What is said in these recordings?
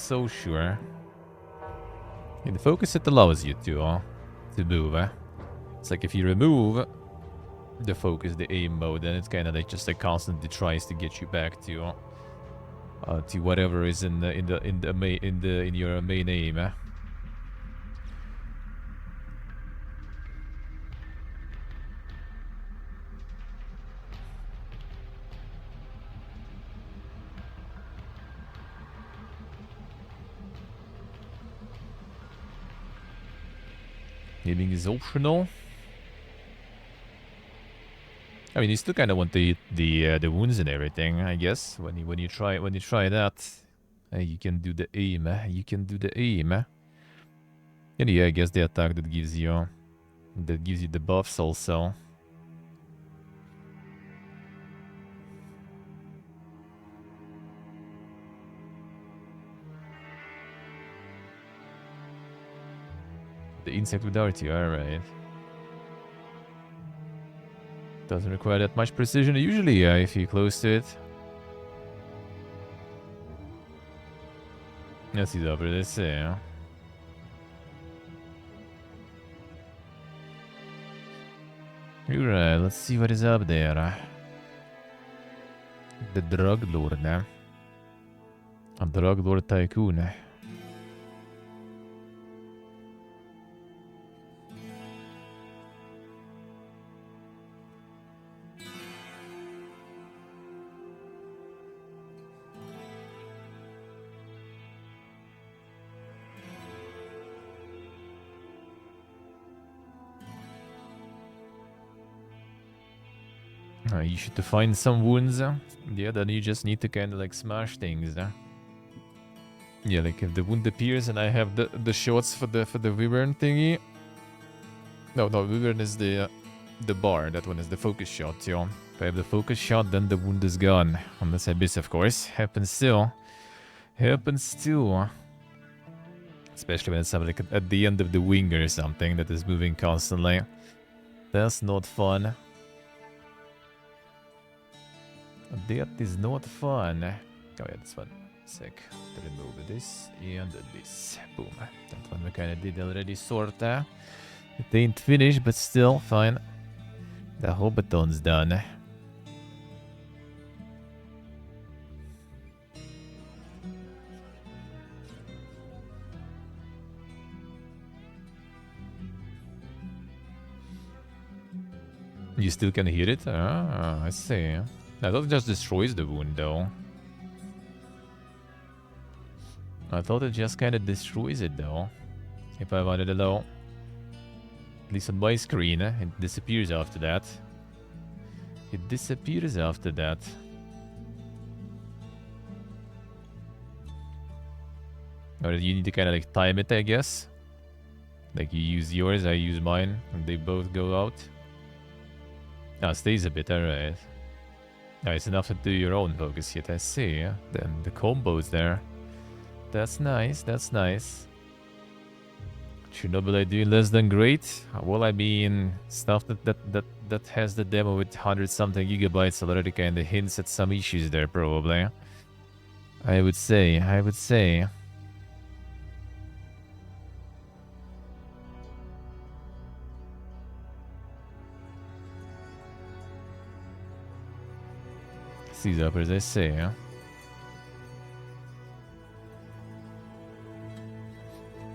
so sure. In the focus, it allows you to move. It's like if you remove the focus, the aim mode, then it's kind of like just like constantly tries to get you back to whatever is in your main aim. Aiming is optional. I mean, you still kind of want to hit the wounds and everything, I guess. When you try that, you can do the aim. You can do the aim. And yeah, I guess the attack that gives you the buffs also. The insect with RT, alright. Doesn't require that much precision. Usually, yeah, if you're close to it. Let's see over this, yeah. Alright, let's see what is up there. The Drug Lord, a Drug Lord Tycoon. You should define some wounds. Yeah, then you just need to kind of like smash things. Yeah, like if the wound appears and I have the shots for the Wyvern thingy. No, Wyvern is the bar. That one is the focus shot. Yeah. If I have the focus shot, then the wound is gone. Unless Abyss, of course. Happens still. Especially when it's like at the end of the wing or something that is moving constantly. That's not fun. That is not fun. Oh yeah, that's fun. Sick. To remove this and this. Boom. That one we kind of did already, sorta. It ain't finished, but still fine. The Hobbiton's done. You still can hear it? Ah, I see. I thought it just destroys the wound, though. I thought it just kind of destroys it, though. If I wanted to know. At least on my screen, it disappears after that. It disappears after that. Or you need to kind of like time it, I guess. Like you use yours, I use mine, and they both go out. Ah, stays a bit, alright. Nice enough to do your own focus hit, I see. Then the combos there. That's nice, that's nice. Chernobyl doing less than great. Well, I mean, stuff that has the demo with 100-something gigabytes already kind of hints at some issues there, probably. I would say. These up as I say, huh?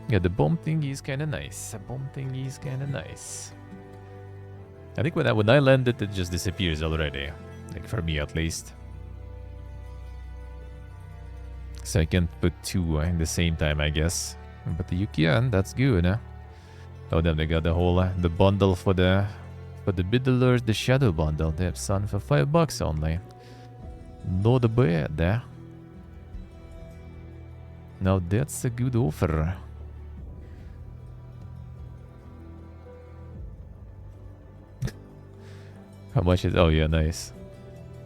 Yeah, the bomb thingy is kind of nice. I think when I land it, it just disappears already. Like for me, at least. So I can't put two in the same time, I guess. But you can. That's good, huh? Oh, then they got the whole the bundle for the Biddler, the Shadow bundle. They have Sun for $5 only. Not bad. Now that's a good offer. How much is? Oh yeah, nice.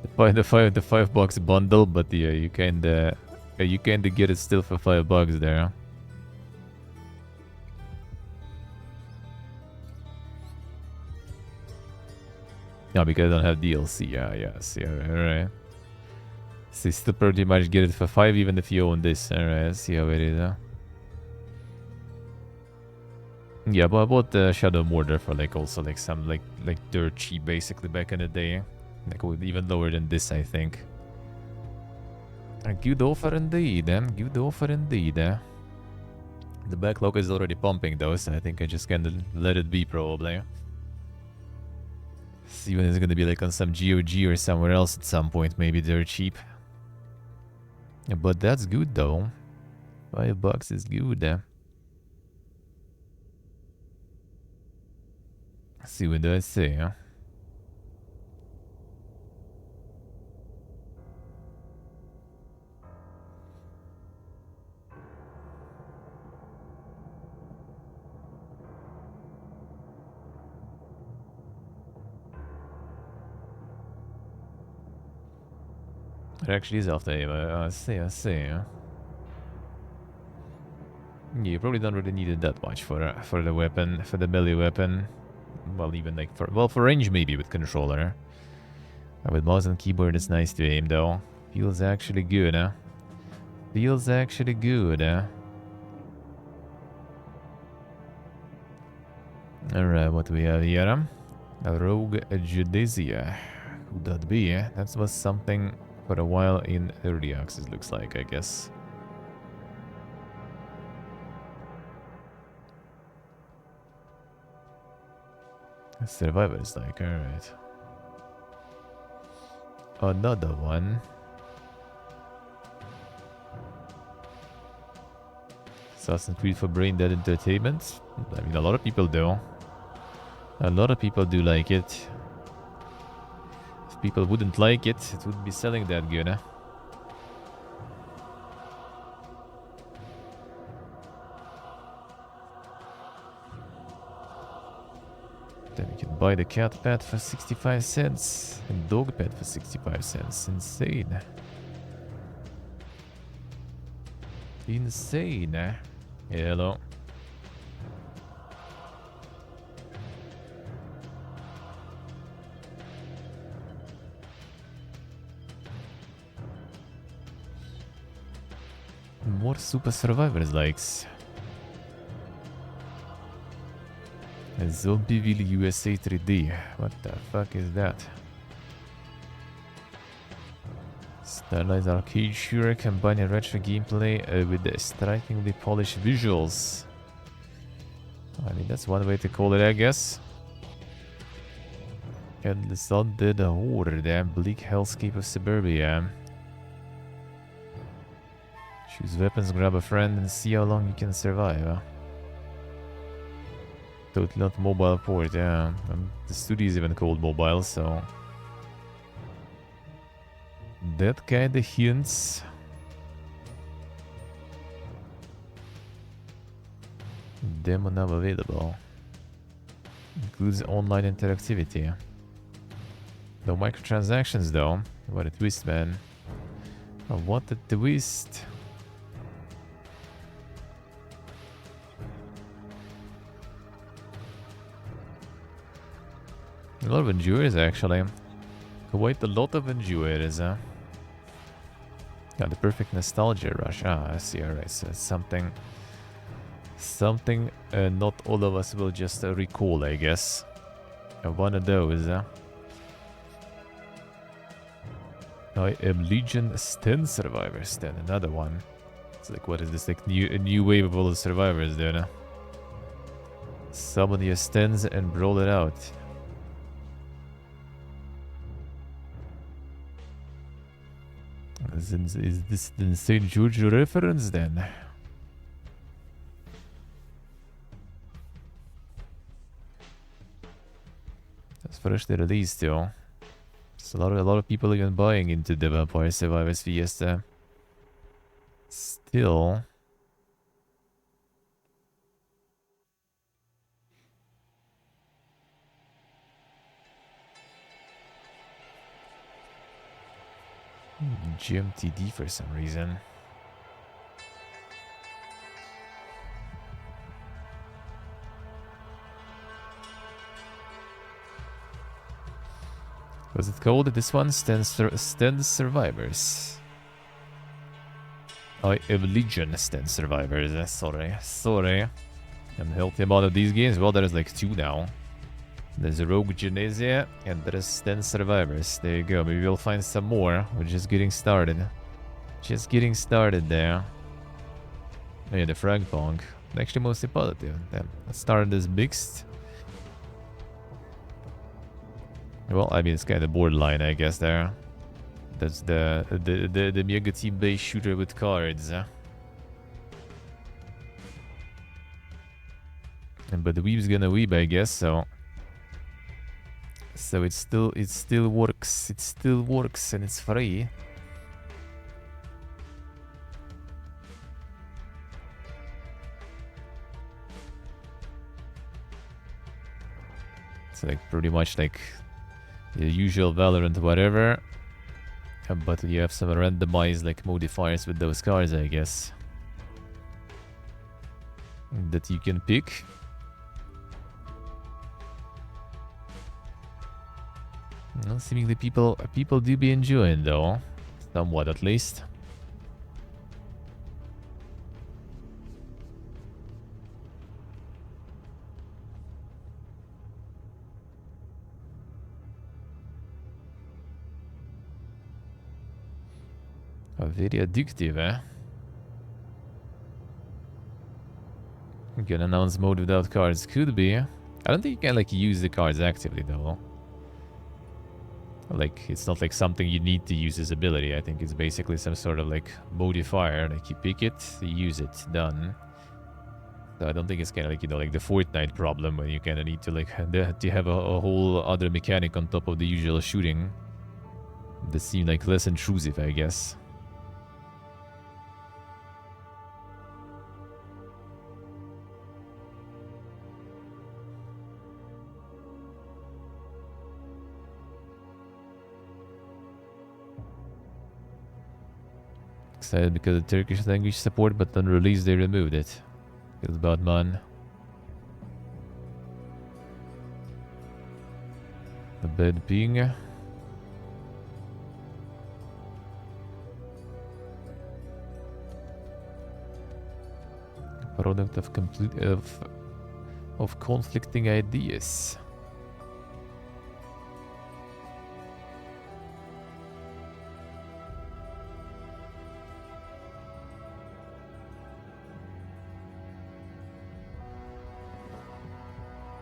The $5 bundle, but yeah, you kinda get it still for $5 there. No, because I don't have DLC. Yeah, alright. So you still pretty much get it for 5 even if you own this. Alright, let's see how it is, Yeah, but I bought the Shadow Mortar for like also like some like dirt cheap basically back in the day. Like even lower than this, I think. A good offer indeed, good offer indeed. The backlog is already pumping though, so I think I just can let it be probably. See when it's gonna be like on some GOG or somewhere else at some point, maybe they're cheap. Yeah, but that's good though. $5 is good. See what do I say, It actually is after aim. I see, Yeah, you probably don't really need it that much for the weapon, for the melee weapon. Well, even like for range maybe with controller. With mouse and keyboard, it's nice to aim though. Feels actually good, Feels actually good, Alright, what do we have here? A rogue Judizia. Who that be? That was something for a while in early access, looks like, I guess. Survivors, like, alright. Another one. Assassin's Creed for Brain Dead Entertainment. I mean, a lot of people do. A lot of people do like it. If people wouldn't like it, it wouldn't be selling that good, Then you can buy the cat pet for 65 cents and dog pet for 65 cents. Insane. Insane. Hello. More Super Survivors likes. Zombieville USA 3D. What the fuck is that? Stylized arcade shooter combining retro gameplay with the strikingly polished visuals. I mean, that's one way to call it, I guess. And the sun did a horde, bleak hellscape of suburbia. Choose weapons, grab a friend, and see how long you can survive. Totally not mobile port, yeah. The studio is even called mobile, so... that kinda hints. Demo now available. Includes online interactivity. No microtransactions though. What a twist, man. Oh, what a twist. A lot of endurers actually. Quite a lot of endurers, Yeah, the perfect nostalgia rush. Ah, I see, alright, so it's something not all of us will just recall, I guess. One of those, I am Legion 10 survivors, then another one. It's like, what is this, like a new wave of all the survivors there, Summon your stens and roll it out. Is this the St. George reference then? That's freshly released though. There's a lot of people even buying into the Vampire Survivors Fiesta. Still. GMTD for some reason. Was it called this one? Stand Survivors. I have Legion stand survivors. Sorry. Unhealthy amount of these games. Well, there's like 2 now. There's a Rogue Genesia and there's 10 survivors. There you go. Maybe we'll find some more. We're just getting started. Just getting started there. Oh, yeah, the Frag Pong. Actually, mostly positive. Damn. Let's start as mixed. Well, I mean, it's kind of borderline, I guess, there. That's the Mega Team base shooter with cards. But the weeb's gonna weeb, I guess, so it still works. It still works and it's free. It's like pretty much like the usual Valorant whatever. But you have some randomized like modifiers with those cards, I guess, that you can pick. Well, seemingly people do be enjoying though, somewhat at least. Very addictive, eh? You can announce mode without cards. Could be. I don't think you can like use the cards actively though. Like, it's not like something you need to use this ability. I think it's basically some sort of like modifier. Like you pick it, you use it, done. So I don't think it's kind of like, you know, like the Fortnite problem when you kind of need to like to have a whole other mechanic on top of the usual shooting. That seemed like less intrusive, I guess. Excited because of Turkish language support, but on release they removed it. Feels bad, man. A bad ping. Product of conflicting ideas.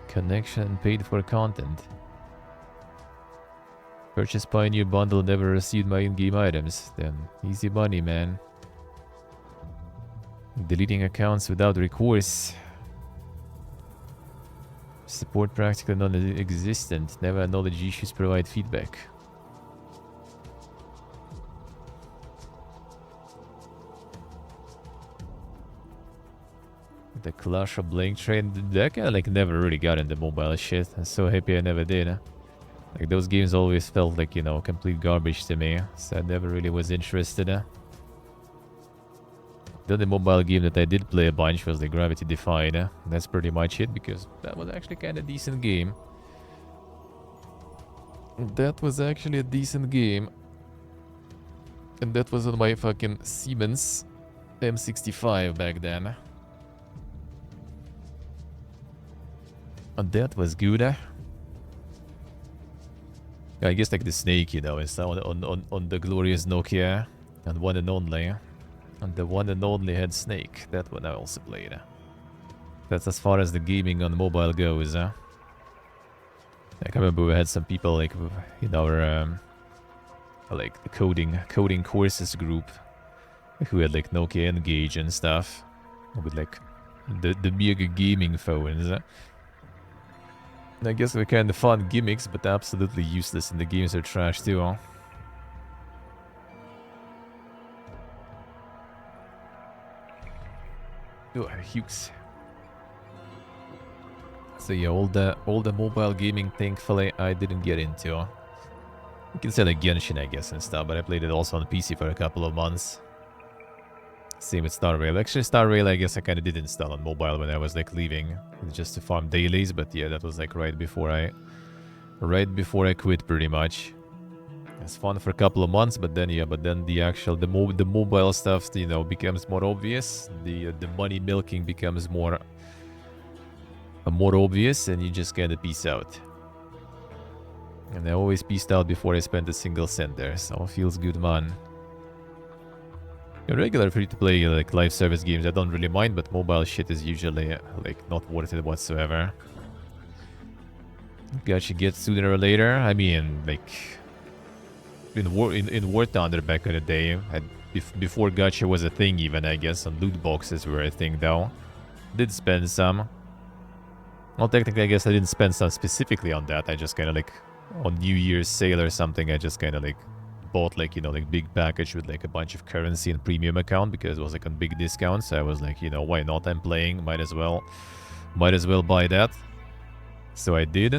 Connection paid for content. Purchase Pioneer bundle, never received my in-game items. Then easy money, man. Deleting accounts without recourse. Support practically non-existent. Never acknowledge issues, provide feedback. The Clash of Blank Train, that kind of like never really got into mobile shit. I'm so happy I never did. Like those games always felt like, you know, complete garbage to me. So I never really was interested. The only mobile game that I did play a bunch was the Gravity Defy. That's pretty much it, because that was actually kind of decent game. That was actually a decent game. And that was on my fucking Siemens M65 back then. And that was good. I guess like the Snake, you know, is on the glorious Nokia. And one and only. And the one and only had Snake. That one I also played. That's as far as the gaming on mobile goes. I can remember we had some people like in our like the coding courses group who had like Nokia Engage and stuff with like the mega gaming phones. I guess they're kind of fun gimmicks, but absolutely useless in the games. Are trash too. Oh, Hughes. So yeah, all the mobile gaming, thankfully, I didn't get into. You can say like Genshin, I guess, and stuff, but I played it also on PC for a couple of months. Same with Star Rail. Actually, Star Rail, I guess I kind of did install on mobile when I was like leaving, just to farm dailies. But yeah, that was like right before I quit, pretty much. It's fun for a couple of months, but then the actual the mobile stuff, you know, becomes more obvious. The money milking becomes more obvious, and you just kind of peace out. And I always peaced out before I spent a single cent there, so it feels good, man. Regular free-to-play, like, live service games, I don't really mind, but mobile shit is usually, like, not worth it whatsoever. Gacha gets sooner or later. I mean, like, in War Thunder back in the day, before gacha was a thing even, I guess, and loot boxes were a thing, though. Did spend some. Well, technically, I guess I didn't spend some specifically on that. I just kind of, like, on New Year's sale or something, I just kind of, like, bought, like, you know, like, big package with, like, a bunch of currency and premium account because it was, like, on big discounts. So I was like, you know, why not? I'm playing, might as well buy that. So I did.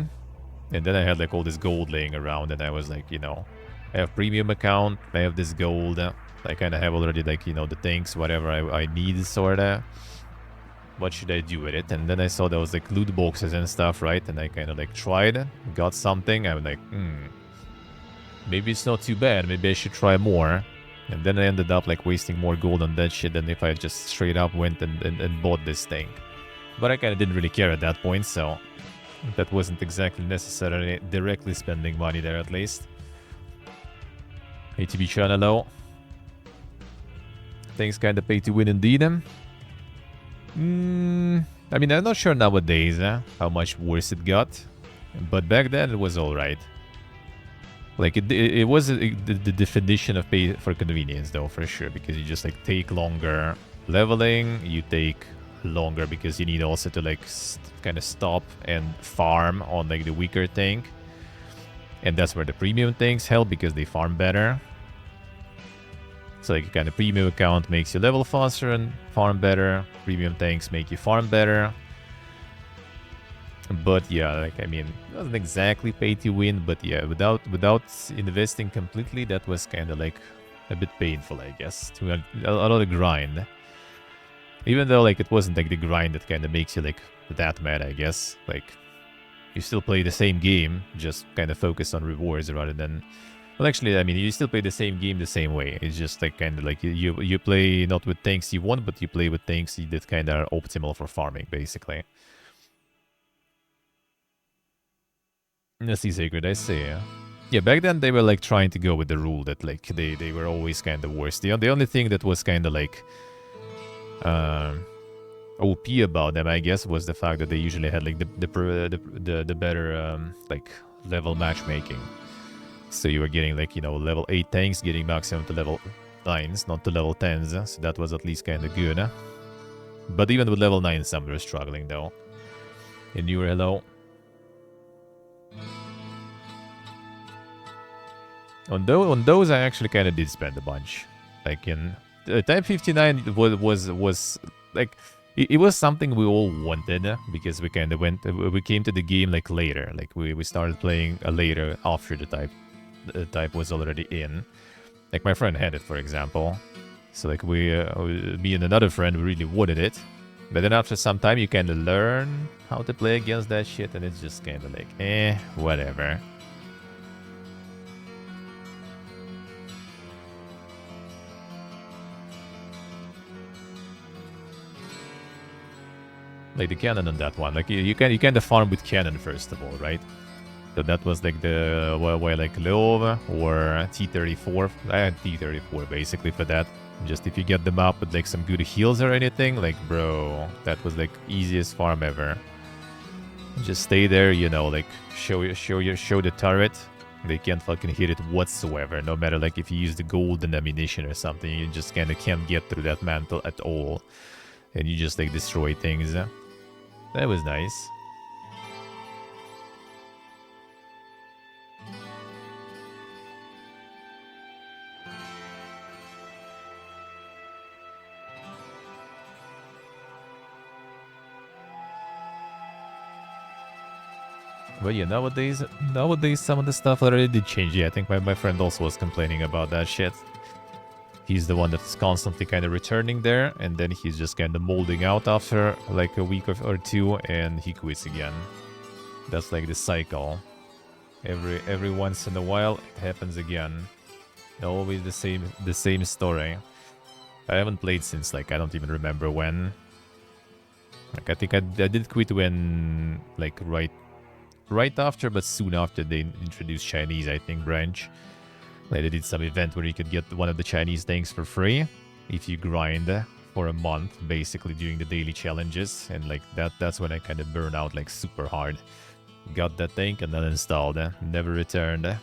And then I had, like, all this gold laying around, and I was like, you know, I have premium account, I have this gold, I kind of have already, like, you know, the things, whatever I need, sort of. What should I do with it? And then I saw there was, like, loot boxes and stuff, right? And I kind of, like, tried, got something. I'm like, maybe it's not too bad. Maybe I should try more. And then I ended up, like, wasting more gold on that shit than if I just straight up went and bought this thing. But I kind of didn't really care at that point, so that wasn't exactly necessarily directly spending money there, at least. ATB channel low. Things kind of pay to win indeed. I mean, I'm not sure nowadays how much worse it got, but back then it was alright. Like, it was the definition of pay for convenience, though, for sure, because you just, like, take longer leveling, you take longer because you need also to, like, kind of stop and farm on, like, the weaker tank. And that's where the premium tanks help because they farm better. So, like, kind of premium account makes you level faster and farm better. Premium tanks make you farm better. But yeah, like, I mean, it wasn't exactly pay to win, but yeah, without investing completely, that was kind of, like, a bit painful, I guess. A lot of grind. Even though, like, it wasn't, like, the grind that kind of makes you, like, that mad, I guess. Like, you still play the same game, just kind of focus on rewards rather than... Well, actually, I mean, you still play the same game the same way. It's just, like, kind of like you play not with tanks you want, but you play with tanks that kind of are optimal for farming, basically. Nasty Sacred, I see. Yeah, back then they were, like, trying to go with the rule that, like, they were always kind of worse. The only thing that was kind of, like, OP about them, I guess, was the fact that they usually had, like, the better, like, level matchmaking. So you were getting, like, you know, level 8 tanks getting maximum to level 9s, not to level 10s. So that was at least kind of good. But even with level 9, some were struggling, though. And you were hello. On those, I actually kind of did spend a bunch. Like, in Type 59 was like, it was something we all wanted, because we kind of we came to the game, like, later. Like, we started playing later after the type was already in. Like, my friend had it, for example. So, like, me and another friend, we really wanted it. But then after some time, you kind of learn how to play against that shit, and it's just kind of like, whatever. Like, the cannon on that one, like, you kind of farm with cannon first of all, right? So that was, like, the like, Love or T-34. I had T-34 basically for that. Just if you get them up with, like, some good heals or anything, like, bro, that was, like, easiest farm ever. Just stay there, you know, like, show the turret. They can't fucking hit it whatsoever. No matter, like, if you use the golden ammunition or something, you just kind of can't get through that mantle at all. And you just, like, destroy things. That was nice. But yeah, nowadays some of the stuff already did change. Yeah, I think my friend also was complaining about that shit. He's the one that's constantly kind of returning there, and then he's just kind of molding out after, like, a week or two, and he quits again. That's, like, the cycle. Every once in a while, it happens again. Always the same story. I haven't played since, like, I don't even remember when. Like, I think I did quit when, like, right after, but soon after they introduced Chinese, I think, branch. Like, they did some event where you could get one of the Chinese things for free if you grind for a month, basically, during the daily challenges. And, like, that's when I kind of burn out, like, super hard. Got that thing and then installed. Never returned.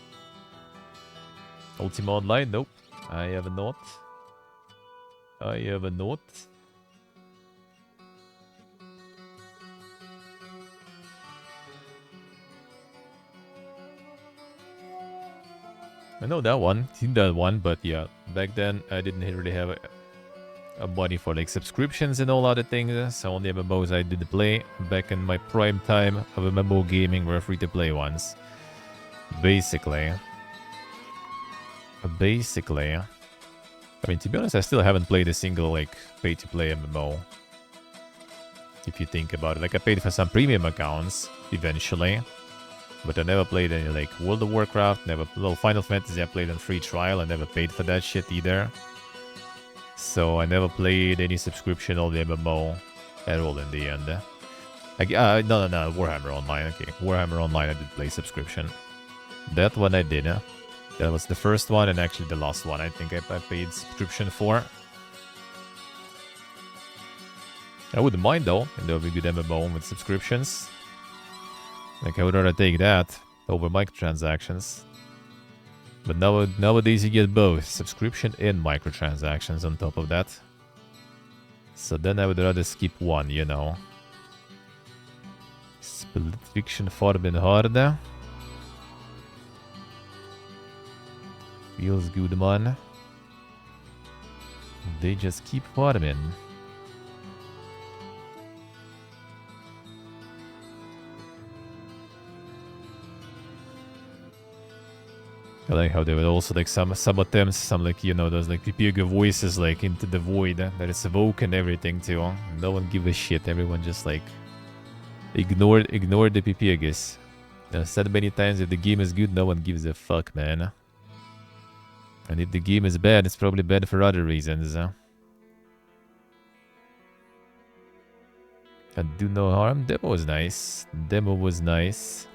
Ultima Online? Nope. I have not. I have not. I know that one. Seen that one, but yeah, back then I didn't really have a money for like subscriptions and all other things. So only MMOs I did play back in my prime time of MMO gaming were free to play ones. Basically. I mean, to be honest, I still haven't played a single like pay to play MMO. If you think about it, like I paid for some premium accounts eventually. But I never played any, like, World of Warcraft, Final Fantasy I played on free trial, I never paid for that shit either. So I never played any subscription or the MMO at all in the end. No, Warhammer Online, okay. Warhammer Online I did play subscription. That one I did, That was the first one and actually the last one I think I paid subscription for. I wouldn't mind though, and there would be good MMO with subscriptions. Like, I would rather take that over microtransactions. But nowadays you get both subscription and microtransactions on top of that. So then I would rather skip one, you know. Split Fiction Farben Hard. Feels good, man. They just keep farming. I like how they would also like some attempts, some like, you know, those like Pipiga voices like into the void that is evoke and everything too. No one give a shit. Everyone just like ignore the Pipigas. I've said many times if the game is good, no one gives a fuck, man. And if the game is bad, it's probably bad for other reasons. And do no harm. Demo was nice. Demo was nice,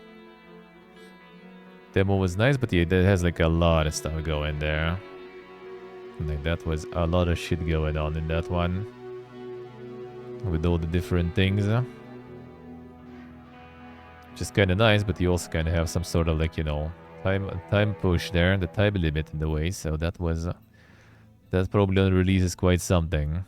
but yeah, that has like a lot of stuff going there. Like that was a lot of shit going on in that one. With all the different things. Just kind of nice, but you also kind of have some sort of like, you know, time push there, the time limit in the way. So that was, that probably on release is quite something.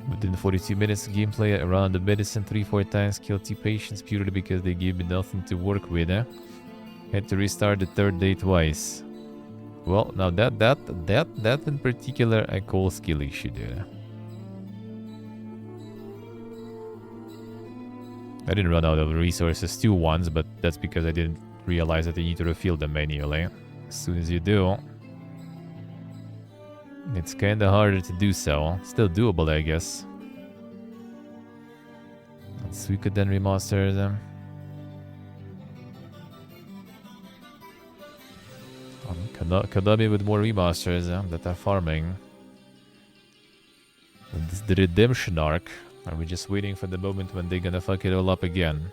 Within 42 minutes of gameplay, around the medicine 3-4 times, killed 2 patients purely because they gave me nothing to work with. Had to restart the third day twice. Well, now that in particular I call skill issue, dude. I didn't run out of resources 2 once, but that's because I didn't realize that you need to refill them manually. As soon as you do, it's kinda harder to do so. Still doable, I guess. So we could then remaster them. Kadami with more remasters that are farming. And this is the redemption arc. Are we just waiting for the moment when they're gonna fuck it all up again?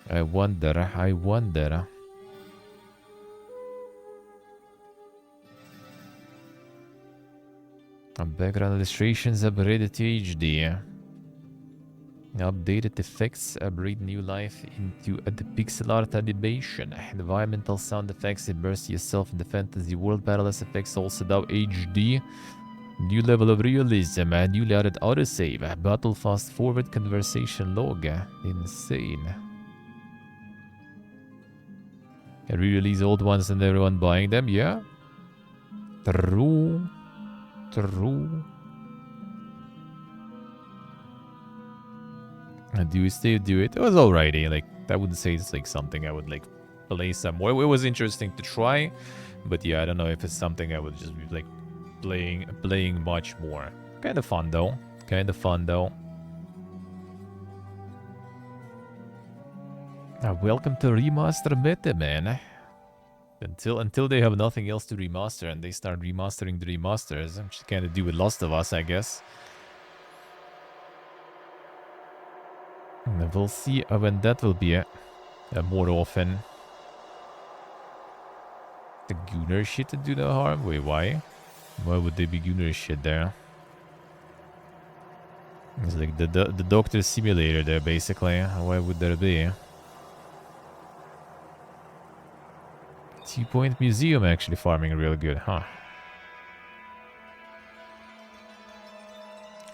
I wonder. Background illustrations upgraded to HD. Updated effects breathe new life into the pixel art animation. Environmental sound effects immerse yourself in the fantasy world. Parallel effects also now HD. New level of realism. Newly added autosave. Battle fast forward conversation log. Insane. Can re-release old ones and everyone buying them? Yeah. True. Do we still do it? It was alrighty. Like, I wouldn't say it's like something I would like play some more. It was interesting to try, but yeah, I don't know if it's something I would just be like playing much more. Kind of fun though. Kind of fun though. Welcome to Remaster Meta, man. Until they have nothing else to remaster and they start remastering the remasters, I'm just kind of do with Last of Us, I guess. And we'll see when that will be more often. The Gunner shit to do no harm? Wait, why? Why would they be Gunner shit there? It's like the doctor simulator there, basically. Why would there be? 2-Point Museum actually farming real good, huh?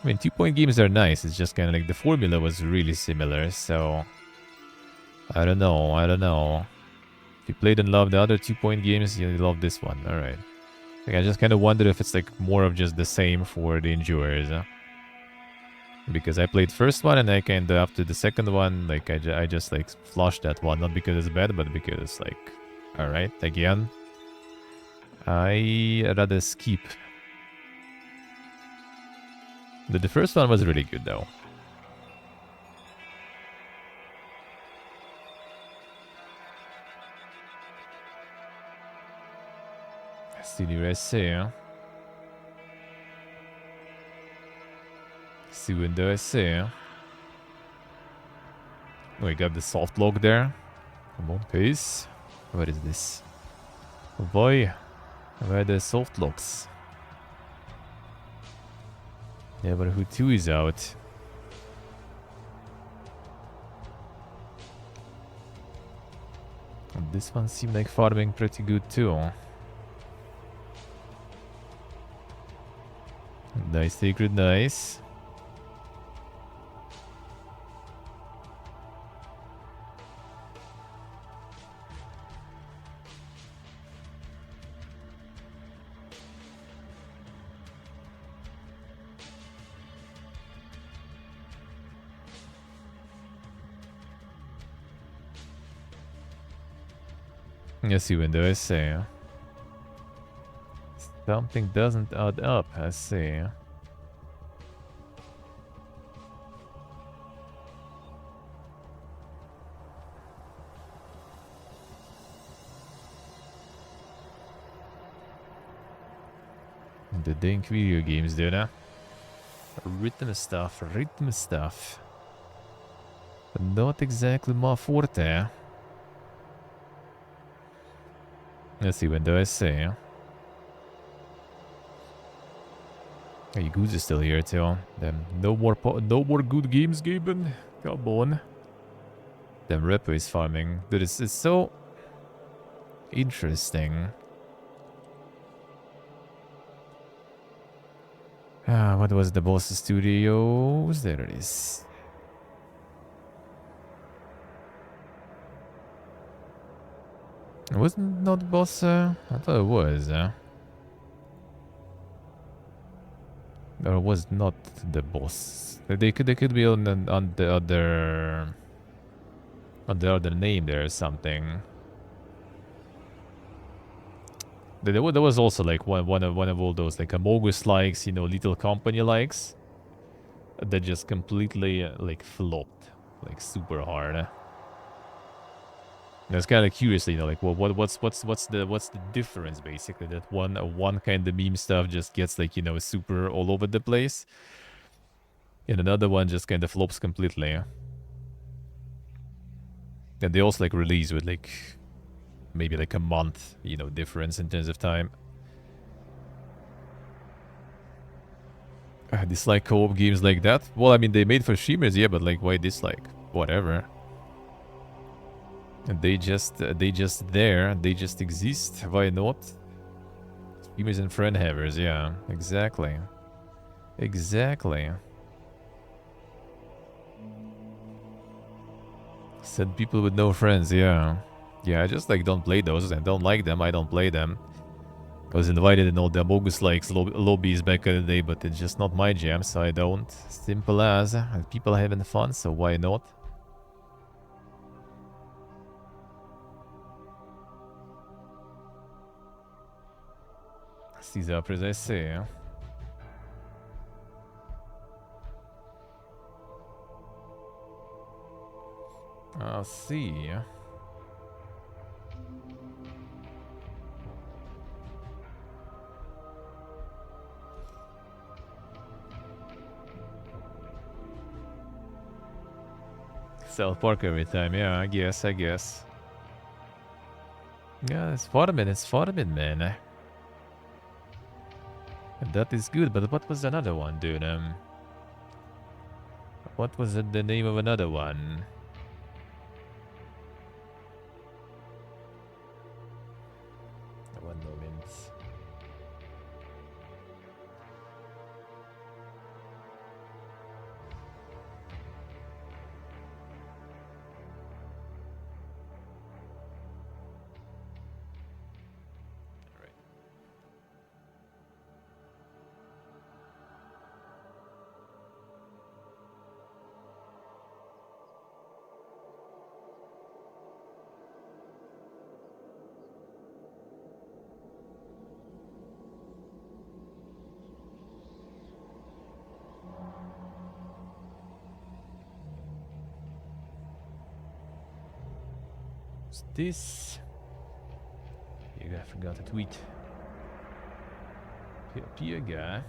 I mean, 2-Point games are nice. It's just kind of like the formula was really similar, so... I don't know. If you played and loved the other 2-Point games, you love this one. Alright. Like, I just kind of wonder if it's like more of just the same for the enjoyers. Because I played first one and I kind of after the second one, like I just like flushed that one. Not because it's bad, but because it's like, alright, again. I rather skip. The first one was really good though. Studio SA. See window SA. Oh, we got the soft lock there. Come on, please. What is this? Oh boy. Where are the soft locks? Yeah, but who 2 is out? And this one seemed like farming pretty good too. Nice, Sacred, nice. Yes, you window, I see. Something doesn't add up, I see. The dang video games, dude, huh? Rhythm stuff. But not exactly my forte. Let's see, when do I say? Hey, Goose is still here too. Then no more good games, Gaben. Come on. Then Repo is farming. Dude, it's so interesting. What was the Boss Studios? There it is. It wasn't not Boss. I thought it was. Or was not the boss. They could be on the other name there or something. There was also like one of all those like Amogus likes, you know, Little Company likes that just completely like flopped, like super hard. I was kind of curious, you know, like, well, what's the difference basically? That one kind of meme stuff just gets like, you know, super all over the place, and another one just kind of flops completely. And they also like release with like maybe like a month, you know, difference in terms of time. I dislike co-op games like that. Well, I mean, they made for streamers, yeah, but like, why dislike? Whatever. And they just there, they just exist. Why not? Streamers and friend havers, yeah, exactly. Said people with no friends, yeah. Yeah, I just like don't play those and don't like them, I don't play them. I was invited in all the Amogus likes lobbies back in the day, but it's just not my jam, so I don't. Simple as. And people having fun, so why not? Seize up as I say. I'll see. South Park every time, yeah, I guess. Yeah, it's farming, man. That is good, but what was another one, dude? What was the name of another one? One moment. What's this? Yeah, I forgot to tweet. Here, guy.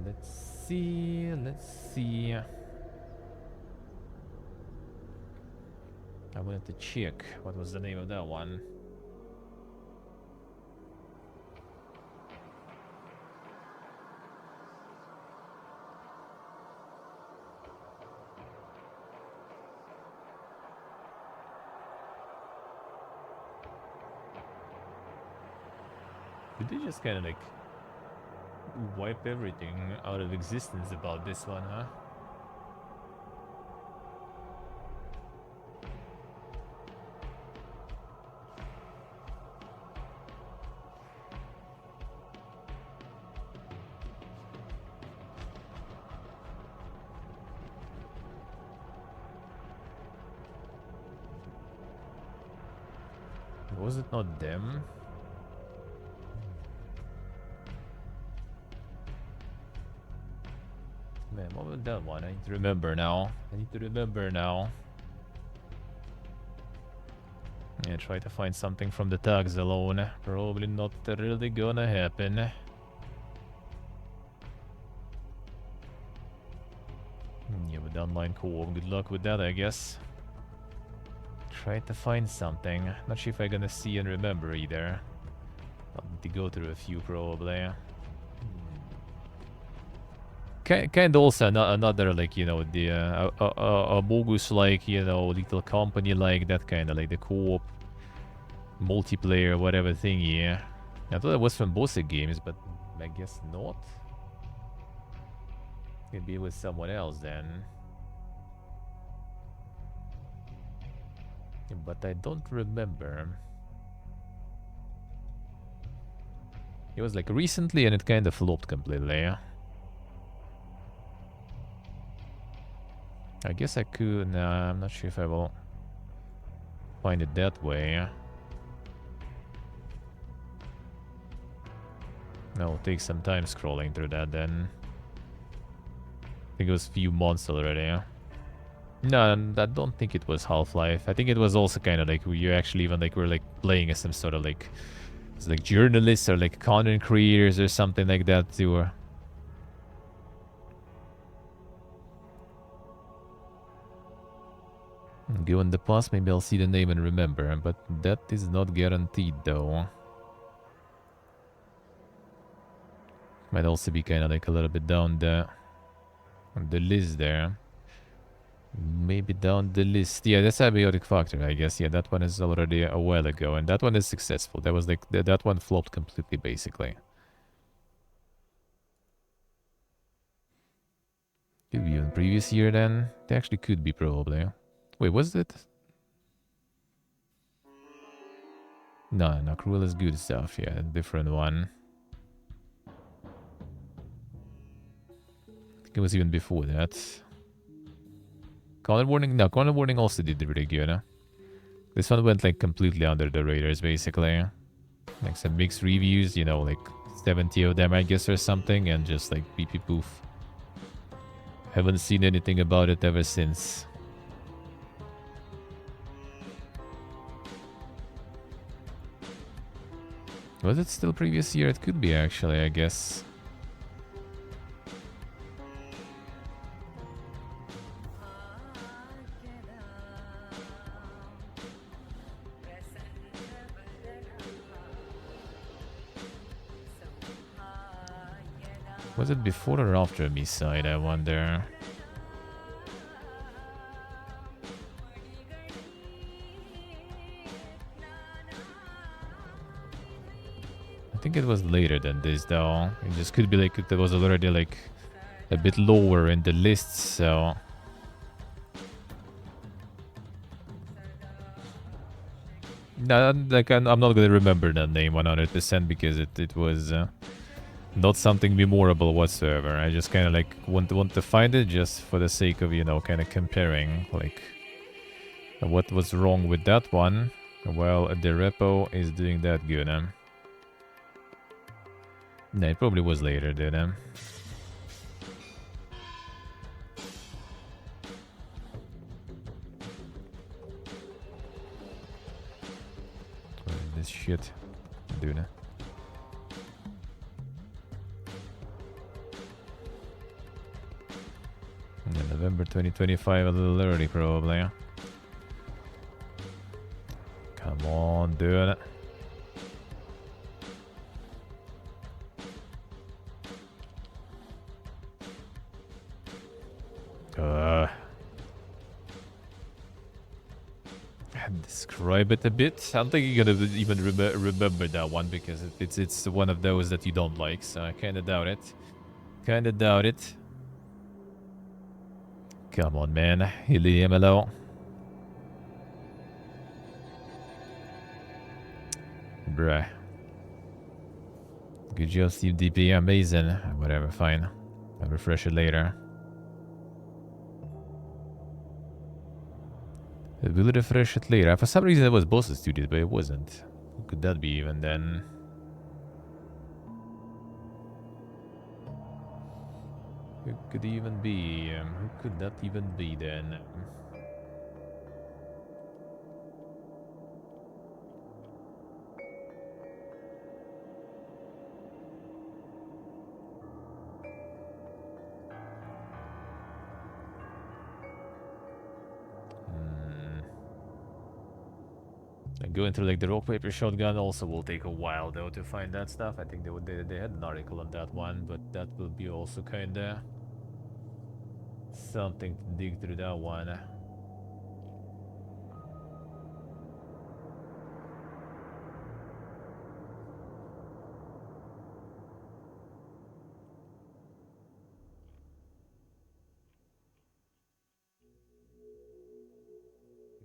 Let's see. I wanted to check what was the name of that one. Did they just kind of like wipe everything out of existence about this one, huh? Was it not them? Man, what was that one? I need to remember now. Yeah, try to find something from the tags alone. Probably not really gonna happen. Yeah, with online co-op, good luck with that, I guess. Try to find something. Not sure if I'm gonna see and remember either. I'll need to go through a few probably. Kind of also another like, you know, the a bogus like, you know, little company like that kind of like the co-op multiplayer whatever thingy. I thought it was from both the games, but I guess not. Could be with someone else then. But I don't remember. It was like recently and it kind of flopped completely. I guess I could. Nah, I'm not sure if I will find it that way. No, it'll take some time scrolling through that then. I think it was a few months already. No, I don't think it was Half-Life. I think it was also kind of like you actually even like were like playing as some sort of like it's like journalists or like content creators or something like that too. Go in the past, maybe I'll see the name and remember, but that is not guaranteed though. Might also be kind of like a little bit down the list there. Maybe down the list. Yeah, that's Abiotic Factor, I guess. Yeah, that one is already a while ago, and that one is successful. That was like that one flopped completely, basically. Could be in previous year then. They actually could be probably. Wait, was it? No, no, Cruel is good stuff. Yeah, different one. I think it was even before that. Content Warning? No, Content Warning also did really good. Huh? This one went like completely under the radars, basically. Like some mixed reviews, you know, like 70 of them, I guess, or something, and just like pee pee poof. Haven't seen anything about it ever since. Was it still previous year? It could be, actually, I guess. Was it before or after B-side, I wonder? I think it was later than this, though. It just could be like it was already like a bit lower in the list, so... No, like I'm not gonna remember that name 100% because it was not something memorable whatsoever. I just kind of like want to find it just for the sake of, you know, kind of comparing like what was wrong with that one. Well, the repo is doing that good. No, it probably was later, dude. What is this shit, dude? Yeah, November 2025, a little early, probably. Come on, dude. Describe it a bit. I don't think you're gonna even remember that one because it's one of those that you don't like. So I kind of doubt it. Kind of doubt it. Come on, man. Helium Bruh. Good job, Steve DP. Amazing. Whatever, fine. I'll refresh it later. Will refresh it later. For some reason it was Boss Studios, but it wasn't. Who could that be even then? Who could even be? Who could that even be then? And going through like the rock paper shotgun also will take a while though to find that stuff. I think they had an article on that one, but that will be also kinda something to dig through that one.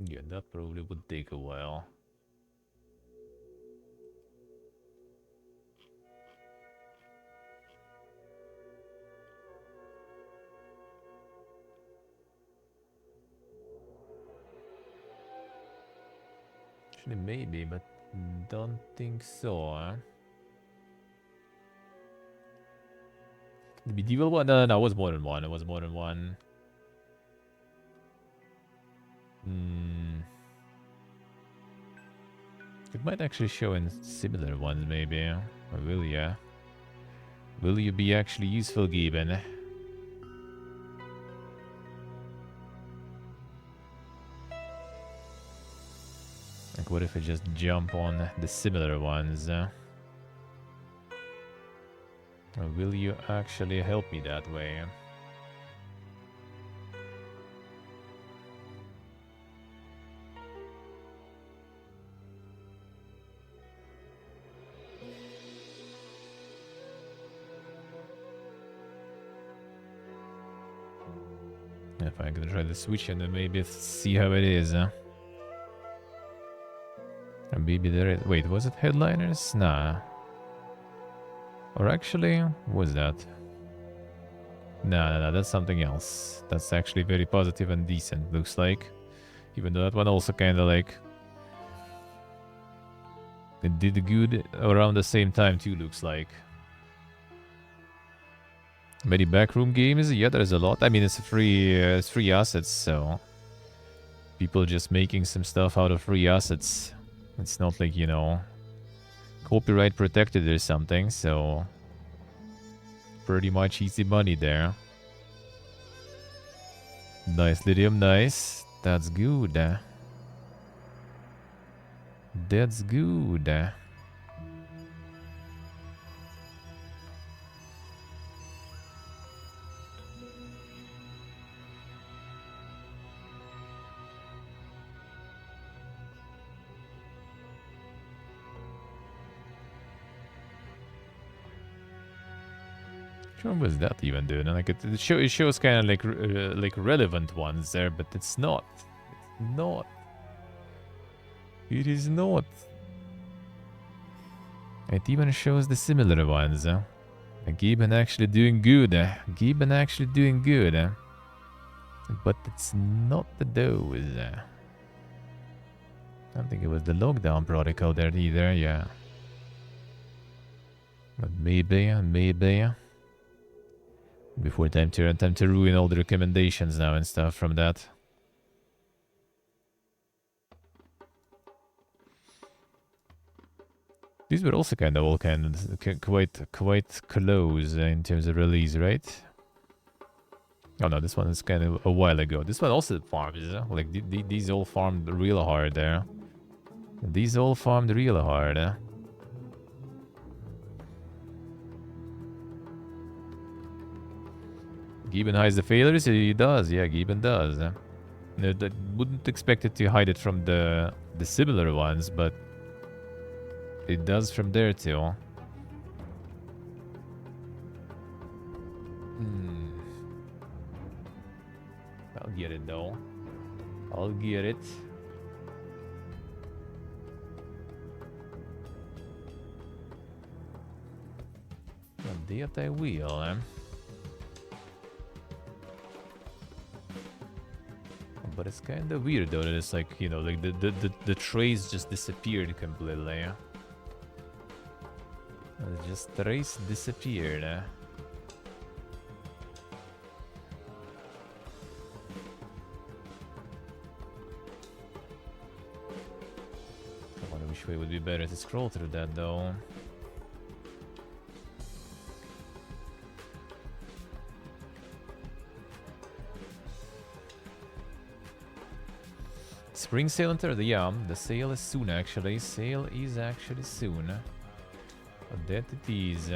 Yeah, that probably would take a while. Actually, maybe, but don't think so. The medieval one? No, it was more than one. It was more than one. It might actually show in similar ones, maybe. Or will ya? Will you be actually useful, Gibbon? Like, what if I just jump on the similar ones? Or will you actually help me that way? If I can try to switch and then maybe see how it is. maybe there is... Wait, was it headliners? Nah. Or actually, what was that? No, that's something else. That's actually very positive and decent, looks like. Even though that one also kind of like... It did good around the same time too, looks like. Many backroom games? Yeah, there's a lot. I mean, it's free assets, so... People just making some stuff out of free assets. It's not like, you know... Copyright protected or something, so... Pretty much easy money there. Nice, Lydium, nice. That's good. That's good. What was that even doing? Like it shows kind of like relevant ones there, but it's not. It's not. It is not. It even shows the similar ones. Gibbon actually doing good. Gibbon actually doing good. But it's not the those. I don't think it was the lockdown protocol there either. Yeah. But maybe. Before time to ruin all the recommendations now and stuff from that. These were also kind of all quite close in terms of release, right? Oh no, this one is kind of a while ago. This one also farms, like these all farmed real hard there. These all farmed real hard. Gibbon hides the failures? He does, yeah, Gibbon does. No, that wouldn't expect it to hide it from the similar ones, but it does from there too. I'll get it though. I'll get it. That I will, But it's kind of weird though that it's like, you know, like the trace just disappeared completely. Just trace disappeared. I wonder which way would be better to scroll through that though. Spring sale enter? Yeah, the sale is soon actually. Sale is actually soon. That it is.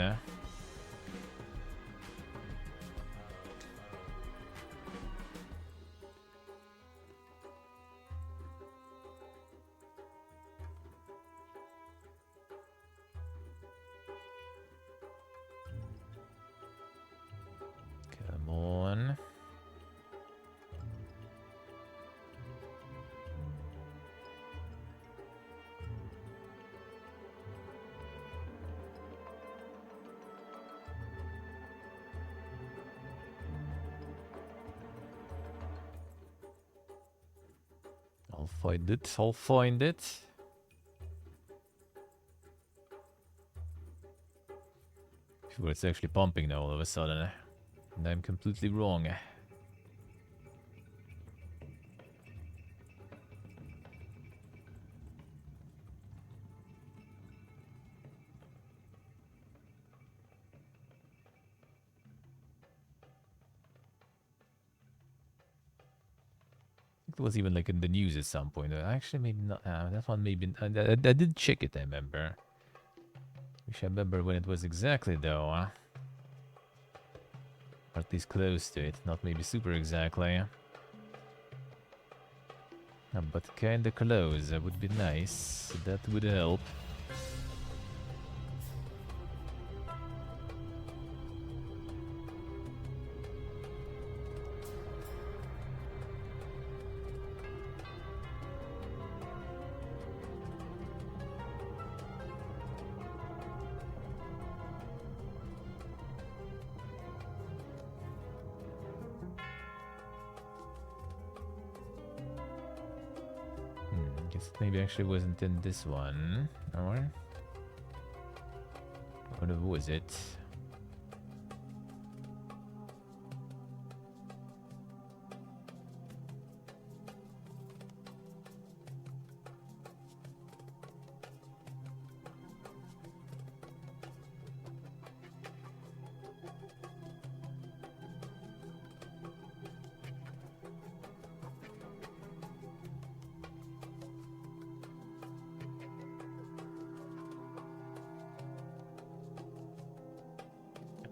Come on. I'll find it. Sure, it's actually pumping now all of a sudden. And I'm completely wrong. It was even like in the news at some point. Actually, maybe not. That one maybe. I did check it, I remember. Wish I remember when it was exactly, though. Or at least close to it. Not maybe super exactly. But kinda close. That would be nice. That would help. guess it maybe actually wasn't in this one. Or what was it?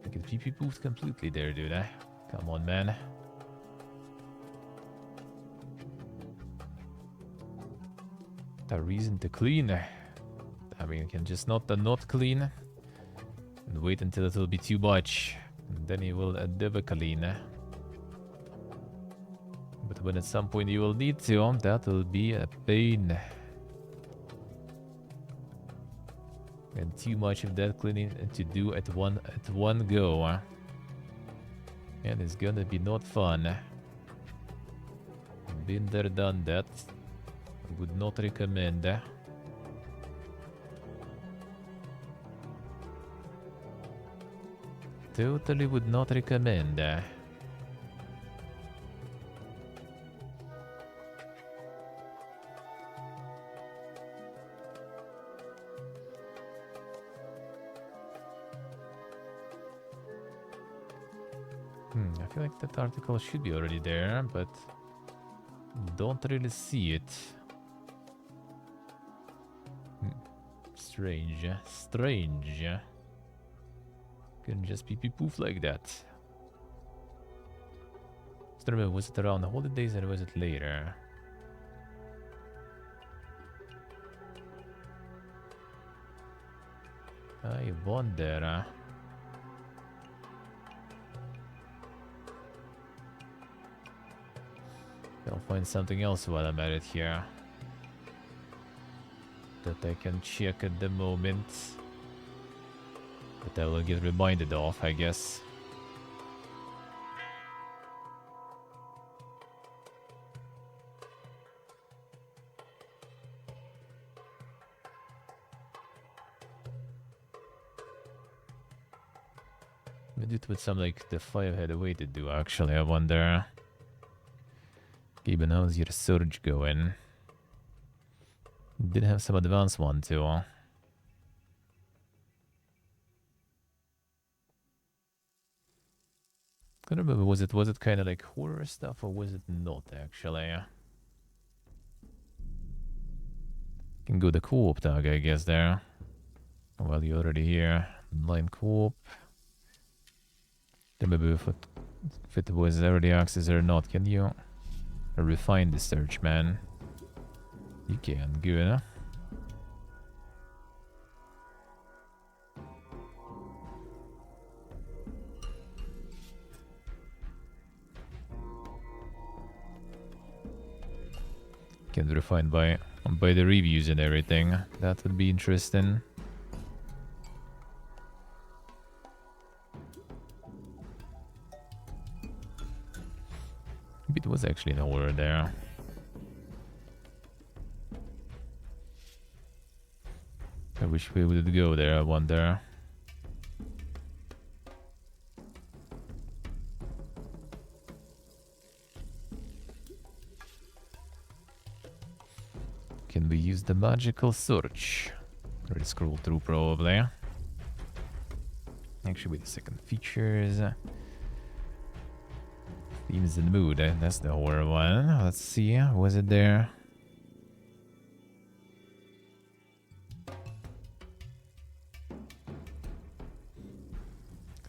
I get PP boofed completely there, dude. Come on, man. A reason to clean. I mean, you can just not clean and wait until it will be too much, and then you will never clean. But when at some point you will need to, that will be a pain. And too much of that cleaning to do at one go. And it's gonna be not fun. Been there, done that. Would not recommend. Totally would not recommend. I feel like that article should be already there, but don't really see it. Strange. Strange. Couldn't just be poof like that. Just remember, was it around the holidays or was it later? I wonder. I'll find something else while I'm at it here that I can check at the moment, that I will get reminded of, I guess. Maybe it with some like the 5 had a way to do actually, I wonder. Okay, but how's your surge going? Did have some advanced one too. Can't remember, was it kind of like horror stuff or was it not actually? Can go the co-op tag, I guess, there. Well, you're already here. Online co-op. Remember if it was early access or not. Can you refine the search, man? You can, good, huh? Can refine by the reviews and everything. That would be interesting. It was actually an horror there. Which way would it go there, I wonder? Can we use the magical search? Already scroll through probably. Actually, wait a second. Features. Themes and mood. That's the horror one. Let's see. Was it there?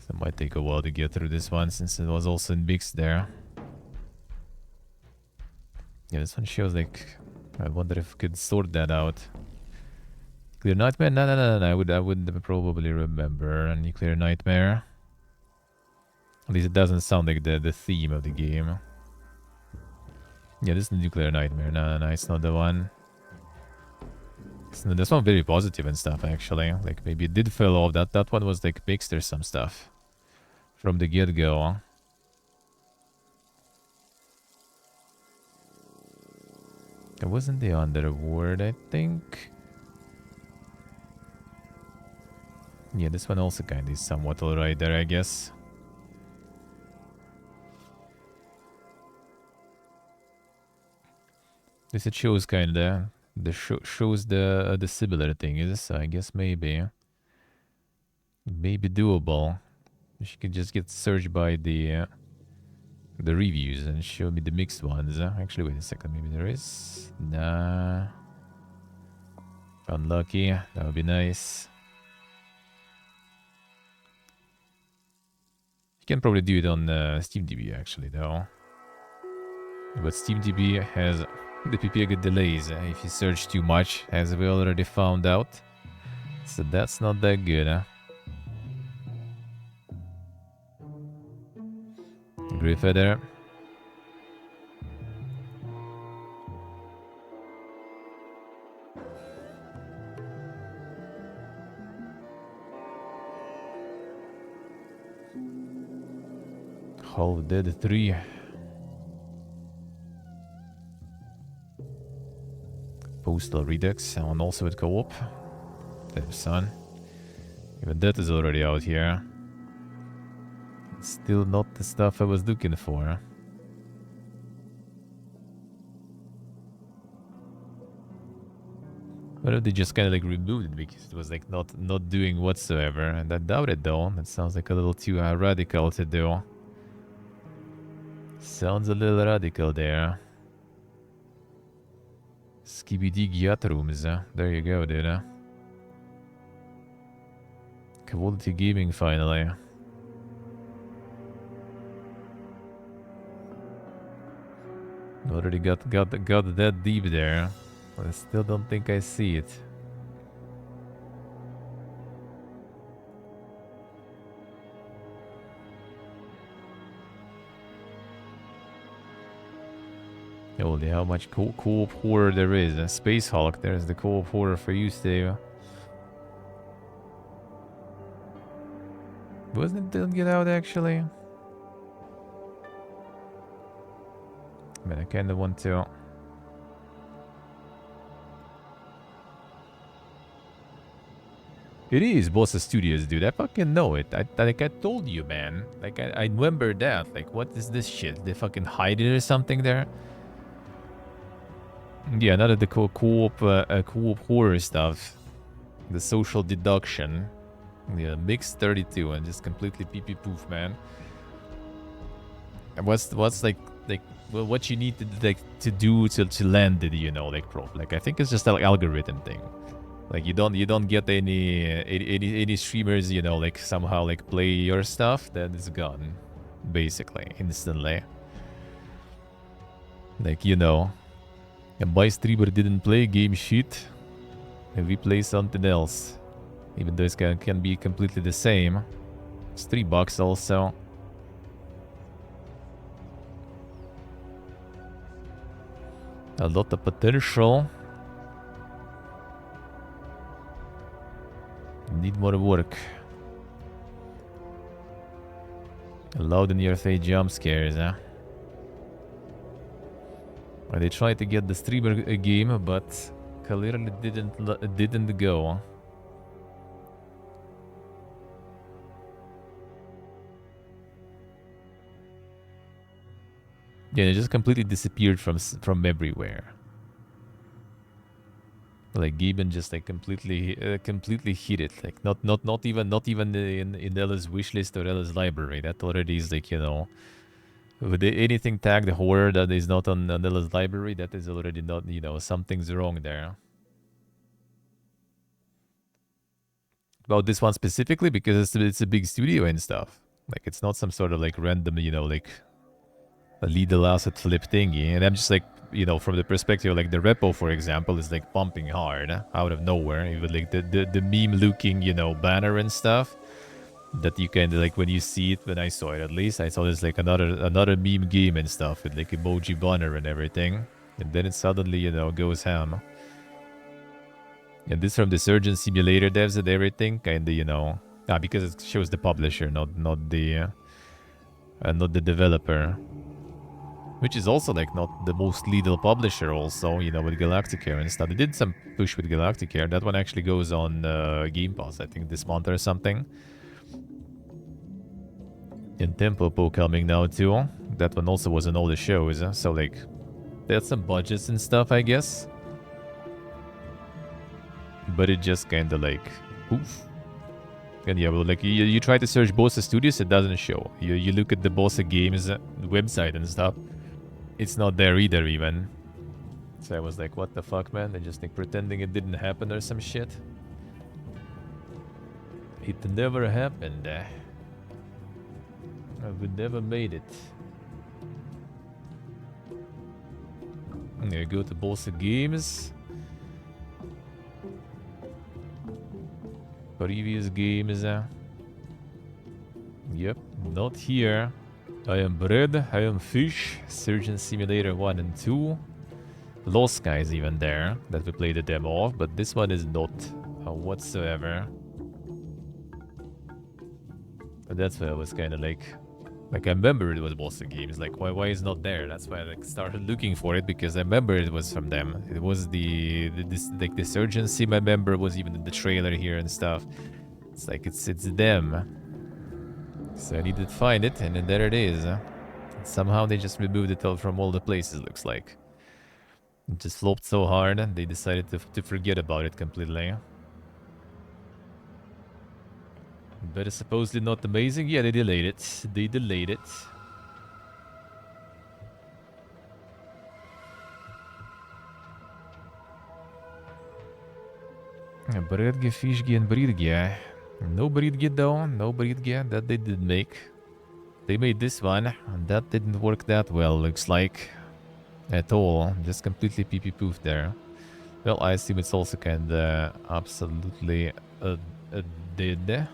It might take a while to get through this one since it was also in Bix there. Yeah, this one shows like... I wonder if I could sort that out. Nuclear Nightmare? No. I would probably remember a Nuclear Nightmare. At least it doesn't sound like the theme of the game. Yeah, this is the Nuclear Nightmare. No, it's not the one. This one very positive and stuff, actually. Like, maybe it did fall off. That one was like mixed or some stuff. From the get-go. It wasn't the Underworld, I think. Yeah, this one also kind of is somewhat alright there, I guess. This it shows kind of shows the similar thing is, so I guess maybe doable. She could just get searched by the reviews and show me the mixed ones. Actually, wait a second, maybe there is. Nah, unlucky. That would be nice. You can probably do it on SteamDB actually, though. But SteamDB has the PPG delays if you search too much, as we already found out. So that's not that good, huh? Griffeder. Half Dead 3. Postal Redux, and also with co-op. There's son. Even that is already out here. Still not the stuff I was looking for. What if they just kind of like removed it because it was like not doing whatsoever? And I doubt it though. That sounds like a little too radical to do. Sounds a little radical there. Skibidi Gyat rooms. There you go, dude. Quality gaming finally. Already got that deep there. But I still don't think I see it. Holy, how much co-op horror there is. Space Hulk, there's the co-op horror for you, Steve. Wasn't it Don't Get Out, actually? I mean, I kind of want to... It is Bossa Studios, dude. I fucking know it. I told you, man. Like, I remember that. Like, what is this shit? They fucking hide it or something there? Yeah, none of the co-op horror stuff. The social deduction. Yeah, mix 32 and just completely pee-pee poof, man. And what's like well, what you need to do to land it, you know, like prop. Like I think it's just an algorithm thing. Like you don't get any streamers, you know, like somehow like play your stuff, then it's gone, basically instantly. Like, you know, and my streamer didn't play game shit, and we play something else, even though it can be completely the same. It's $3 also. A lot of potential. Need more work. Loud in your face jump scares, huh? Well, they tried to get the streamer game, but clearly didn't go. Yeah, it just completely disappeared from everywhere. Like Gaben just like completely hit it. Like not even in Ella's wishlist or Ella's library. That already is like, you know, with anything tagged horror that is not on Ella's library, that is already not, you know, something's wrong there. About this one specifically because it's a big studio and stuff. Like it's not some sort of like random, you know, like a legal asset flip thingy. And I'm just like, you know, from the perspective, like the repo, for example, is like pumping hard out of nowhere. Even like the meme looking, you know, banner and stuff that you can like when you see it. When I saw it, at least I saw there's like another meme game and stuff with like emoji banner and everything, and then it suddenly, you know, goes ham. And this from the Surgeon Simulator devs and everything, kinda, you know, because it shows the publisher, not the developer. Which is also like not the most lethal publisher also, you know, with Galacticare and stuff. They did some push with Galacticare. That one actually goes on Game Pass, I think, this month or something. And Tempopo coming now too. That one also was on all the shows, so like, they had some budgets and stuff, I guess. But it just kinda like, poof. And yeah, well, like, you try to search Bossa Studios, it doesn't show. You look at the Bossa Games website and stuff, it's not there either, even. So I was like, what the fuck, man? They're just like pretending it didn't happen or some shit. It never happened. We never made it. I'm gonna go to Bossa Games. Previous games. Yep, not here. I am bread, I am fish. Surgeon Simulator 1 and 2. Lost Guys even there, that we played the demo of, but this one is not whatsoever. And that's why I was kind of like I remember it was Bossa Games. Like, why is it not there? That's why I like started looking for it, because I remember it was from them. It was the Surgeon Sim, I remember, was even in the trailer here and stuff. It's like it's them. So I needed to find it, and then there it is. Somehow they just removed it all from all the places, looks like. It just flopped so hard, they decided to forget about it completely. But it's supposedly not amazing. Yeah, they delayed it. They delayed it. Bredge, Fishge, and Bridge. No Bridge though. No Bridge. That they did make. They made this one, and that didn't work that well, looks like. At all. Just completely pee-pee-poof there. Well, I assume it's also kinda absolutely did.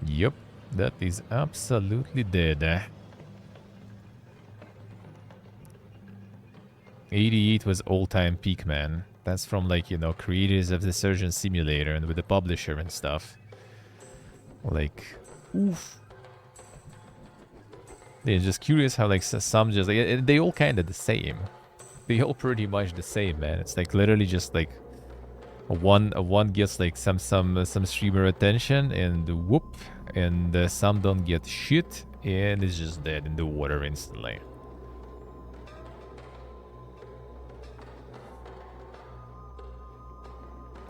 Yep, that is absolutely dead. 88 was all-time peak, man. That's from, like, you know, creators of the Surgeon Simulator and with the publisher and stuff. Like, oof. Yeah, just curious how, like, some just, like, they all kind of the same. They all pretty much the same, man. It's, like, literally just, like, one gets, like, some streamer attention, and whoop, and some don't get shit, and it's just dead in the water instantly.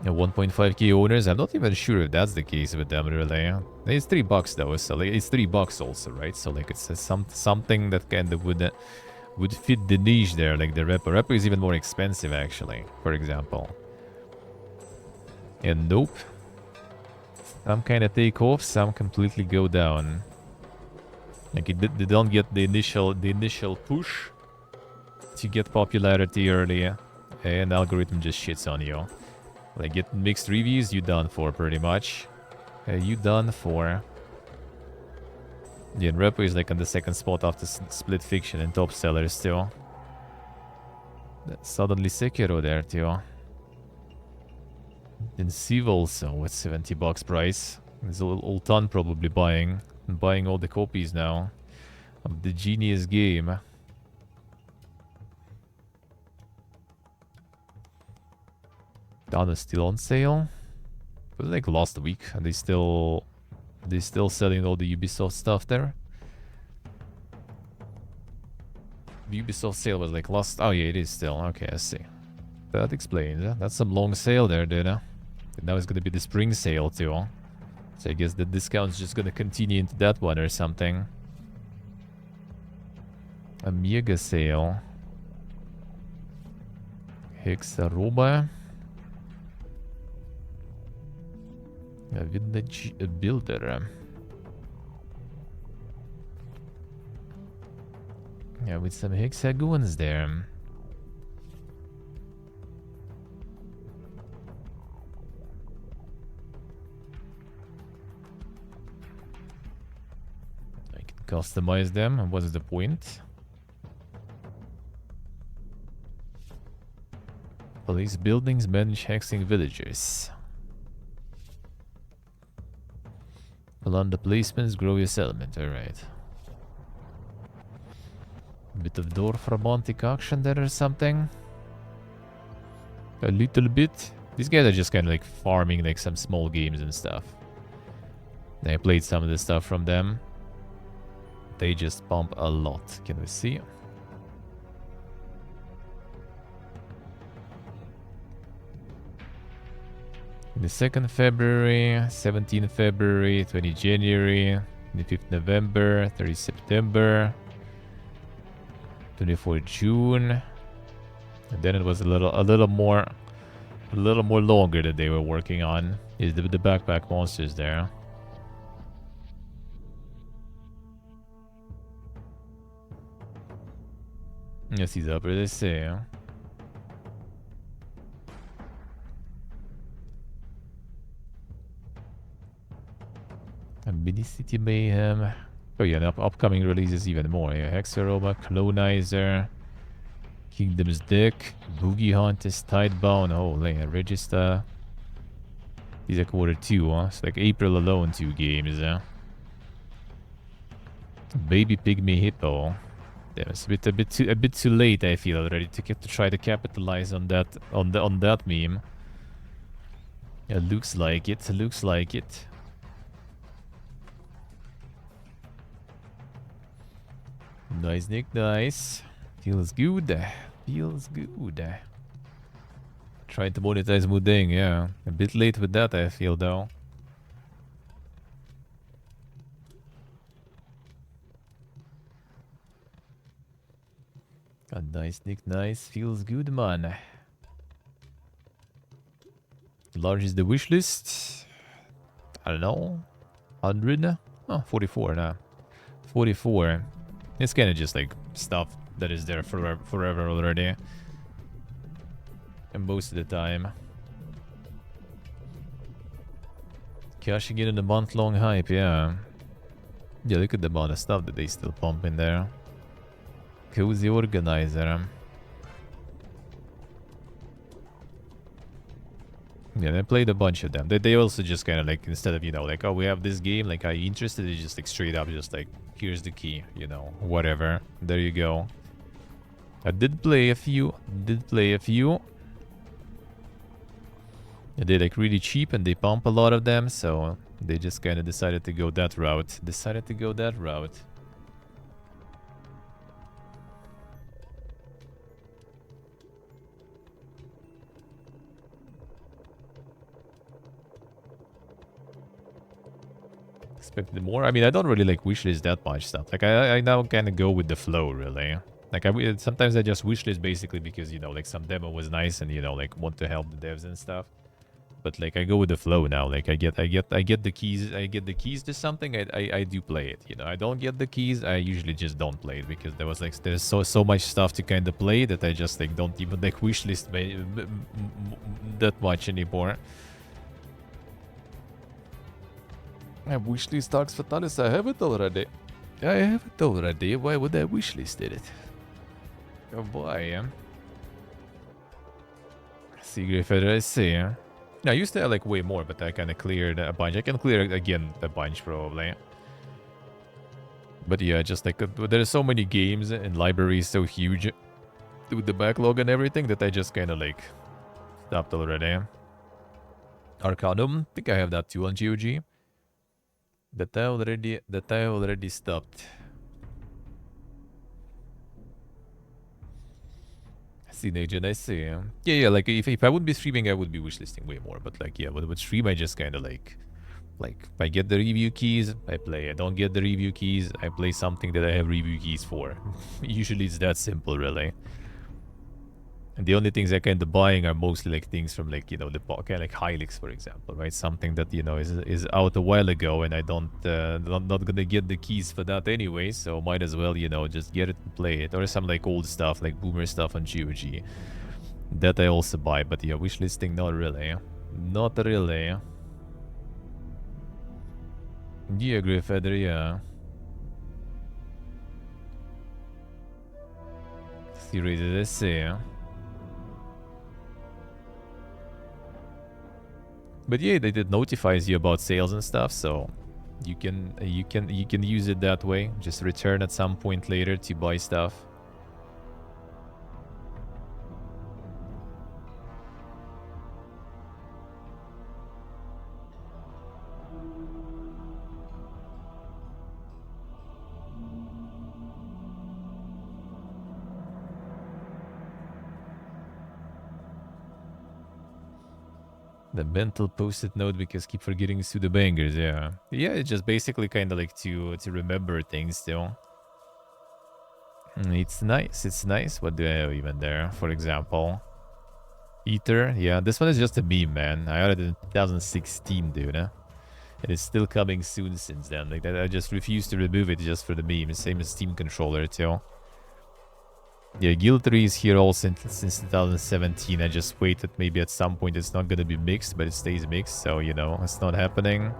And 1.5k owners, I'm not even sure if that's the case with them, really. It's $3 though, so like, it's $3 also, right? So like, it's something that kind of would fit the niche there, like the Repo. Repo is even more expensive, actually, for example. And nope. Some kind of take off, some completely go down. Like, they don't get the initial push to get popularity early, and algorithm just shits on you. Like, get mixed reviews, you done for, pretty much. You done for. Yeah, and Repo is like on the second spot after Split Fiction and top sellers still. Suddenly Sekiro there too. Then Civ also with $70 price. There's all ton probably buying all the copies now of the genius game. Dawn is still on sale. It was like last week, and they still selling all the Ubisoft stuff there. The Ubisoft sale was like last. Oh yeah, it is still. Okay, I see. That explains. That's some long sale there, dude. And now it's gonna be the spring sale too. So I guess the discount's just gonna continue into that one or something. A mega sale. Hexaroba. A vintage builder. Yeah, with some hexagons there. I can customize them. What's the point? Police buildings manage hexing villagers. Plan the placements, grow your settlement. Alright. Bit of Dorf romantic action there or something. A little bit. These guys are just kind of like farming like some small games and stuff. I played some of the stuff from them. They just pump a lot. Can we see? The 2nd February, 17th February, 20 January, 25th November, 30 September, 24 June. And then it was a little more longer that they were working on. Is the backpack monsters there? Yes, he's up, they say. Mini City Mayhem. Oh yeah, the upcoming releases even more. Yeah, Hexaroma, Clonizer, Kingdom's Deck, Boogie Hunters, Tidebound. Holy, Register. These are Q2, huh? It's like April alone, 2 games, huh? Baby Pygmy Hippo. Damn, it's a bit too late, I feel already to try to capitalize on that meme. Yeah, looks like it. Looks like it. Nice, Nick, nice. Feels good. Feels good. Trying to monetize Mudeng, yeah. A bit late with that, I feel, though. Nice, Nick, nice. Feels good, man. Large is the wish list. I don't know. 100? Oh, 44 now. 44. It's kind of just like stuff that is there forever already. And most of the time. Cashing in a month-long hype, yeah. Yeah, look at the amount of stuff that they still pump in there. Cozy Organizer. Yeah, I played a bunch of them. They also just kind of like, instead of, you know, like, oh, we have this game, like, are you interested? They just like straight up just like, here's the key, you know, whatever. There you go. I did play a few. They're like really cheap and they pump a lot of them, so they just kind of decided to go that route. Expected more. I mean, I don't really like wishlist that much stuff. Like I now kind of go with the flow, really. Like sometimes I just wishlist basically because, you know, like some demo was nice and, you know, like want to help the devs and stuff. But like I go with the flow now. Like I get the keys to something. I do play it. You know, I don't get the keys. I usually just don't play it because there's so much stuff to kind of play that I just like don't even like wishlist that much anymore. I have wishlist Arx Fatalis. I have it already. Why would I wishlist it? Oh boy. Secret Federal, I see. I used to have like way more, but I kind of cleared a bunch. I can clear again a bunch probably. But yeah, just like there's so many games and libraries so huge with the backlog and everything that I just kind of like stopped already. Arcanum, I think I have that too on GOG. That I already stopped. Teenager, I see. Yeah, like if I would be streaming, I would be wishlisting way more. But like, yeah, with stream, I just kind of like I get the review keys, I play. I don't get the review keys, I play something that I have review keys for. Usually it's that simple, really. And the only things I kind of buying are mostly like things from like, you know, the kind of like Hylix, for example, right? Something that, you know, is out a while ago and I don't, I'm not gonna get the keys for that anyway, so might as well, you know, just get it and play it. Or some like old stuff, like boomer stuff on GOG. That I also buy, but yeah, wishlisting, not really. Not really. Yeah, Grey Feather, yeah. Series, let's see. But yeah, they did notifies you about sales and stuff, so You can use it that way. Just return at some point later to buy stuff. The mental post-it note because keep forgetting pseudo bangers. Yeah, it's just basically kind of like to remember things still. It's nice. It's nice. What do I have even there? For example, Ether. Yeah, this one is just a meme, man. I added it in 2016, dude. Huh? And it's still coming soon since then. Like that, I just refuse to remove it just for the meme. Same as Steam controller too. Yeah, Guild 3 is here all since 2017. I just wait that maybe at some point it's not gonna be mixed, but it stays mixed, so you know, it's not happening.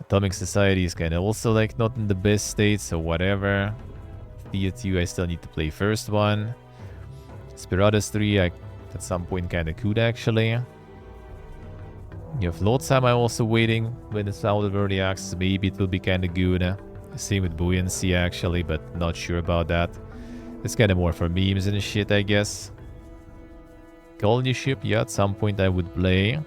Atomic Society is kinda also like not in the best state, so whatever. Thea 2 I still need to play first one. Spiratus 3 I at some point kinda could actually. You have Lotsam I'm also waiting when it's out of early access. Maybe it will be kinda good. Same with Buoyancy actually, but not sure about that. It's kind of more for memes and shit, I guess. Colony Ship, yeah, at some point I would play.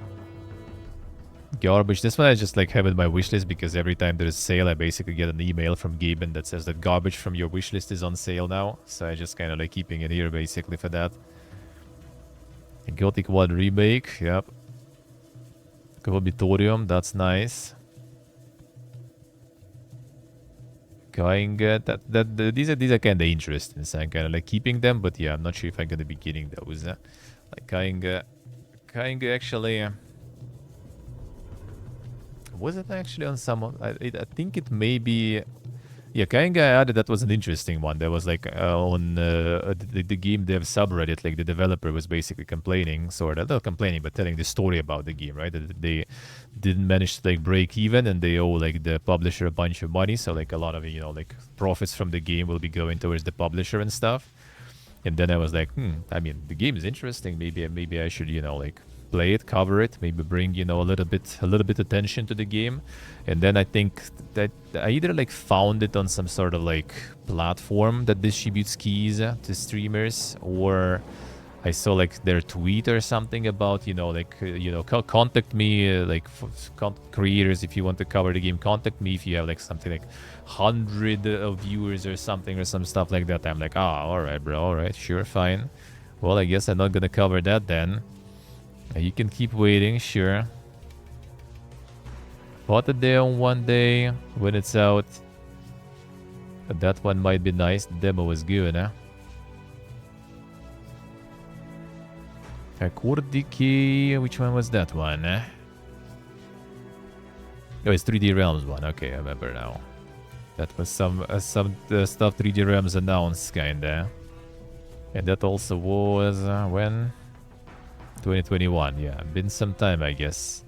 Garbage, this one I just like have in my wishlist because every time there's a sale I basically get an email from Gaben that says that garbage from your wishlist is on sale now. So I just kind of like keeping it here basically for that. Gothic 1 remake, yep. Cohabitorium, that's nice. These are kind of interesting, so I'm kind of like keeping them, but yeah, I'm not sure if I'm gonna be getting those. Like kinda actually. Was it actually on some? I think it may be. Yeah, Kainga added that was an interesting one. There was like on the game dev subreddit, like the developer was basically complaining, sort of, not complaining, but telling the story about the game, right? That they didn't manage to like break even and they owe like the publisher a bunch of money. So like a lot of, you know, like profits from the game will be going towards the publisher and stuff. And then I was like, I mean, the game is interesting. Maybe I should, you know, like play it, cover it, maybe bring, you know, a little bit attention to the game. And then I think that I either like found it on some sort of like platform that distributes keys to streamers, or I saw like their tweet or something about, you know, like, contact me, like content creators, if you want to cover the game, contact me if you have like something like 100 viewers or something or some stuff like that. I'm like, all right, bro, all right, sure, fine. Well, I guess I'm not gonna cover that then. You can keep waiting, sure. Bought it there on one day when it's out. But that one might be nice. The demo was good, huh? Kurdiki, which one was that one? Oh, it's 3D Realms one. Okay, I remember now. That was some stuff 3D Realms announced, kinda. And that also was when? 2021, yeah. Been some time, I guess.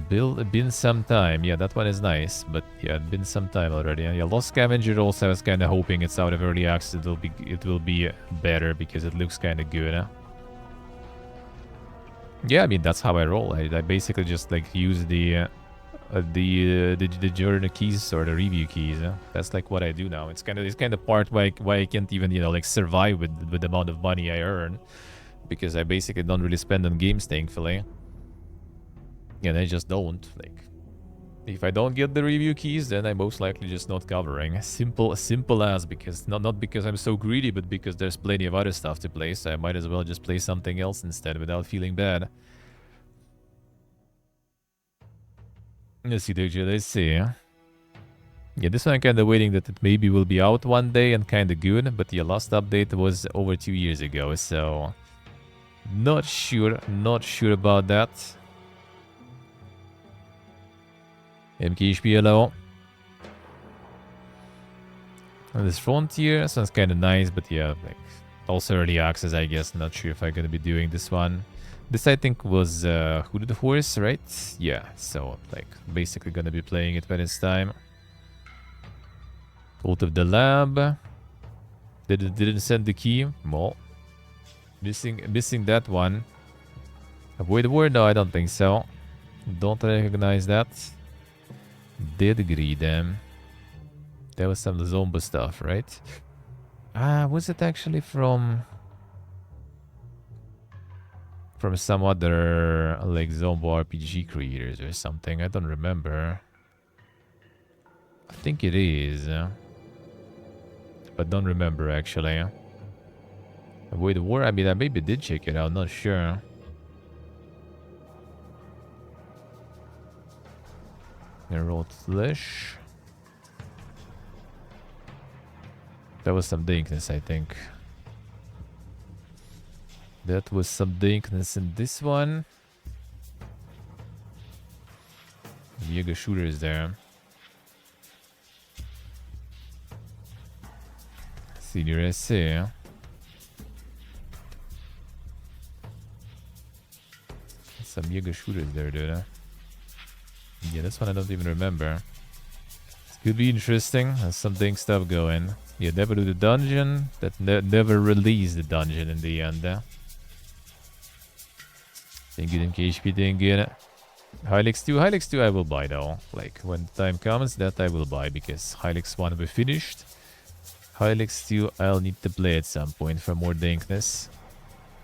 Been some time. Yeah, that one is nice, but yeah, been some time already. Yeah, Lost Scavenger also, I was kind of hoping it's out of early access. It will be better because it looks kind of good. Huh? Yeah, I mean that's how I roll. I basically just like use the journal keys or the review keys. That's like what I do now. It's kind of part why I can't even, you know, like survive with the amount of money I earn. Because I basically don't really spend on games, thankfully. And I just don't. Like, if I don't get the review keys, then I'm most likely just not covering. Simple as, because not because I'm so greedy, but because there's plenty of other stuff to play, so I might as well just play something else instead without feeling bad. Let's see, let's see. Yeah, this one I'm kind of waiting that it maybe will be out one day and kind of good, but the last update was over 2 years ago, so... Not sure about that. MKHPLO. And this Frontier sounds kind of nice, but yeah, like also early access, I guess. Not sure if I'm gonna be doing this one. This I think was Hooded Horse, right? Yeah, so like basically gonna be playing it when it's time. Out of the lab. Didn't send the key. Well. Missing that one. Avoid war? No, I don't think so. Don't recognize that. Did agree them. There was some Zombo stuff, right? Was it actually from some other like Zombo RPG creators or something? I don't remember. I think it is, but don't remember actually. Avoid War. I mean, I maybe did check it out. Not sure. Emerald Flesh. That was some dankness, I think. That was some dankness in this one. Jaeger shooter is there. Senior SC. Some Jaeger shooters there, dude. Yeah, this one I don't even remember. This could be interesting. Has some dang stuff going. Yeah, never do the dungeon. That never release the dungeon in the end. Didn't get in KHP, didn't get it. Hylix 2. Hylix 2 I will buy though. Like, when the time comes, that I will buy. Because Hylix 1 will be finished. Hylix 2 I'll need to play at some point for more dankness.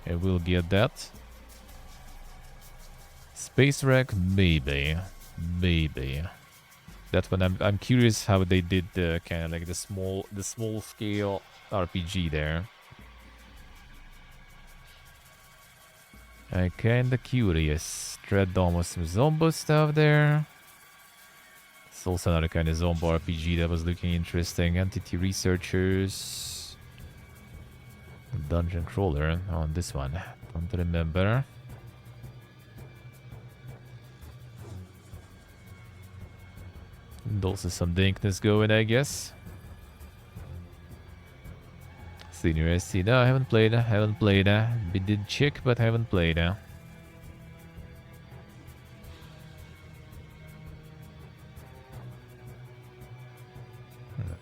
I will get that. Space Wreck, maybe. Maybe. That one I'm curious how they did the kind of like the small scale RPG there. I'm kinda curious. Dread Dawn was some Zombo stuff there. It's also another kind of Zombo RPG that was looking interesting. Entity Researchers. Dungeon Crawler on this one. Don't remember. And also some dankness going, I guess. Senior SC. No, I haven't played. We did check, but haven't played. Let's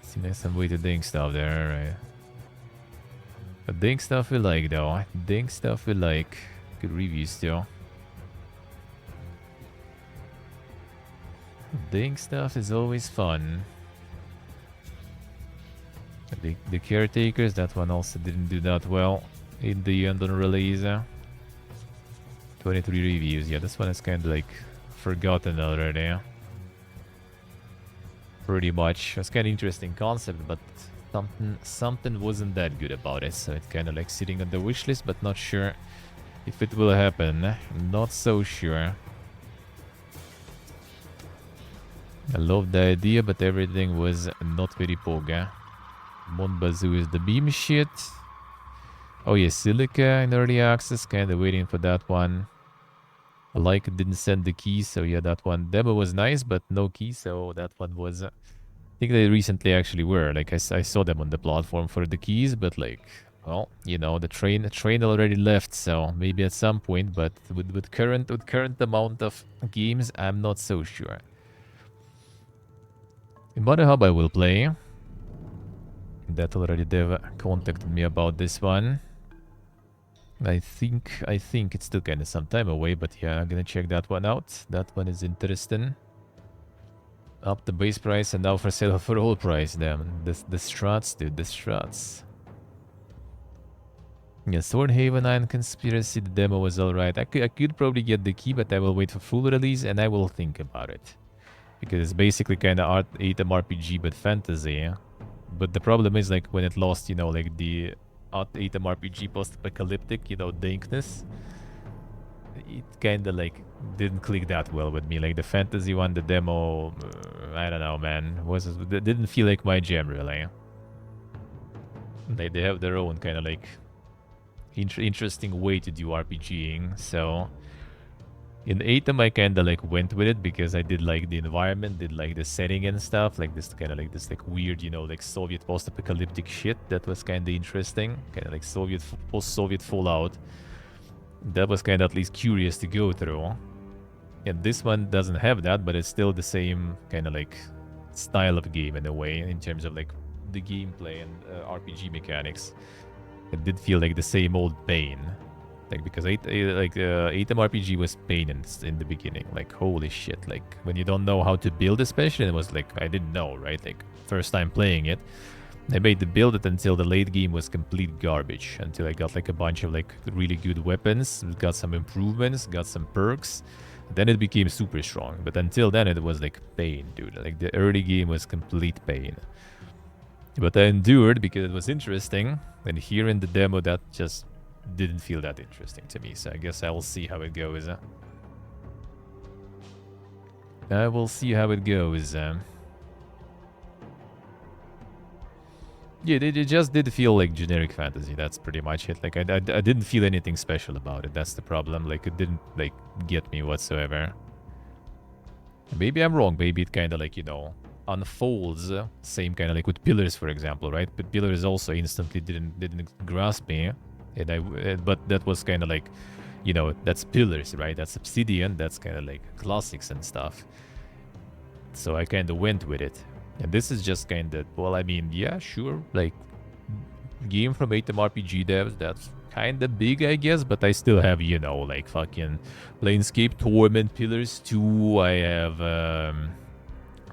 see, there's some way to dink stuff there, right? But dink stuff we like, though. Dink stuff we like. Good reviews, still. Dink stuff is always fun. The Caretakers, that one also didn't do that well in the end on release. 23 reviews. Yeah, this one is kind of like forgotten already. Pretty much. It's kind of interesting concept, but something wasn't that good about it. So it's kind of like sitting on the wish list, but not sure if it will happen. Not so sure. I love the idea, but everything was not very poga. Monbazoo is the beam shit. Oh yeah, Silica in early access. Kinda waiting for that one. I like it didn't send the keys, so yeah, that one. Demo was nice, but no key, so that one was... I think they recently actually were. Like, I saw them on the platform for the keys, but like... Well, you know, the train already left, so maybe at some point, but with current amount of games, I'm not so sure. In Mother Hub I will play. That already Dev contacted me about this one. I think it's still kind of some time away, but yeah, I'm gonna check that one out. That one is interesting. Up the base price and now for sale for all price. Damn, the struts, dude, the struts. Yeah, Swordhaven Iron Conspiracy, the demo was alright. I could probably get the key, but I will wait for full release and I will think about it. Because it's basically kind of item RPG but fantasy. But the problem is like when it lost, you know, like the item RPG post-apocalyptic, you know, dankness. It kind of like didn't click that well with me. Like the fantasy one, the demo, I don't know, man. Didn't feel like my jam really. They have their own kind of like interesting way to do RPGing, so in Atom I kinda like went with it because I did like the environment, did like the setting and stuff, like this kind of like this like weird, you know, like Soviet post-apocalyptic shit. That was kinda interesting, kind of like post-Soviet Fallout. That was kinda at least curious to go through. And this one doesn't have that, but it's still the same kind of like style of game in a way, in terms of like the gameplay and RPG mechanics. It did feel like the same old pain. Like, because Atem RPG was pain in the beginning. Like, holy shit. Like, when you don't know how to build, especially, it was like, I didn't know, right? Like, first time playing it. I made the build it until the late game was complete garbage. Until I got like a bunch of like really good weapons, got some improvements, got some perks. Then it became super strong. But until then it was like pain, dude. Like the early game was complete pain. But I endured because it was interesting. And here in the demo that just didn't feel that interesting to me. So I guess I will see how it goes. I will see how it goes. Yeah, it just did feel like generic fantasy. That's pretty much it. Like, I didn't feel anything special about it. That's the problem. Like, it didn't, like, get me whatsoever. Maybe I'm wrong. Maybe it kind of, like, you know, unfolds. Same kind of, like, with Pillars, for example, right? But Pillars also instantly didn't grasp me. And but that was kind of, like, you know, that's Pillars, right? That's Obsidian. That's kind of, like, classics and stuff. So I kind of went with it. And this is just kind of, well, I mean, yeah, sure, like, game from Atem RPG devs, that's kind of big, I guess, but I still have, you know, like, fucking Planescape Torment, Pillars 2, I have,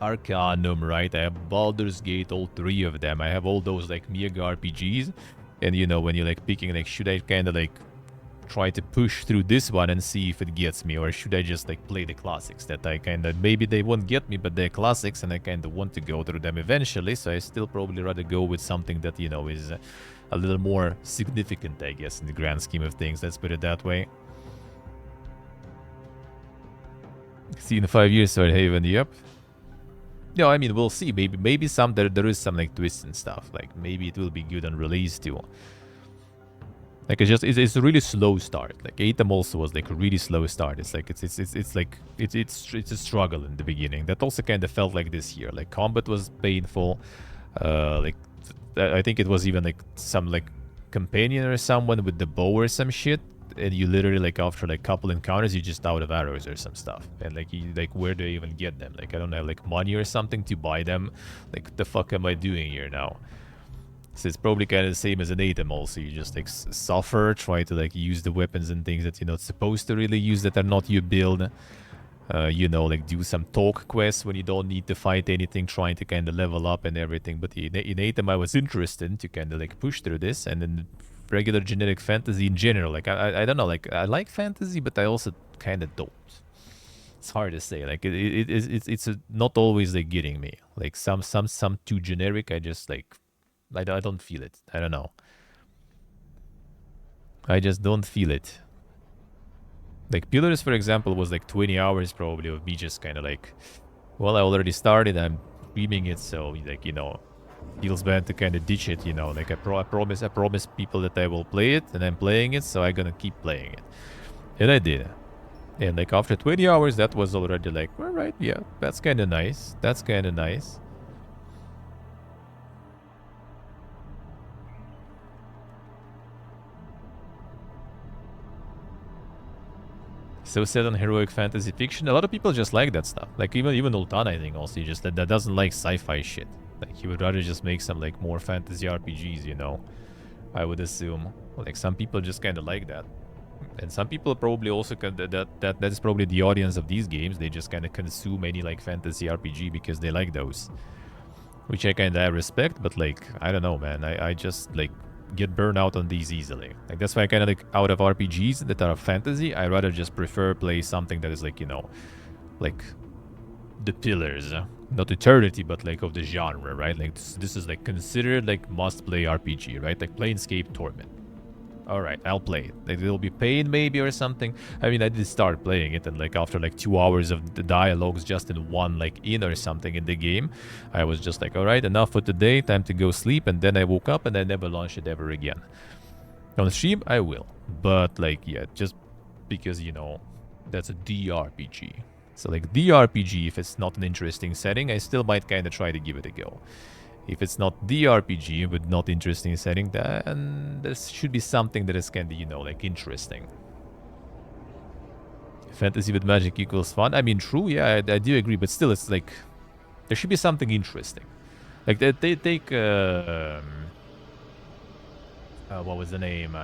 Arcanum, right, I have Baldur's Gate, all three of them, I have all those, like, mega RPGs, and, you know, when you're, like, picking, like, should I kind of, like, try to push through this one and see if it gets me, or should I just like play the classics that I kind of, maybe they won't get me, but they're classics and I kind of want to go through them eventually, so I still probably rather go with something that, you know, is a little more significant, I guess, in the grand scheme of things. Let's put it that way. See in 5 years, sorry, Haven, yep. No, I mean, we'll see. Maybe some there is some like twists and stuff. Like maybe it will be good on release too. Like it's a really slow start. Like Atem also was like a really slow start. It's like it's a struggle in the beginning. That also kind of felt like this here. Like combat was painful. Like I think it was even like some like companion or someone with the bow or some shit. And you literally like after like couple encounters you're just out of arrows or some stuff. And like where do I even get them? Like I don't have like money or something to buy them. Like the fuck am I doing here now? So it's probably kind of the same as an Atem also. You just like suffer, try to like use the weapons and things that you're not supposed to really use that are not your build. You know, like do some talk quests when you don't need to fight anything, trying to kind of level up and everything. But in Atem I was interested to kind of like push through this, and then regular generic fantasy in general. Like I don't know, like I like fantasy, but I also kind of don't. It's hard to say. Like it's not always like getting me. Like some too generic. I just like. I don't feel it. I don't know. I just don't feel it. Like Pillars, for example, was like 20 hours probably of me just kind of like, well, I already started. I'm streaming it, so like, you know, feels bad to kind of ditch it, you know. Like I promise people that I will play it, and I'm playing it, so I'm gonna keep playing it. And I did. And like after 20 hours, that was already like, all right, yeah, that's kind of nice. That's kind of nice. So set on heroic fantasy fiction. A lot of people just like that stuff. Like even Ultan, I think also just that doesn't like sci-fi shit. Like he would rather just make some like more fantasy RPGs, you know. I would assume. Like some people just kind of like that. And some people probably also that is probably the audience of these games. They just kind of consume any like fantasy RPG because they like those. Which I kind of respect, but like I don't know, man. I just like get burned out on these easily. Like that's why I kind of like out of RPGs that are fantasy, I rather just prefer play something that is like, you know, like the pillars, not eternity, but like of the genre, right? Like this is like considered like must play RPG, right? Like Planescape Torment. All right, I'll play it. Like it'll be pain maybe or something. I mean, I did start playing it, and like after like 2 hours of the dialogues just in one like in or something in the game, I was just like, all right, enough for today. Time to go sleep. And then I woke up and I never launched it ever again. On stream, I will, but like yeah, just because you know that's a DRPG. So like DRPG, if it's not an interesting setting, I still might kind of try to give it a go. If it's not the RPG with not interesting setting, then there should be something that is kind of, you know, like interesting. Fantasy with magic equals fun. I mean, true, yeah, I do agree, but still, it's like there should be something interesting. Like they take what was the name?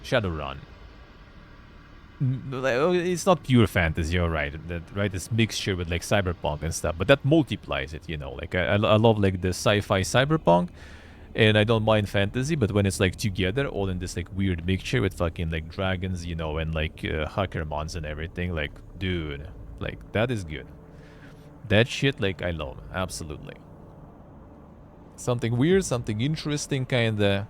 Shadowrun. It's not pure fantasy, you're right. That right, this mixture with like cyberpunk and stuff, but that multiplies it, you know. Like I love like the sci-fi cyberpunk, and I don't mind fantasy, but when it's like together, all in this like weird mixture with fucking like dragons, you know, and like hackermons and everything, like dude, like that is good. That shit, like I love, absolutely. Something weird, something interesting, kinda.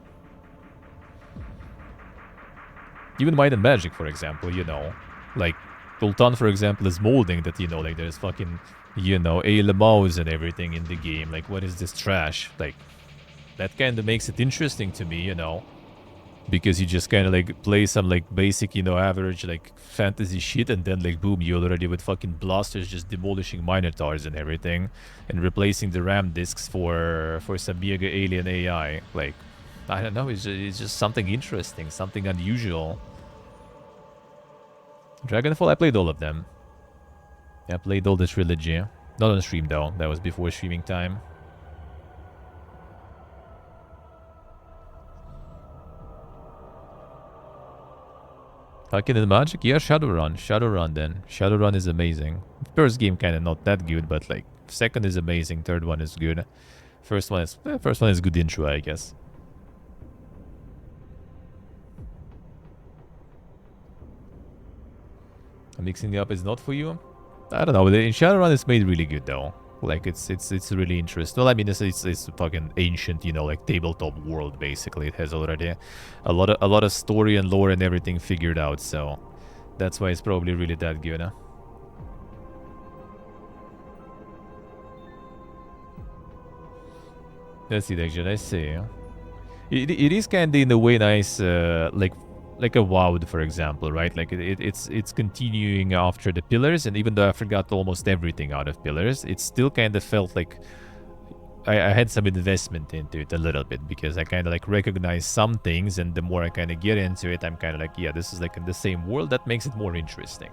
Even Might and Magic, for example, you know. Like, Sultan, for example, is molding that, you know, like there's fucking, you know, ALMOs and everything in the game. Like, what is this trash? Like, that kind of makes it interesting to me, you know. Because you just kind of like play some like basic, you know, average like fantasy shit, and then like boom, you're already with fucking blasters just demolishing minotaurs and everything, and replacing the RAM disks for some mega alien AI. Like, I don't know, it's just something interesting, something unusual. Dragonfall, I played all of them. I played all the trilogy. Not on stream though, that was before streaming time. Fucking the Magic? Yeah, Shadowrun. Shadowrun then. Shadowrun is amazing. First game kinda not that good, but like second is amazing, third one is good. First one is good intro, I guess. Mixing it up is not for you? I don't know. In Shadowrun it's made really good though. Like it's really interesting. Well, I mean it's fucking ancient, you know, like tabletop world basically. It has already a lot of story and lore and everything figured out, so that's why it's probably really that good, huh? Let's see, actually, I see. It is kind of in a way nice, like a WoD, for example, right? Like it's continuing after the pillars, and even though I forgot almost everything out of pillars, it still kind of felt like I had some investment into it a little bit, because I kind of like recognize some things, and the more I kind of get into it, I'm kind of like, yeah, this is like in the same world. That makes it more interesting,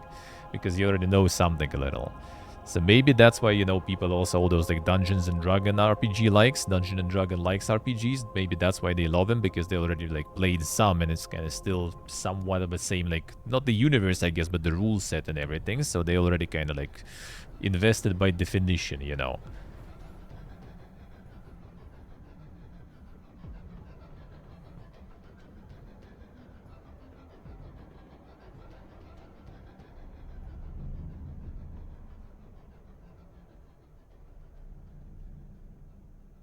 because you already know something a little. So maybe that's why, you know, people also, all those like Dungeons and Dragon RPG likes, Dungeon and Dragon likes RPGs. Maybe that's why they love them, because they already like played some, and it's kind of still somewhat of the same, like not the universe, I guess, but the rule set and everything. So they already kind of like invested by definition, you know.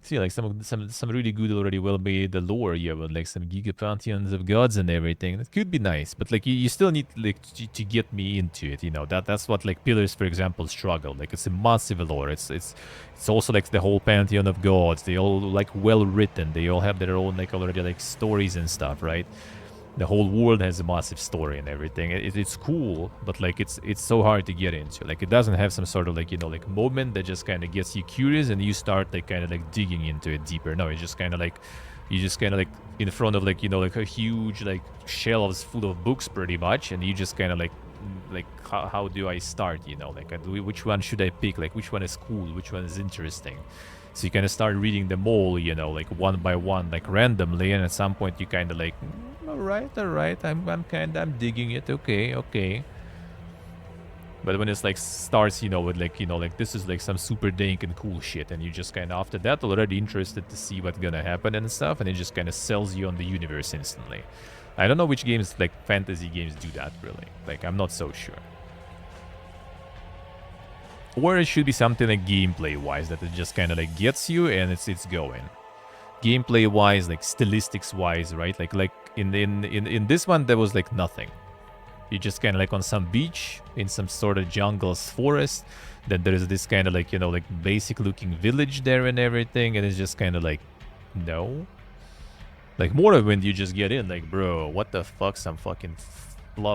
See, like some really good already well made lore, yeah, with like some giga pantheons of gods and everything. That could be nice, but like you still need like to get me into it, you know. That's what like Pillars, for example, struggle. Like it's a massive lore. It's also like the whole pantheon of gods. They all like well written. They all have their own like already like stories and stuff, right? The whole world has a massive story and everything. It's cool, but like it's so hard to get into. Like it doesn't have some sort of like, you know, like moment that just kind of gets you curious and you start like kind of like digging into it deeper. No, it's just kind of like you just kind of like in front of like, you know, like a huge like shelves full of books pretty much, and you just kind of like how do I start, you know, like which one should I pick, like which one is cool, which one is interesting. So you kind of start reading them all, you know, like one by one, like randomly, and at some point you kind of like, all right, I'm digging it, okay. But when it's like starts, you know, with like, you know, like this is like some super dank and cool shit, and you just kind of after that already interested to see what's gonna happen and stuff, and it just kind of sells you on the universe instantly. I don't know which games, like fantasy games, do that really. Like I'm not so sure. Or it should be something like gameplay-wise that it just kind of like gets you and it's going. Gameplay-wise, like statistics-wise, right? Like in this one there was like nothing. You just kind of like on some beach in some sort of jungles forest. Then there's this kind of like, you know, like basic-looking village there and everything, and it's just kind of like, no. Like Morrowind, you just get in, like, bro, what the fuck? Some fucking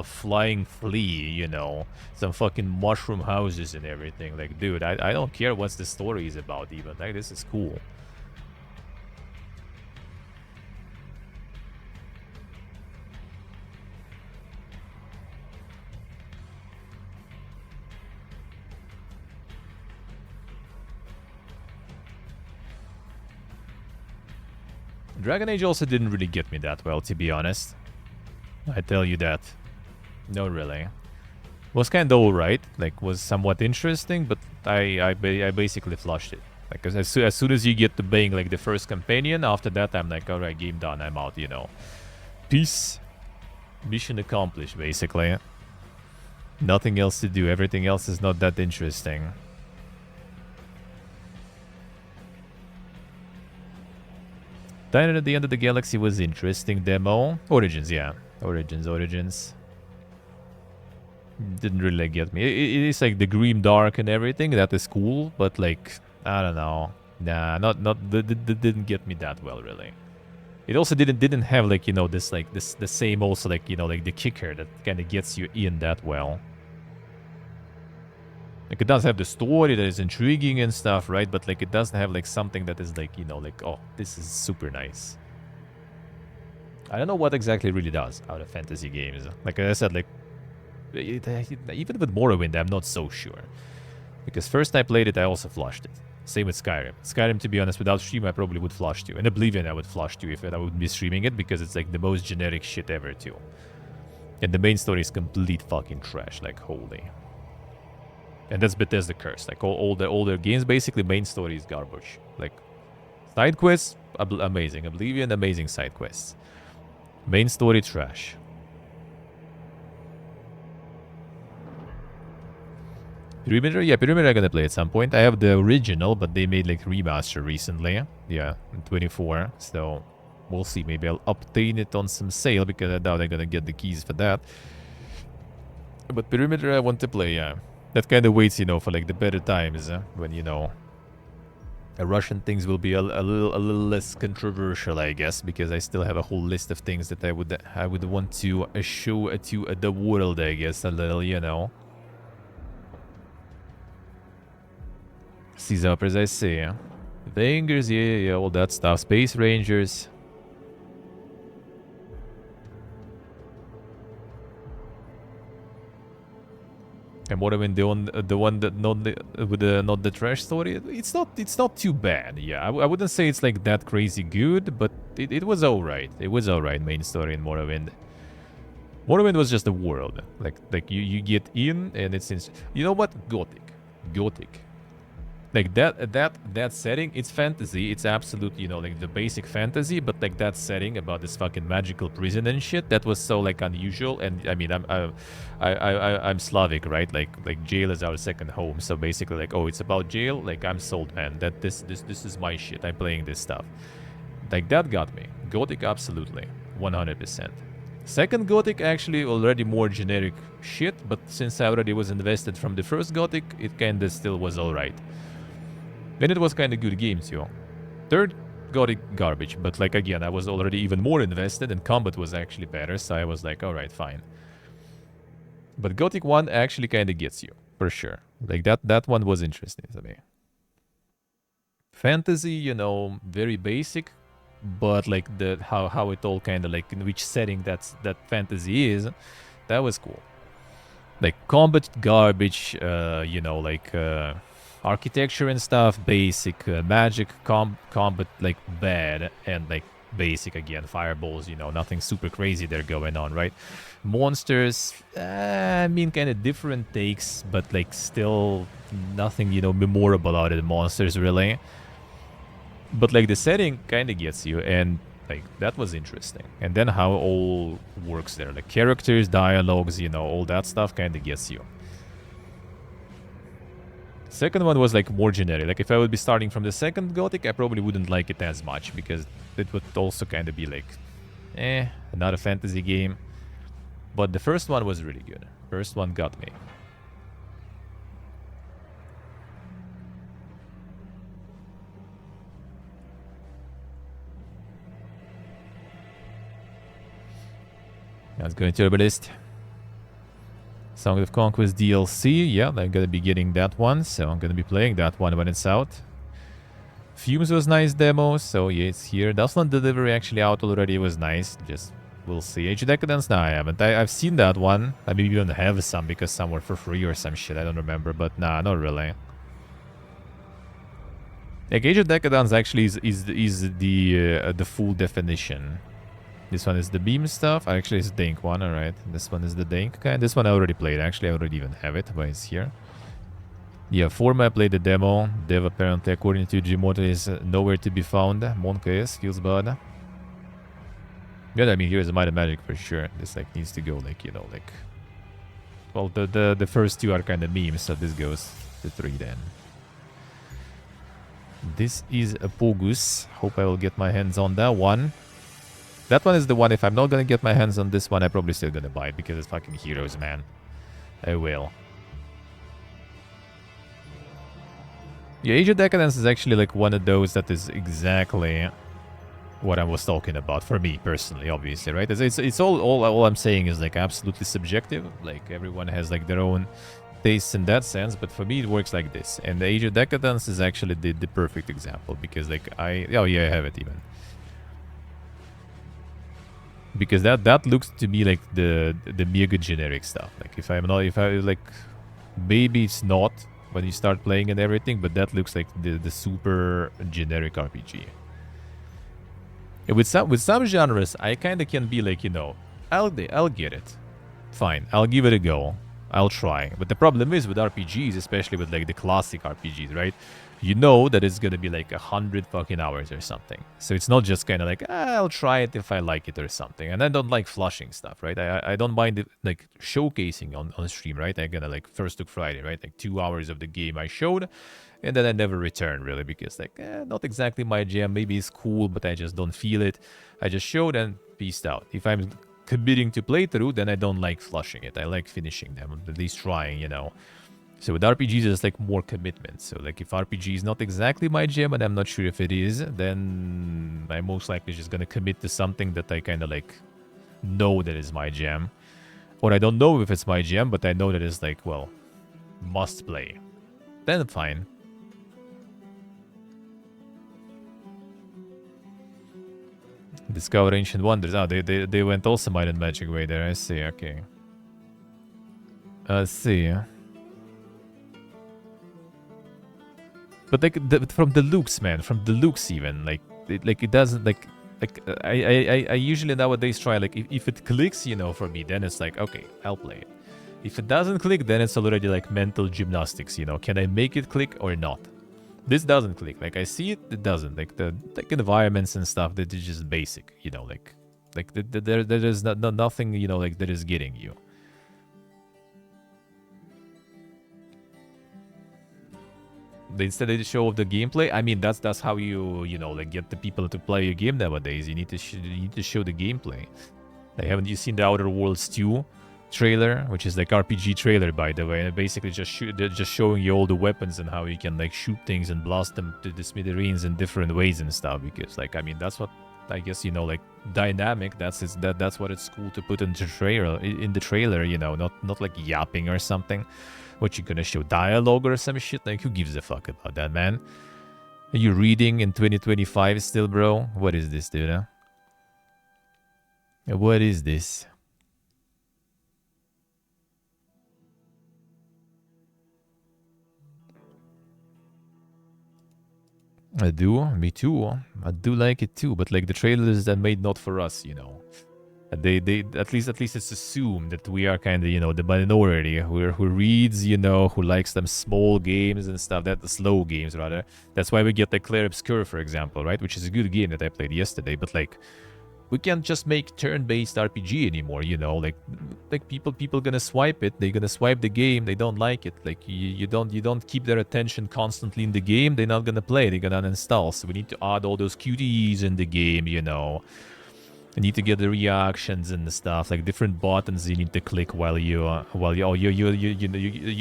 flying flea, you know, some fucking mushroom houses and everything. Like, dude, I don't care what the story is about even. Like, this is cool. Dragon Age also didn't really get me that well, to be honest. I tell you that. Not really. Was kind of alright, like was somewhat interesting, but I basically flushed it. Like as soon as you get to being like the first companion, after that I'm like, alright, game done, I'm out, you know. Peace. Mission accomplished, basically. Nothing else to do, everything else is not that interesting. Diner at the End of the Galaxy was interesting demo. Origins, yeah. Origins. Didn't really get me. It is like the grim dark and everything. That is cool, but like I don't know. Nah, didn't get me that well really. It also didn't have like you know this the same also like you know like the kicker that kind of gets you in that well. Like it does have the story that is intriguing and stuff, right? But like it doesn't have like something that is like you know like oh this is super nice. I don't know what exactly really does out of fantasy games. Like I said, like even with Morrowind, I'm not so sure. Because first I played it, I also flushed it. Same with Skyrim. Skyrim, to be honest, without stream, I probably would flush too. And Oblivion, I would flush too if I would be streaming it, because it's like the most generic shit ever too. And the main story is complete fucking trash, like holy. And that's Bethesda curse. Like all the older games, basically main story is garbage. Like side quests, amazing. Oblivion, amazing side quests. Main story trash. Perimeter? Yeah, Perimeter I'm gonna play at some point. I have the original, but they made like remaster recently. Yeah, in 24. So we'll see. Maybe I'll obtain it on some sale because I doubt I'm gonna get the keys for that. But Perimeter I want to play, yeah. That kind of waits, you know, for like the better times, when, you know, Russian things will be a little less controversial, I guess, because I still have a whole list of things that I would want to show to the world, I guess, a little, you know. Sea Zappers, I see. Vangers, yeah, all that stuff. Space Rangers. And what I mean, the one that not the trash story. It's not too bad. Yeah, I wouldn't say it's like that crazy good, but it was alright. It was alright. Main story in Morrowind. Morrowind was just a world. Like you get in and it's you know what? Gothic. Like that setting, it's fantasy. It's absolute, you know, like the basic fantasy. But like that setting about this fucking magical prison and shit, that was so like unusual. And I mean, I'm Slavic, right? Like jail is our second home. So basically, like, oh, it's about jail. Like I'm sold, man. That this is my shit. I'm playing this stuff. Like that got me. Gothic, absolutely, 100%. Second Gothic, actually already more generic shit. But since I already was invested from the first Gothic, it kinda still was alright. Then it was kind of good game too. Third, Gothic garbage, but like again, I was already even more invested and combat was actually better, so I was like, alright, fine. But Gothic 1 actually kind of gets you, for sure. Like that one was interesting to me. Fantasy, you know, very basic, but like how it all kind of like in which setting that fantasy is, that was cool. Like combat garbage, you know, like architecture and stuff, basic. Magic combat, like bad, and like basic again. Fireballs, you know, nothing super crazy there going on, right? Monsters, I mean, kind of different takes, but like still nothing, you know, memorable out of the monsters really. But like the setting kind of gets you, and like that was interesting. And then how it all works there, like characters, dialogues, you know, all that stuff kind of gets you. Second one was like more generic. Like if I would be starting from the second Gothic, I probably wouldn't like it as much because it would also kind of be like, not a fantasy game. But the first one was really good. First one got me. Let's go into Herbalist. Song of Conquest DLC, yeah, I'm gonna be getting that one, so I'm gonna be playing that one when it's out. Fumes was nice demo, so yeah, it's here. Dustland Delivery actually out already, was nice, just we'll see. Age of Decadence, no, I haven't. I've seen that one. I maybe even have some because some were for free or some shit, I don't remember, but nah, not really. Like Age of Decadence actually is the full definition This one is the beam stuff. Actually, it's the Dank one. All right. This one is the Dank guy. This one I already played. Actually, I already even have it, but it's here. Yeah, Forma, I played the demo. Dev, apparently, according to Gmoto, is nowhere to be found. Monka is, feels bad. Yeah, I mean, here's Might and Magic for sure. This, like, needs to go, like, you know, like... Well, the first two are kind of memes, so this goes to 3 then. This is a Pogus. Hope I will get my hands on that one. That one is the one, if I'm not gonna get my hands on this one, I'm probably still gonna buy it because it's fucking heroes, man. I will. Yeah, Age of Decadence is actually like one of those that is exactly what I was talking about for me personally, obviously, right? It's all I'm saying is like absolutely subjective. Like everyone has like their own tastes in that sense, but for me it works like this. And the Age of Decadence is actually the perfect example because like oh yeah, I have it even. Because that looks to me like the mega generic stuff. Like if I like maybe it's not when you start playing and everything, but that looks like the super generic RPG. And with some genres, I kind of can be like, you know, I'll get it. Fine, I'll give it a go. I'll try. But the problem is with RPGs, especially with like the classic RPGs, right? You know that it's gonna be like 100 fucking hours or something. So it's not just kind of like, I'll try it if I like it or something. And I don't like flushing stuff, right? I don't mind it, like showcasing on stream, right? I'm gonna like first took Friday, right? Like 2 hours of the game I showed, and then I never returned really because like, not exactly my jam. Maybe it's cool, but I just don't feel it. I just showed and peaced out. If I'm committing to playthrough, then I don't like flushing it. I like finishing them, at least trying, you know. So with RPGs, there's like more commitment. So like if RPG is not exactly my jam, and I'm not sure if it is, then I'm most likely just gonna commit to something that I kind of like know that is my jam. Or I don't know if it's my jam, but I know that it's like, well, must play. Then fine. Discover Ancient Wonders. Oh, they went also Might and Magic way there. I see, okay. I see. But like from the looks, man, from the looks even, like it doesn't like I usually nowadays try like if it clicks, you know, for me, then it's like okay, I'll play it. If it doesn't click, then it's already like mental gymnastics, you know. Can I make it click or not? This doesn't click. Like I see it, it doesn't. Like the environments and stuff that is just basic, you know. Like there is nothing, you know, like that is getting you. Instead they show the gameplay. I mean, that's how you know, like get the people to play your game nowadays. You need to show the gameplay. Like, haven't you seen the Outer Worlds 2 trailer, which is like RPG trailer by the way, and basically they're just showing you all the weapons and how you can like shoot things and blast them to the smithereens in different ways and stuff. Because like I mean, that's what I guess, you know, like dynamic. That's what it's cool to put in the trailer. You know, not like yapping or something. What, you gonna show dialogue or some shit? Like, who gives a fuck about that, man? Are you reading in 2025 still, bro? What is this, dude? Huh? What is this? I do. Me too. I do like it too. But like the trailers that made not for us, you know. They at least it's assumed that we are kind of, you know, the minority who reads, you know, who likes them small games and stuff, that the slow games rather. That's why we get like Clair Obscur, for example, right? Which is a good game that I played yesterday. But like, we can't just make turn-based RPG anymore, you know. Like people gonna swipe it. They're gonna swipe the game. They don't like it. Like you don't keep their attention constantly in the game. They're not gonna play. They're gonna uninstall. So we need to add all those QTEs in the game, you know. You need to get the reactions and the stuff, like different buttons you need to click while you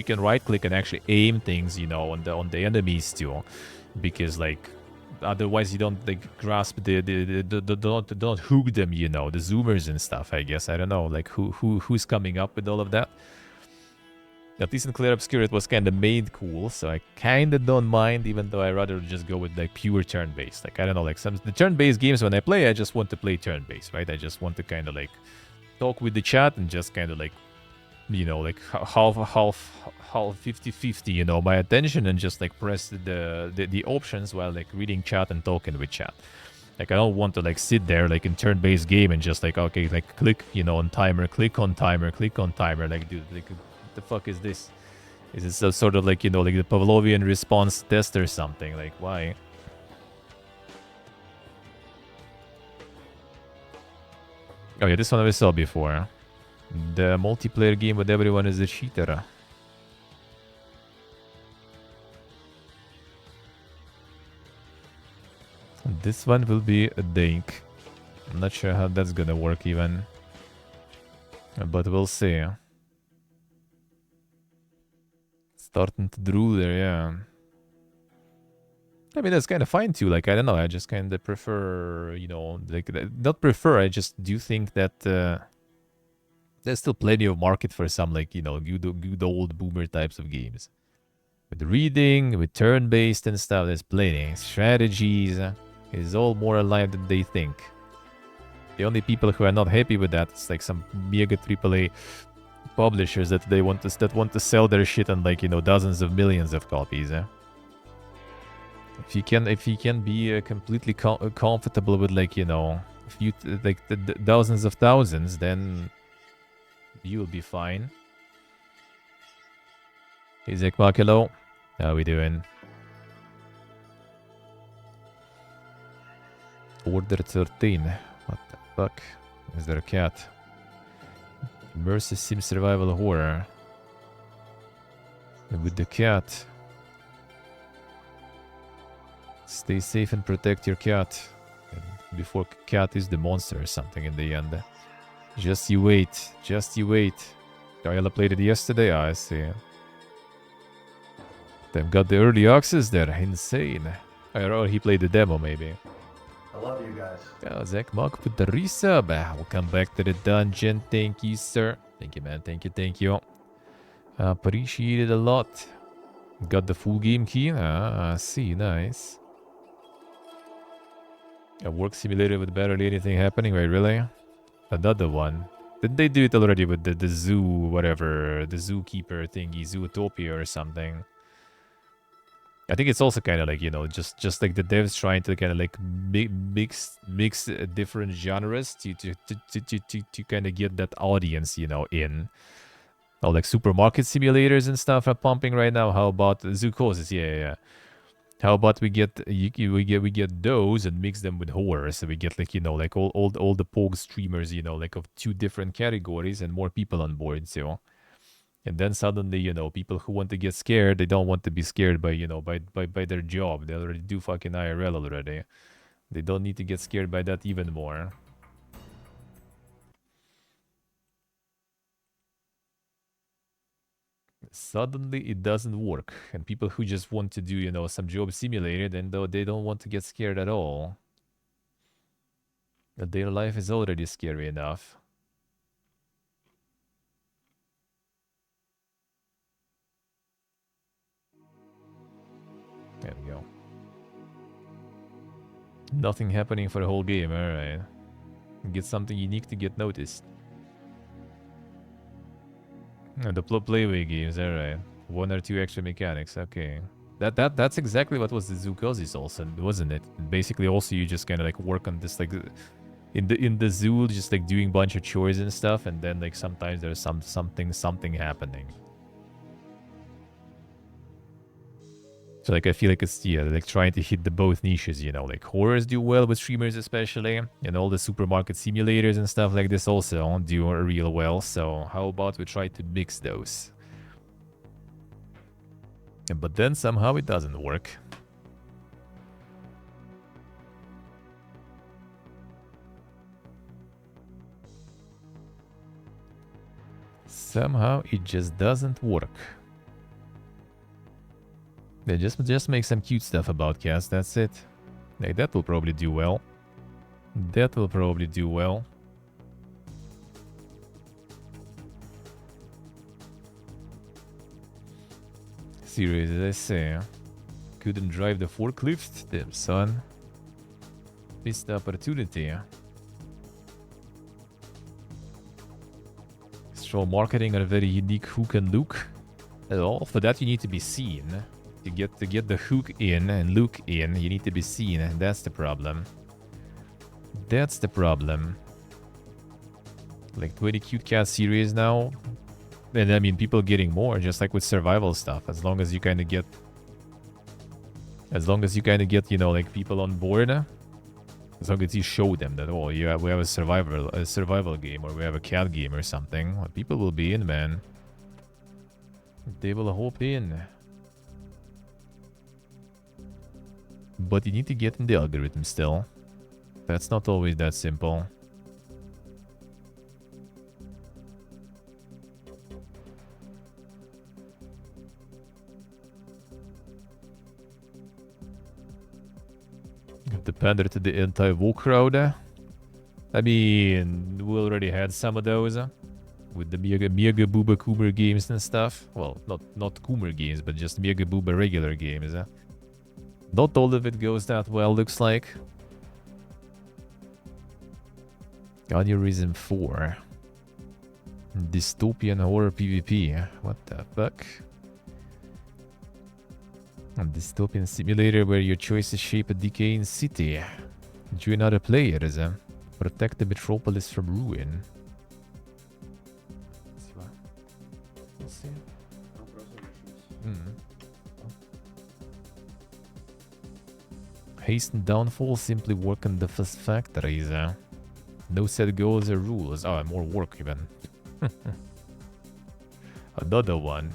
can right click and actually aim things, you know, on the enemies too, because like otherwise you don't like grasp don't hook them, you know, the zoomers and stuff. I guess I don't know, like who's coming up with all of that. At least in Clair Obscur it was kind of made cool, so I kind of don't mind, even though I rather just go with like pure turn-based. Like, I don't know, like the turn-based games when I play, I just want to play turn-based, right? I just want to kind of like talk with the chat and just kind of like, you know, like half 50-50, you know, my attention, and just like press the options while like reading chat and talking with chat. Like, I don't want to, like, sit there, like, in turn-based game and just, like, okay, like, click, you know, on timer, click on timer, click on timer. Like, dude, like, what the fuck is this? Is this a sort of, like, you know, like the Pavlovian response test or something? Like, why? Oh, yeah, this one I saw before. The multiplayer game with everyone is a cheater. This one will be a dink. I'm not sure how that's gonna work even. But we'll see. Starting to drool there, yeah. I mean, that's kind of fine too. Like, I don't know. I just kind of prefer, you know, like, not prefer. I just do think that there's still plenty of market for some, like, you know, good old boomer types of games. With reading, with turn-based and stuff, there's plenty. Strategies is all more alive than they think. The only people who are not happy with that is like some mega AAA publishers that want to sell their shit on, like, you know, dozens of millions of copies. If you can be completely comfortable with, like, you know, like the dozens of thousands, then you'll be fine. Hey Zach Makelo, how we doing? Order 13. What the fuck? Is there a cat? Immersive sim survival horror. With the cat. Stay safe and protect your cat. Before cat is the monster or something in the end. Just you wait. Just you wait. Kayla played it yesterday? I see. They've got the early access there. Insane. Or he played the demo maybe. I love you guys. Oh, Zach Mock with the resub. We'll come back to the dungeon. Thank you, sir. Thank you, man. Thank you, thank you. Appreciate it a lot. Got the full game key. I see. Nice. A work simulator with barely anything happening. Wait, really? Another one. Didn't they do it already with the zoo, whatever, the zookeeper thingy, Zootopia or something? I think it's also kind of like, you know, just like the devs trying to kind of like mix different genres to kind of get that audience, you know, in. Oh, like supermarket simulators and stuff are pumping right now. How about Zoocoses? Yeah. How about we get those and mix them with horror, so we get, like, you know, like all the Pogue streamers, you know, like of 2 different categories and more people on board, so. And then suddenly, you know, people who want to get scared, they don't want to be scared by, you know, by their job. They already do fucking IRL already. They don't need to get scared by that even more. Suddenly it doesn't work. And people who just want to do, you know, some job simulator, then though they don't want to get scared at all. Their life is already scary enough. There we go. Nothing happening for the whole game, alright. Get something unique to get noticed. The playway games, alright. 1 or 2 extra mechanics, okay. That's exactly what was the Zoocoses also, wasn't it? Basically also you just kinda like work on this, like, in the zoo, just like doing a bunch of chores and stuff, and then like sometimes there's something happening. So like I feel like it's, yeah, like trying to hit the both niches, you know, like horrors do well with streamers especially, and all the supermarket simulators and stuff like this also do real well, so how about we try to mix those? But then somehow it doesn't work. Somehow it just doesn't work. They just make some cute stuff about cats, that's it. Like, that will probably do well. That will probably do well. Serious, as I say. Couldn't drive the forklift? Damn, son. Missed the opportunity. Strong marketing and a very unique hook and look. Well, for that you need to be seen. To get the hook in and look in, you need to be seen, and that's the problem. That's the problem. Like 20 cute cat series now. And I mean, people getting more, just like with survival stuff. As long as you kind of get, you know, like people on board. As long as you show them that, oh, yeah, we have a survival game, or we have a cat game or something, well, people will be in, man. They will hop in. But you need to get in the algorithm still. That's not always that simple. You have to pander to the anti-woke crowd. I mean, we already had some of those. With the Mega Booba Coomer games and stuff. Well, not Coomer games, but just Mega Booba regular games. Not all of it goes that well, looks like. Aneurysm 4. Dystopian horror PvP. What the fuck? A dystopian simulator where your choices shape a decaying city. Join other players. Protect the metropolis from ruin. Hasten downfall, simply work on the factories. No set goals or rules. Oh, more work even. Another one.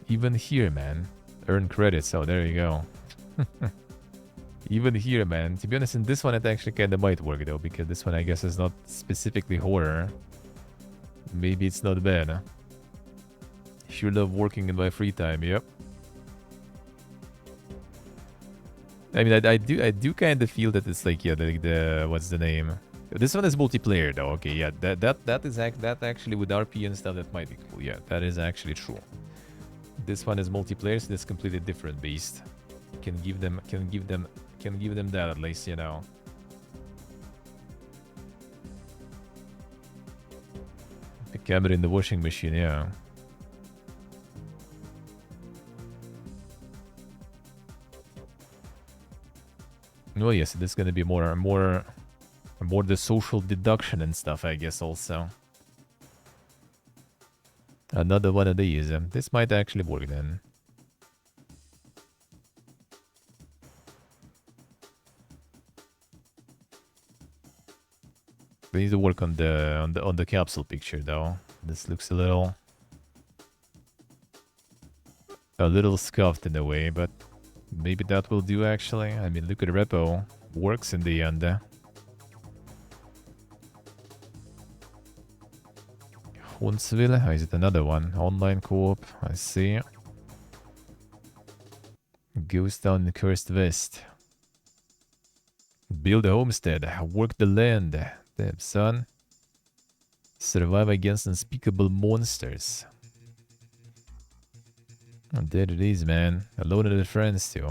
Even here, man. Earn credits. Oh, there you go. Even here, man. To be honest, in this one, it actually kind of might work, though, because this one, I guess, is not specifically horror. Maybe it's not bad. Huh? Sure love working in my free time, yep. I mean, I do kind of feel that it's like, yeah, the what's the name? This one is multiplayer, though. Okay, yeah, that actually with RP and stuff, that might be cool. Yeah, that is actually true. This one is multiplayer, so it's completely different beast. Can give them that at least, you know. The camera in the washing machine, yeah. Well, yes, it is going to be more the social deduction and stuff, I guess, also. Another one of these. This might actually work then. We need to work on the capsule picture, though. This looks a little scuffed in a way, but maybe that will do, actually. I mean, look at the repo. Works in the end. Huntsville? Oh, is it another one? Online co-op. I see. Ghost Town in Cursed West. Build a homestead. Work the land. Damn, son. Survive against unspeakable monsters. And there it is, man. Alone with the friends, too.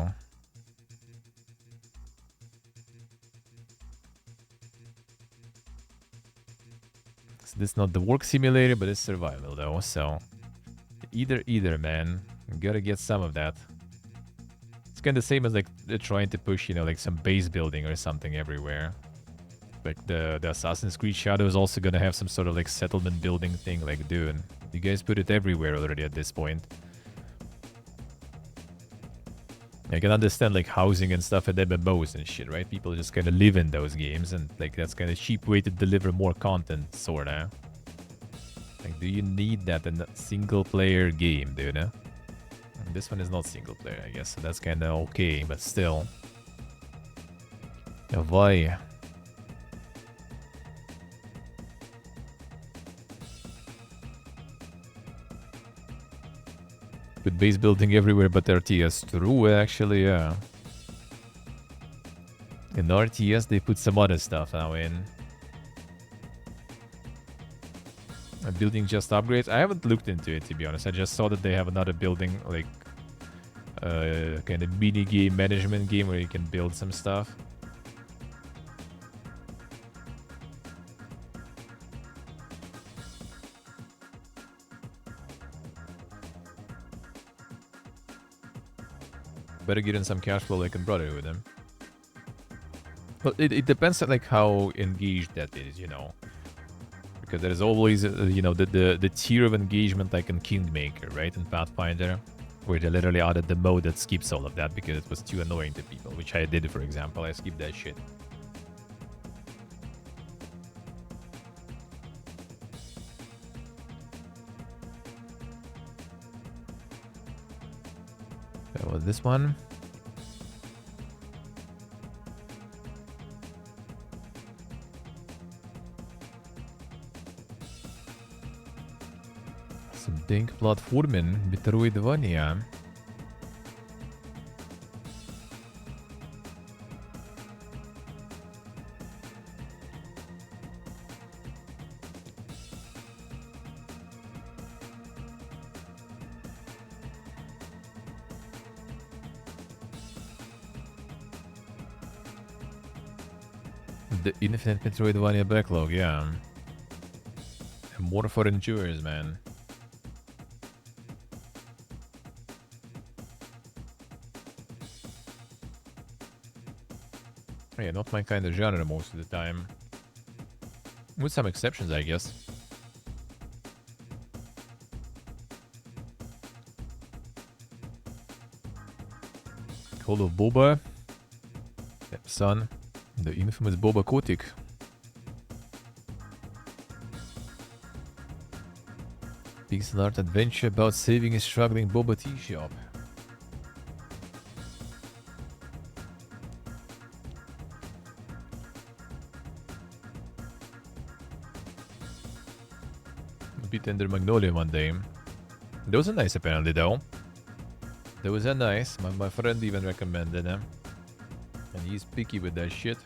So this is not the work simulator, but it's survival, though. So either, man. You gotta get some of that. It's kind of the same as like they're trying to push, you know, like some base building or something everywhere. Like the Assassin's Creed Shadow is also gonna have some sort of like settlement building thing. Like, dude, you guys put it everywhere already at this point. I can understand like housing and stuff at MMOs and shit, right? People just kind of live in those games, and like that's kind of cheap way to deliver more content, sorta. Like, do you need that in a single-player game, dude? And this one is not single-player, I guess, so that's kind of okay, but still. Why? With base building everywhere but RTS. True, actually, yeah. In RTS, they put some other stuff now in. A building just upgrades. I haven't looked into it, to be honest. I just saw that they have another building, like, kind of mini-game management game where you can build some stuff. better get in some cash flow like in Brotherhood. But it depends on like how engaged that is, you know. Because there's always, you know, the tier of engagement like in Kingmaker, right? In Pathfinder, where they literally added the mode that skips all of that because it was too annoying to people, which I did, for example. I skipped that shit. That was this one. Denk platformen, Metroidvania. The Infinite Metroidvania backlog, yeah. And more for endurers, man. Yeah, not my kind of genre most of the time. With some exceptions, I guess. Call of Boba. Yep, son. The infamous Boba Kotick. Pixel art adventure about saving a struggling Boba tea shop. Beat Ender Magnolia one day. Those are nice apparently though. Those are nice. My friend even recommended them. And he's picky with that shit.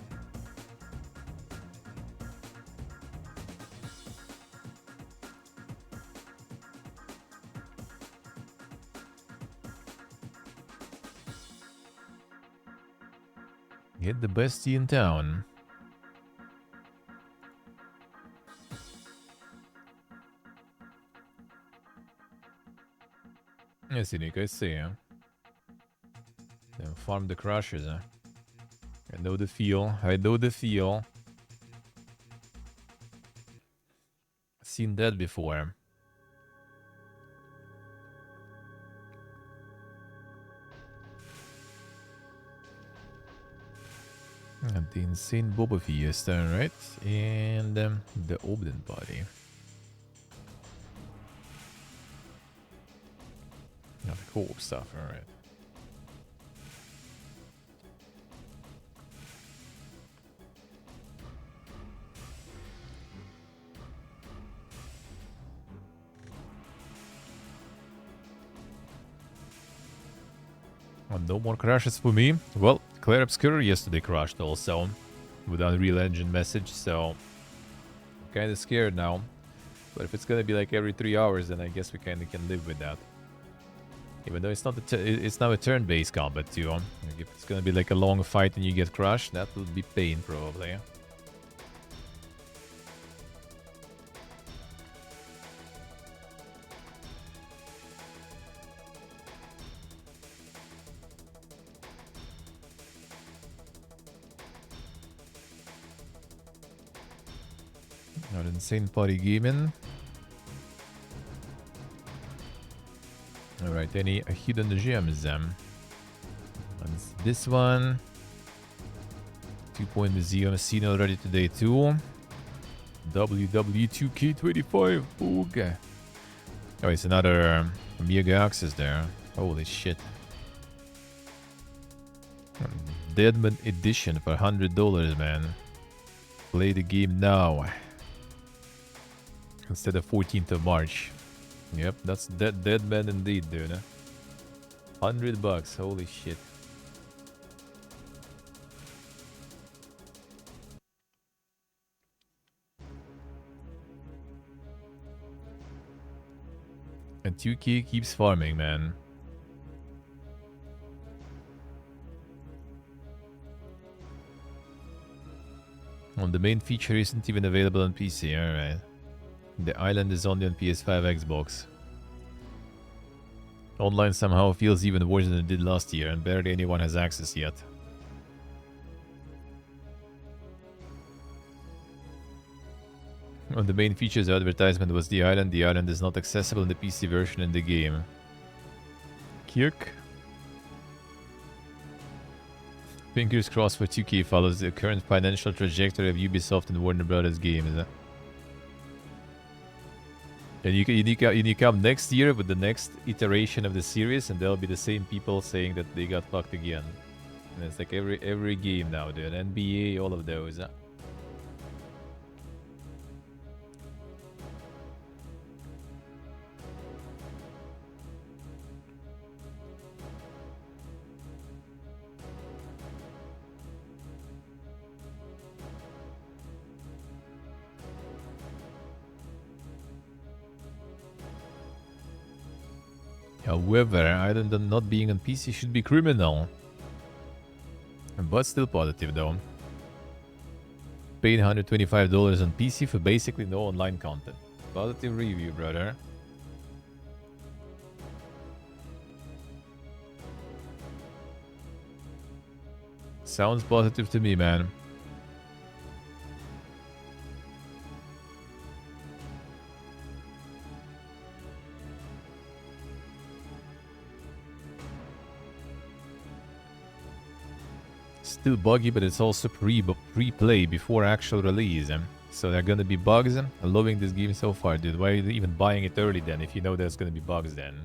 Get the best tea in town. I see, Nick, I see, huh? Then farm the crushers, huh? I know the feel. I know the feel. Seen that before. And the insane Boba Fiesta, right? And the Obden body. Now the co-op stuff, alright. Oh, no more crashes for me. Well, Claire Obscure yesterday crashed also with Unreal Engine message, so I'm kind of scared now. But if it's gonna be like every 3 hours, then I guess we kind of can live with that. Even though it's not it's now a turn-based combat too. Like if it's gonna be like a long fight and you get crushed, that will be pain probably. Not insane party gaming. Alright, any hidden gems then? This one. 2-point museum seen already today too. WW2K25. Okay. Oh, it's another Amiga Access there. Holy shit. Deadman Edition for $100, man. Play the game now. Instead of 14th of March. Yep, that's Deadman indeed, dude. $100, holy shit. And 2K keeps farming, man. Well, the main feature isn't even available on PC, alright. The island is only on PS5, Xbox. Online somehow feels even worse than it did last year, and barely anyone has access yet. One of the main features of the advertisement was the island. The island is not accessible in the PC version in the game. Kirk. Fingers crossed for 2K follows the current financial trajectory of Ubisoft and Warner Brothers games. And you come next year with the next iteration of the series, and there'll be the same people saying that they got fucked again. And it's like every game now, dude. NBA, all of those. However, Island not being on PC should be criminal. But still positive though. Paid $125 on PC for basically no online content. Positive review, brother. Sounds positive to me, man. Still buggy, but it's also pre-play before actual release. So there are gonna be bugs. I'm loving this game so far, dude. Why are you even buying it early then if you know there's gonna be bugs then?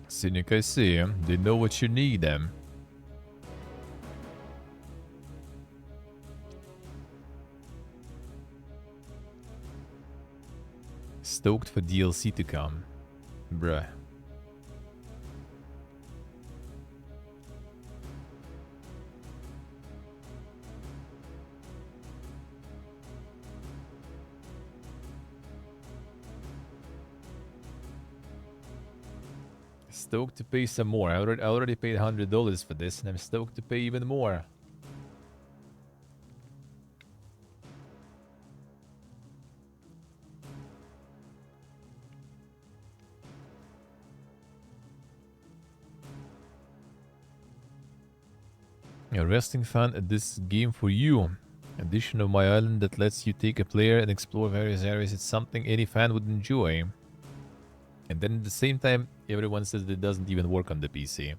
Cynic, I see. They know what you need, them. Stoked for DLC to come. Bruh. Stoked to pay some more. I already paid $100 for this, and I'm stoked to pay even more. A resting fan at this game for you. Addition of my island that lets you take a player and explore various areas. It's something any fan would enjoy. And then at the same time, everyone says that it doesn't even work on the PC.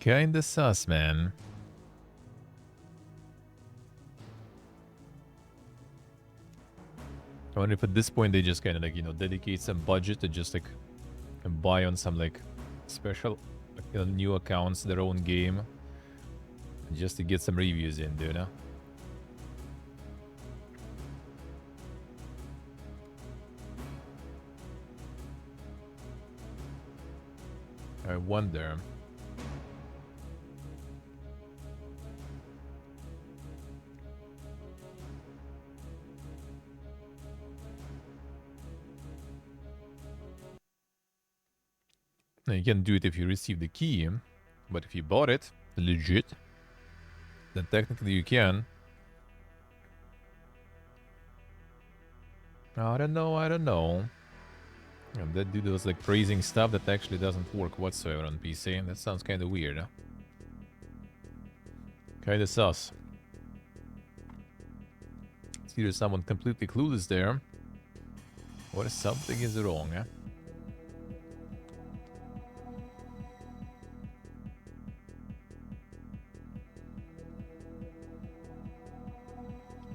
Kinda sus, man. I wonder if at this point they just kind of like, you know, dedicate some budget to just like buy on some like special, you know, new accounts, their own game, just to get some reviews in, dude. Huh? I wonder. Now, you can do it if you receive the key, but if you bought it, legit, then technically you can. I don't know. And that dude was like praising stuff that actually doesn't work whatsoever on PC. That sounds kind of weird. Huh? Kind of sus. It's either someone completely clueless there, or something is wrong. Huh?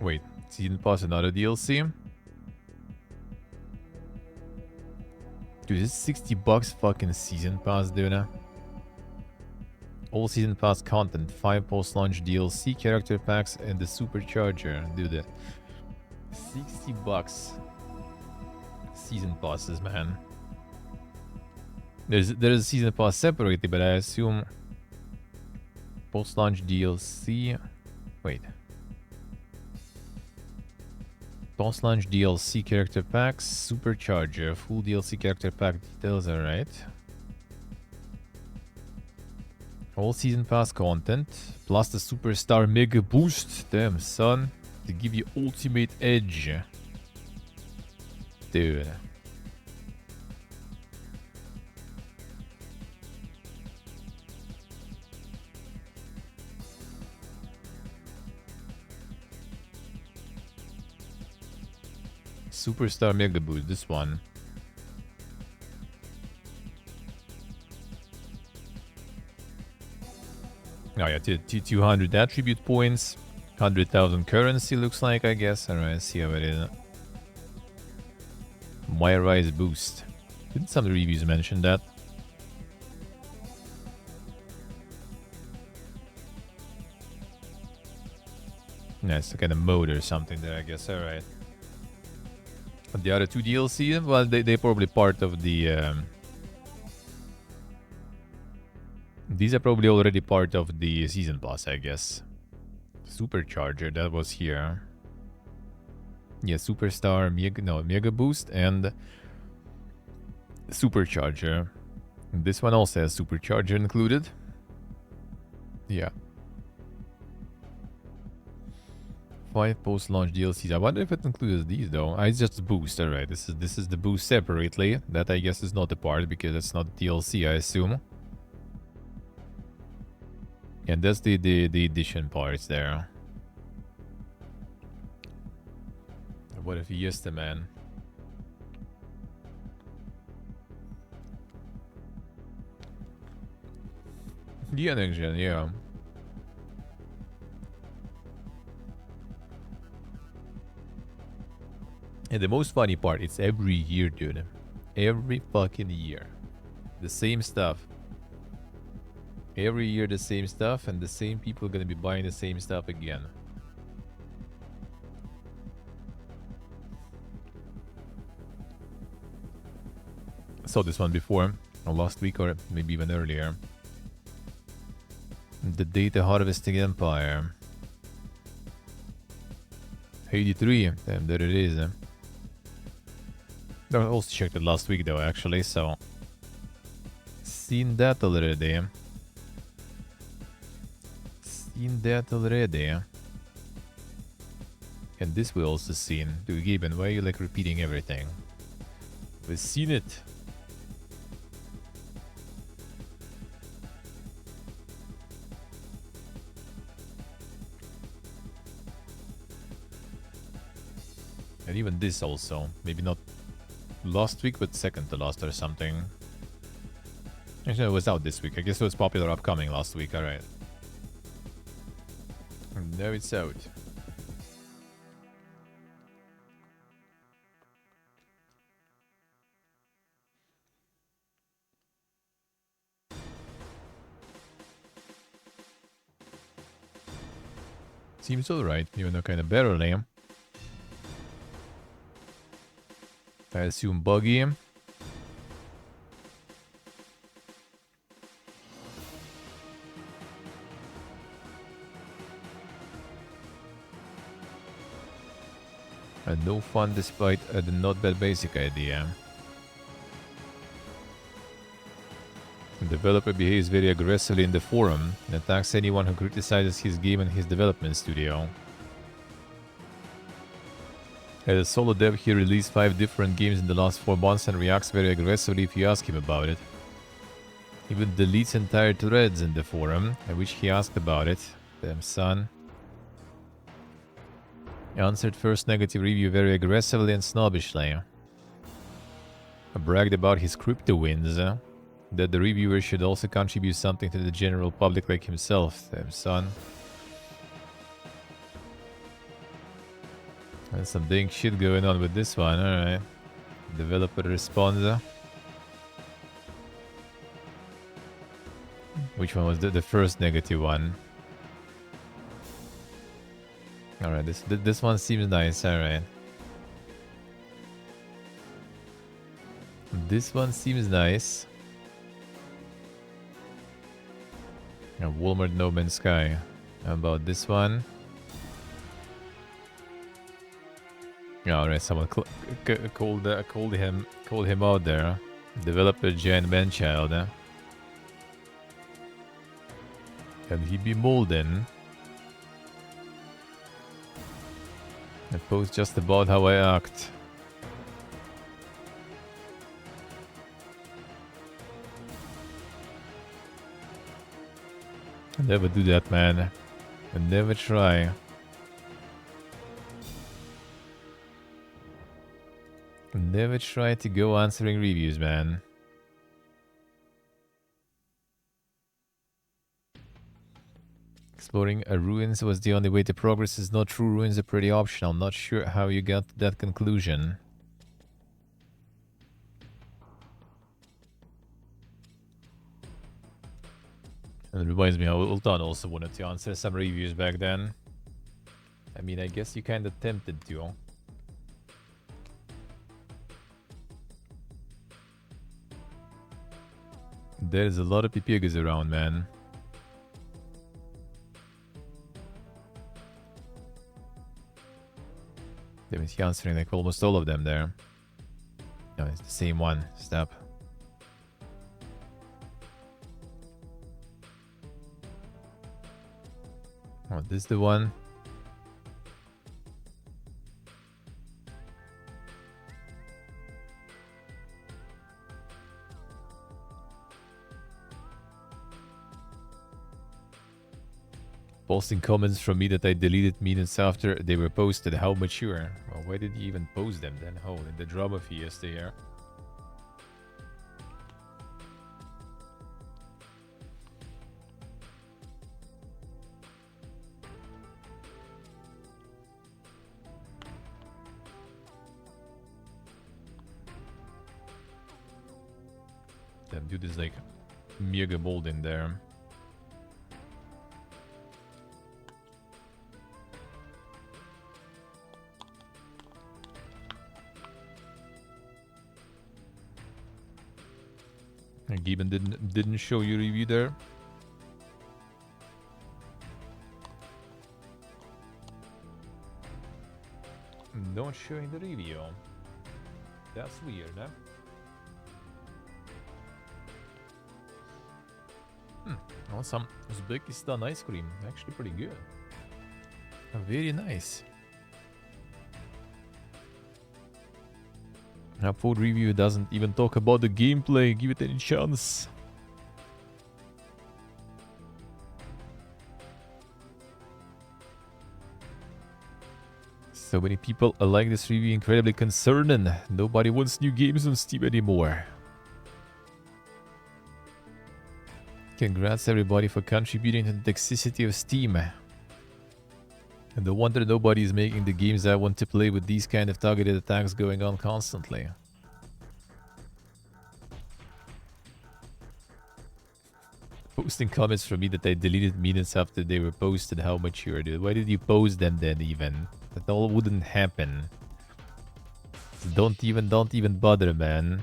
Wait, Season Pass another DLC? Dude, this is $60 fucking Season Pass, dude. All Season Pass content, 5 post-launch DLC, character packs, and the Supercharger. Dude, $60 Season Passes, man. There's a season pass separated, but I assume post-launch DLC. Wait. Post-launch DLC character packs, supercharger, full DLC character pack details. Alright. All season pass content, plus the superstar mega boost. Damn, son. To give you ultimate edge. Dude. Superstar mega boost, this one. Oh yeah, 200 attribute points, 100,000 currency looks like, I guess. Alright, see how it is. My Rise boost. Didn't some reviews mention that? Yeah, it's a kind of mode or something there, I guess. Alright. The other two DLC, well, they're probably part of the... These are probably already part of the season pass, I guess. Supercharger, that was here. Yeah, Superstar, Mega Boost and Supercharger. This one also has Supercharger included. Yeah. 5 post-launch DLCs. I wonder if it includes these though. It's just boost, alright. This is the boost separately. That I guess is not a part because it's not DLC, I assume. And that's the edition parts there. What if he is the man? Yeah, next gen, yeah. And the most funny part, it's every year, dude. Every fucking year. The same stuff. Every year the same stuff, and the same people are gonna be buying the same stuff again. I saw this one before, or last week, or maybe even earlier. The Data Harvesting Empire. 83, damn, there it is. I also checked it last week though, actually, so... Seen that already. Seen that already. And this we also seen. Dude, Gaben, why are you like repeating everything? We've seen it. And even this also. Maybe not last week, but second to last or something. Actually, it was out this week. I guess it was popular upcoming last week. Alright. Now it's out. Seems alright, even though kind of barely. I assume buggy. And no fun despite the not bad basic idea. The developer behaves very aggressively in the forum and attacks anyone who criticizes his game and his development studio. As a solo dev, he released 5 different games in the last 4 months and reacts very aggressively if you ask him about it. He even deletes entire threads in the forum, at which he asked about it. Damn son. He answered first negative review very aggressively and snobbishly. Bragged about his crypto wins, that the reviewer should also contribute something to the general public like himself. Damn son. There's some dang shit going on with this one, alright. Developer responds. Which one was the first negative one? Alright, this one seems nice, alright. This one seems nice. Walmart No Man's Sky. How about this one? Alright, someone called him out there. Developer Giant Man-Child. Can he be Molden? I post just about how I act. I never do that, man. I never try. Never try to go answering reviews, man. Exploring ruins was the only way to progress is not true. Ruins are pretty optional. Not sure how you got to that conclusion. And it reminds me how Ultan also wanted to answer some reviews back then. I mean, I guess you kinda tempted to. There's a lot of pipigas around, man. They was answering like almost all of them there. No, it's the same one. Stop. Oh, this is the one. Posting comments from me that I deleted minutes after they were posted. How mature. Well, why did you even post them then? Oh, in the drama fiesta here. Damn, dude is like mega bold in there. And Gibbon didn't show you review there. Don't show in the review. That's weird, huh? Oh, some Uzbekistan ice cream. Actually pretty good. Very nice. A food review doesn't even talk about the gameplay. Give it any chance. So many people like this review, incredibly concerning. Nobody wants new games on Steam anymore. Congrats everybody for contributing to the toxicity of Steam. And no wonder nobody is making the games I want to play with these kind of targeted attacks going on constantly. Posting comments from me that I deleted minutes after they were posted. How mature, dude. Why did you post them then even? That all wouldn't happen. So don't even bother, man.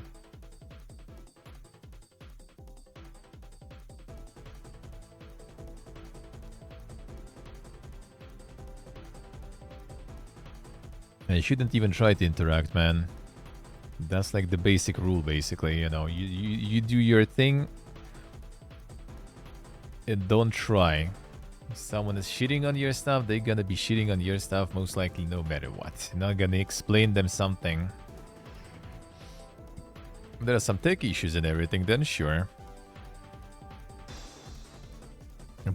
And you shouldn't even try to interact, man. That's like the basic rule, basically, you know. You do your thing and don't try. If someone is shitting on your stuff, they're gonna be shitting on your stuff most likely no matter what. You're not gonna explain them something. If there are some tech issues and everything, then sure.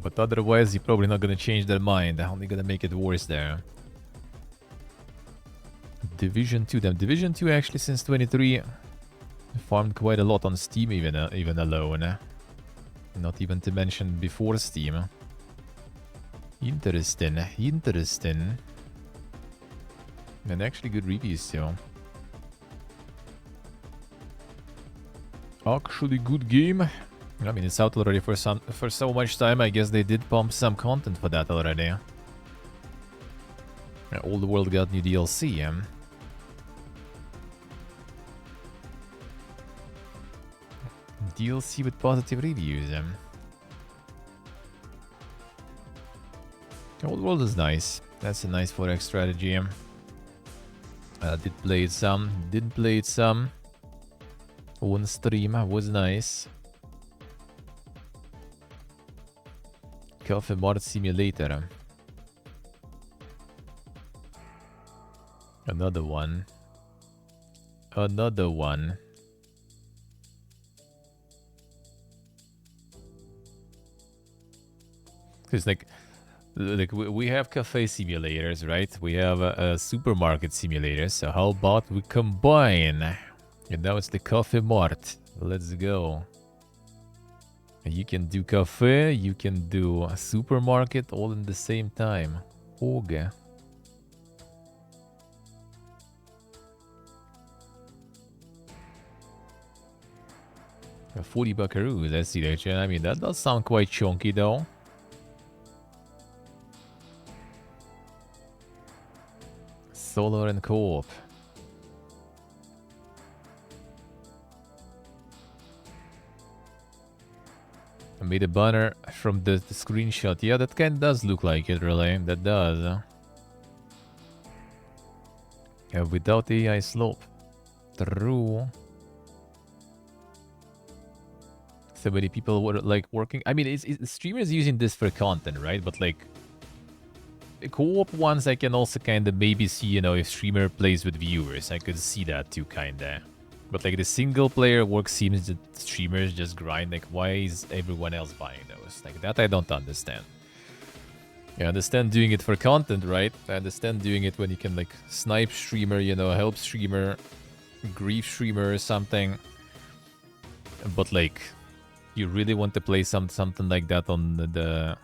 But otherwise, you're probably not gonna change their mind. Only gonna make it worse there. Division 2. Them Division 2 actually since 23 farmed quite a lot on Steam even alone. Not even to mention before Steam. Interesting. And actually good reviews too. Actually good game. I mean, it's out already for so much time. I guess they did pump some content for that already. All the world got new DLC. DLC with positive reviews. Old World is nice. That's a nice Forex strategy. Did play it some. Did play it some. One stream was nice. Coffee Mart Simulator. Another one. Another one. It's like we have cafe simulators, right? We have a supermarket simulator. So how about we combine? And now it's the Coffee Mart. Let's go. You can do cafe, you can do a supermarket all in the same time. Okay. 40 buckaroos, I see that. I mean, that does sound quite chunky though. Solar and co-op. I made a banner from the screenshot. Yeah, that kind of does look like it, really. That does. Yeah, without AI slope. True. So many people were like working. I mean, it's streamers using this for content, right? But like, the co-op ones, I can also kind of maybe see, you know, if streamer plays with viewers. I could see that too, kind of. But like the single player work seems that streamers just grind. Like, why is everyone else buying those? Like, that I don't understand. I understand doing it for content, right? I understand doing it when you can like snipe streamer, you know, help streamer, grief streamer or something. But like, you really want to play something like that on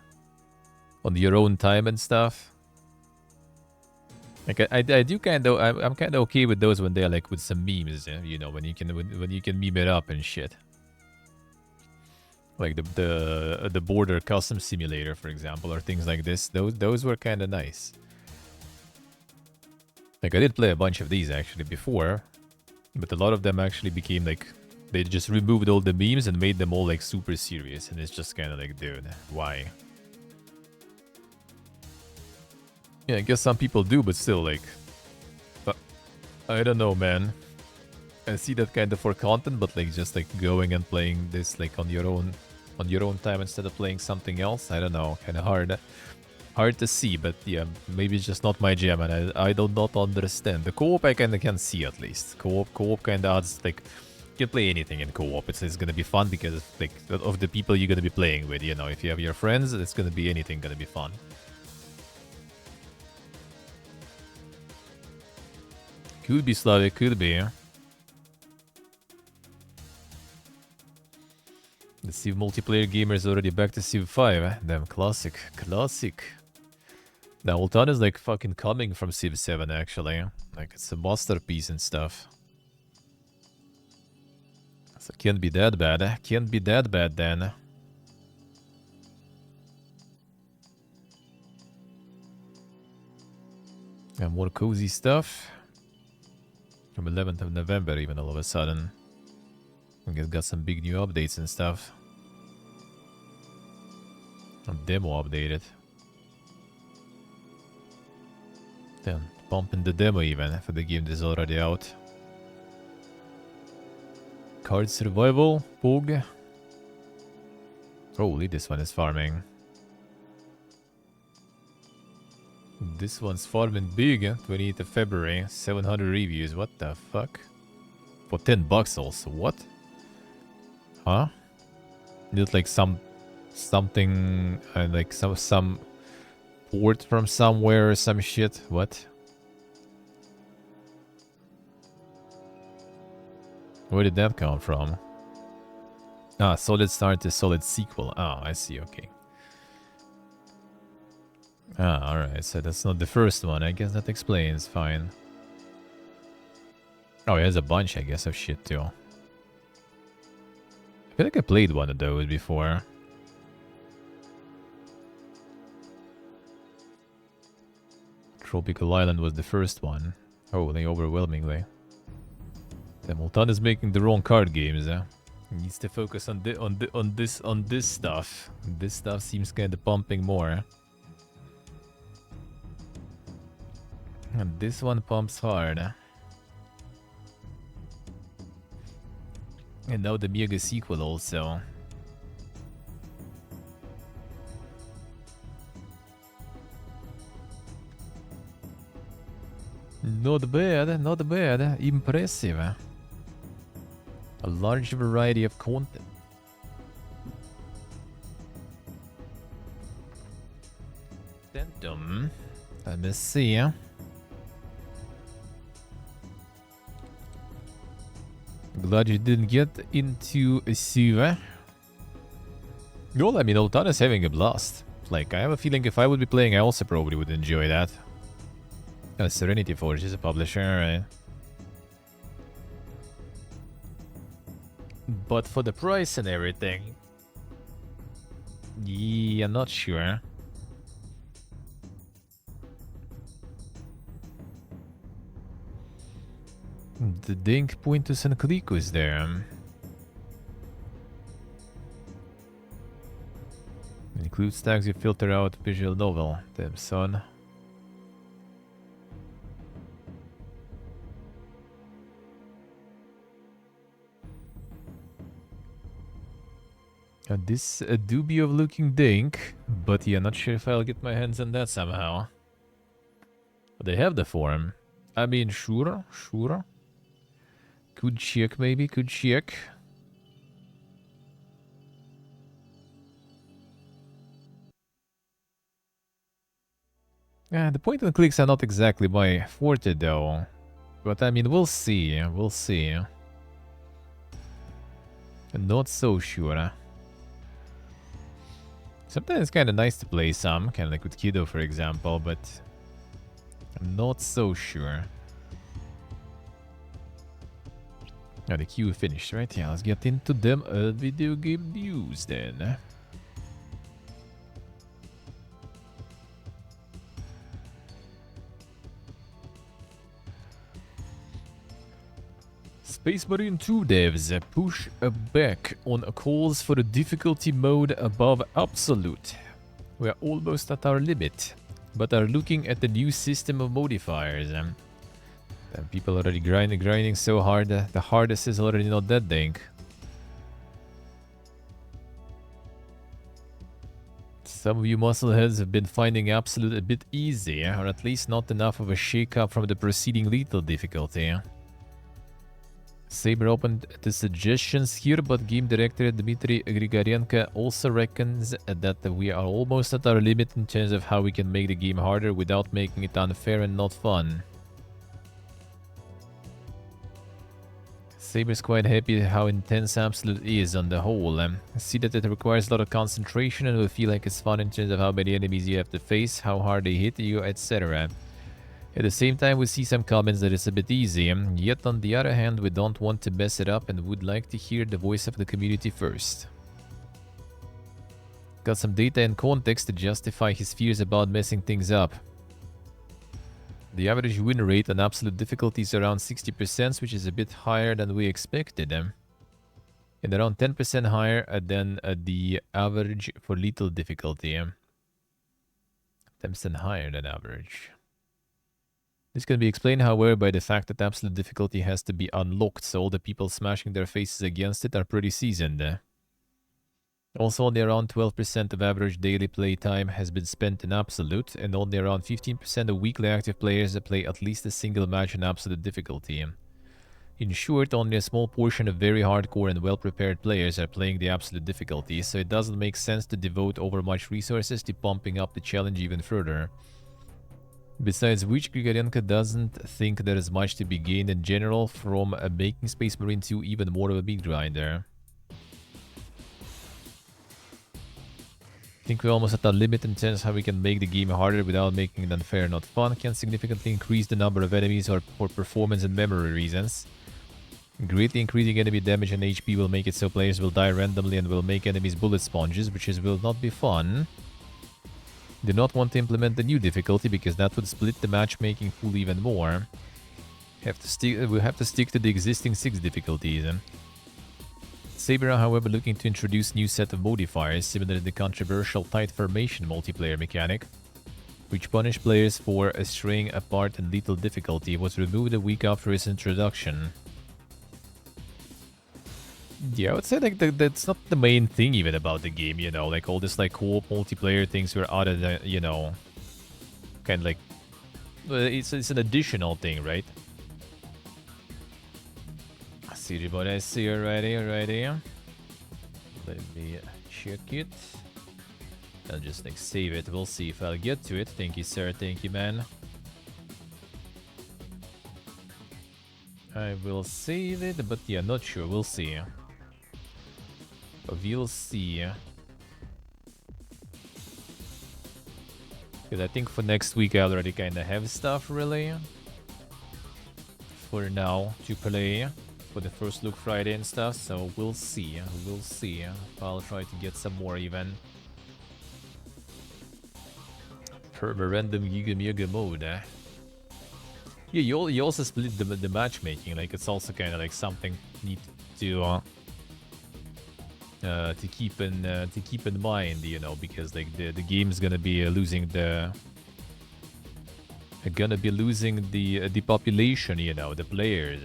on your own time and stuff? Like I do kind of I'm kind of okay with those when they're like with some memes, you know, when you can meme it up and shit. Like the border custom simulator, for example, or things like this. Those were kind of nice. Like I did play a bunch of these actually before, but a lot of them actually became like they just removed all the memes and made them all like super serious, and it's just kind of like, dude, why? Yeah, I guess some people do, but still, like, I don't know, man. I see that kind of for content, but like just like going and playing this like on your own time instead of playing something else. I don't know, kind of hard to see, but yeah, maybe it's just not my jam, and I do not understand. The co-op I kind of can see at least. Co-op kind of adds like you can play anything in co-op. It's gonna be fun because like of the people you're gonna be playing with. You know, if you have your friends, it's gonna be anything gonna be fun. Could be Slavic, could be. The Civ multiplayer gamer is already back to Civ 5. Eh? Damn, classic. Classic. Now, Ultan is like fucking coming from Civ 7, actually. Like, it's a masterpiece and stuff. So, can't be that bad. Eh? Can't be that bad, then. And more cozy stuff. From 11th of November, even all of a sudden. I guess got some big new updates and stuff. A demo updated. Then pumping the demo even for the game that's already out. Card survival, Pog. Holy, this one is farming. This one's farming big, 28th of February, 700 reviews, what the fuck? For 10 bucks also, what? Huh? Is it like something, like some port from somewhere or some shit? What? Where did that come from? Ah, solid start to solid sequel. Oh, I see, okay. Ah, alright, so that's not the first one. I guess that explains, fine. Oh, he has a bunch, I guess, of shit too. I feel like I played one of those before. Tropical Island was the first one. Holy, overwhelmingly. The Multan is making the wrong card games, eh? He needs to focus on this stuff. This stuff seems kinda pumping more. And this one pumps hard. And now the Mega sequel also. Not bad, not bad. Impressive. A large variety of content. Dentum. Let me see. Glad you didn't get into a sewer. Well, I mean, Oltana's having a blast. Like, I have a feeling if I would be playing, I also probably would enjoy that. Serenity Forge is a publisher, right? But for the price and everything... Yeah, I'm not sure. The Dink Pointus and Clicus there. Includes tags you filter out visual novel. Damn son. This dubious looking Dink, but yeah, not sure if I'll get my hands on that somehow. But they have the form. I mean, sure. Could check maybe, could check. The point and clicks are not exactly my forte though. But I mean, we'll see, we'll see. Not so sure. Sometimes it's kind of nice to play some, kind of like with Kido for example, but I'm not so sure. Now the queue finished, right? Yeah, let's get into them video game news then. Space Marine 2 devs push back on calls for a difficulty mode above absolute. We are almost at our limit, but are looking at the new system of modifiers. And people already grinding so hard, the hardest is already not that dang. Some of you muscleheads have been finding absolute a bit easy, or at least not enough of a shake-up from the preceding lethal difficulty. Saber opened the suggestions here, but game director Dmitry Grigorenko also reckons that we are almost at our limit in terms of how we can make the game harder without making it unfair and not fun. Saber's quite happy how intense Absolute is on the whole. See that it requires a lot of concentration and will feel like it's fun in terms of how many enemies you have to face, how hard they hit you, etc. At the same time, we see some comments that it's a bit easy, yet on the other hand, we don't want to mess it up and would like to hear the voice of the community first. Got some data and context to justify his fears about messing things up. The average win rate on absolute difficulty is around 60%, which is a bit higher than we expected, and around 10% higher than the average for lethal difficulty. 10% higher than average. This can be explained, however, by the fact that absolute difficulty has to be unlocked, so all the people smashing their faces against it are pretty seasoned. Also, only around 12% of average daily play time has been spent in absolute, and only around 15% of weekly active players play at least a single match in absolute difficulty. In short, only a small portion of very hardcore and well-prepared players are playing the absolute difficulty, so it doesn't make sense to devote over much resources to pumping up the challenge even further. Besides which, Grigorenko doesn't think there is much to be gained in general from making Space Marine 2 even more of a beat grinder. I think we're almost at our limit in terms of how we can make the game harder without making it unfair, not fun. Can significantly increase the number of enemies or for performance and memory reasons. Greatly increasing enemy damage and HP will make it so players will die randomly and will make enemies bullet sponges, which will not be fun. Do not want to implement the new difficulty because that would split the matchmaking pool even more. We have to stick to the existing 6 difficulties. Saber are, however, looking to introduce new set of modifiers similar to the controversial tight formation multiplayer mechanic. which punished players for straying apart in lethal difficulty, was removed a week after its introduction. Yeah, I would say like that's not the main thing even about the game, you know, like all this like co-op multiplayer things were out of the, you know, kind of like, it's an additional thing, right? I see what I see already. Let me check it. I'll just like save it. We'll see if I'll get to it. Thank you, sir. Thank you, man. I will save it, but yeah, not sure. We'll see. We'll see. Because I think for next week I already kind of have stuff really. For now to play for the first look Friday and stuff. So we'll see. We'll see. I'll try to get some more even. Per random Giga mode. Yeah, you also split the matchmaking. Like it's also kind of like something neat to keep in mind, you know, because like the game's gonna be losing the population, you know, the players.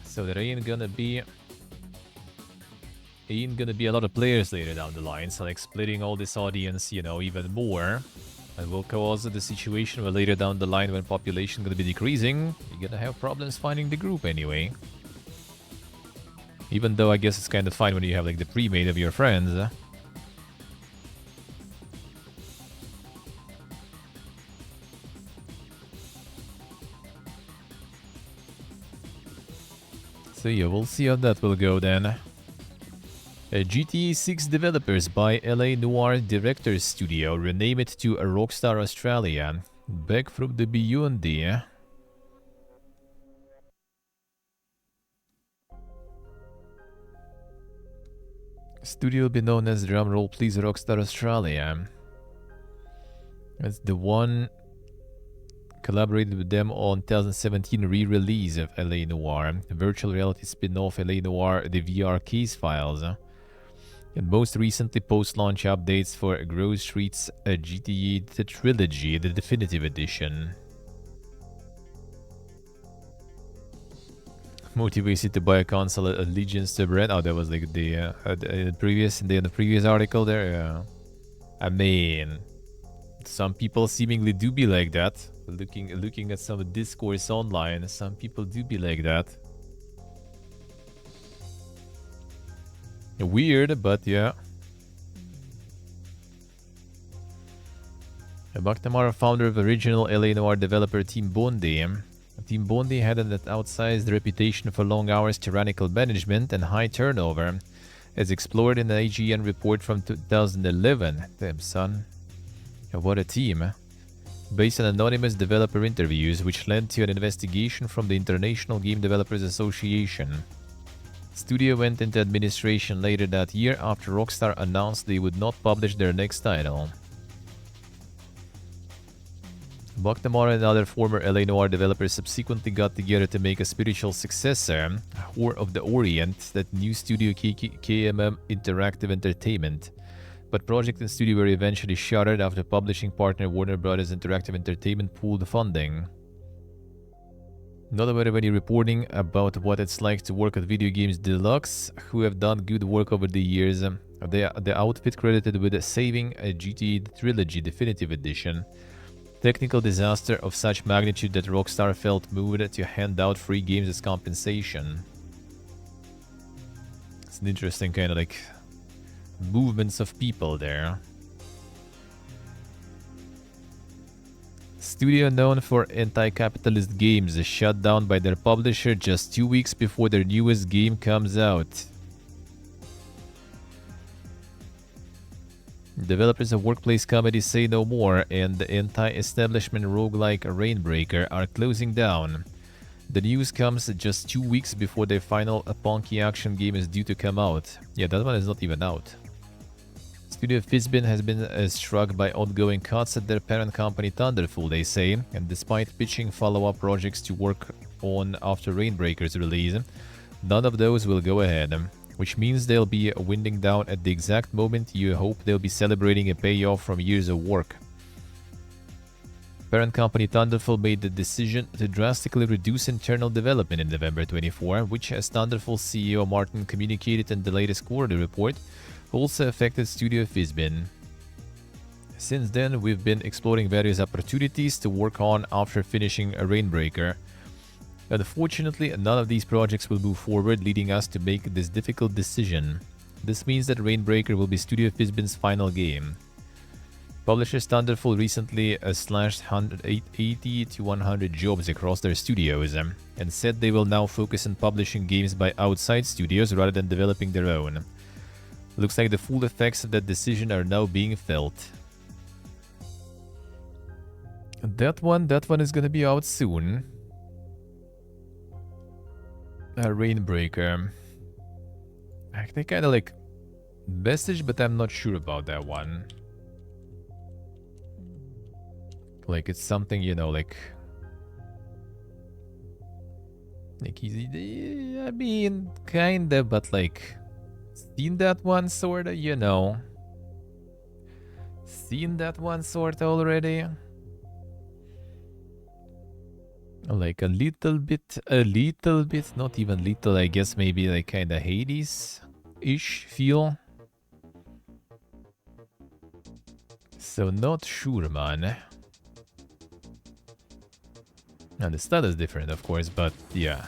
So there ain't gonna be a lot of players later down the line. So like splitting all this audience, you know, even more. And will cause the situation where later down the line when population gonna be decreasing, you're gonna have problems finding the group anyway. Even though I guess it's kind of fine when you have like the pre-made of your friends. So yeah, we'll see how that will go then. GTA 6 developers buy LA Noire Directors Studio, rename it to Rockstar Australia. Back from the beyond. Studio will be known as drumroll please Rockstar Australia. That's the one collaborated with them on 2017 re-release of LA Noire, the virtual reality spin-off LA Noire The VR Case Files. And most recently post-launch updates for Grove Street's GTA The Trilogy, the definitive edition. Motivates you to buy a console allegiance to brand. Oh, that was like the previous article there. I mean, some people seemingly do be like that. Looking at some discourse online, some people do be like that. Weird, but yeah. McNamara, founder of original LA Noire developer Team Bondi. Team Bondi had an outsized reputation for long hours, tyrannical management, and high turnover, as explored in an IGN report from 2011. Damn, son. What a team. Based on anonymous developer interviews, which led to an investigation from the International Game Developers Association. Studio went into administration later that year after Rockstar announced they would not publish their next title. McNamara and other former LA Noire developers subsequently got together to make a spiritual successor, War of the Orient, that new studio KMM Interactive Entertainment. But project and studio were eventually shuttered after publishing partner Warner Bros. Interactive Entertainment pulled funding. Not aware of any reporting about what it's like to work at Video Games Deluxe, who have done good work over the years. The outfit credited with saving a GTA Trilogy Definitive Edition. Technical disaster of such magnitude that Rockstar felt moved to hand out free games as compensation. It's an interesting kind of like movements of people there. Studio known for anti-capitalist games is shut down by their publisher just 2 weeks before their newest game comes out. Developers of workplace comedies Say No More and the anti-establishment roguelike Rainbreaker are closing down. The news comes just 2 weeks before their final punky action game is due to come out. Yeah, that one is not even out. Studio Fizbin has been struck by ongoing cuts at their parent company Thunderful, they say, and despite pitching follow-up projects to work on after Rainbreaker's release, none of those will go ahead, which means they'll be winding down at the exact moment you hope they'll be celebrating a payoff from years of work. Parent company Thunderful made the decision to drastically reduce internal development in November 24, which, as Thunderful CEO Martin communicated in the latest quarterly report, also affected Studio Fizbin. Since then, we've been exploring various opportunities to work on after finishing a Rainbreaker. Unfortunately, none of these projects will move forward, leading us to make this difficult decision. This means that Rainbreaker will be Studio Fizbin's final game. Publishers Thunderful recently slashed 80 to 100 jobs across their studios and said they will now focus on publishing games by outside studios rather than developing their own. Looks like the full effects of that decision are now being felt. That one is gonna be out soon. Rainbreaker. They kinda like message, but I'm not sure about that one. Like, it's something, you know, like easy. I mean, kinda, but like, seen that one sorta, you know. Seen that one sorta already. Like a little bit, not even little, I guess maybe like kinda Hades-ish feel. So not sure, man. And the stat is different, of course, but yeah.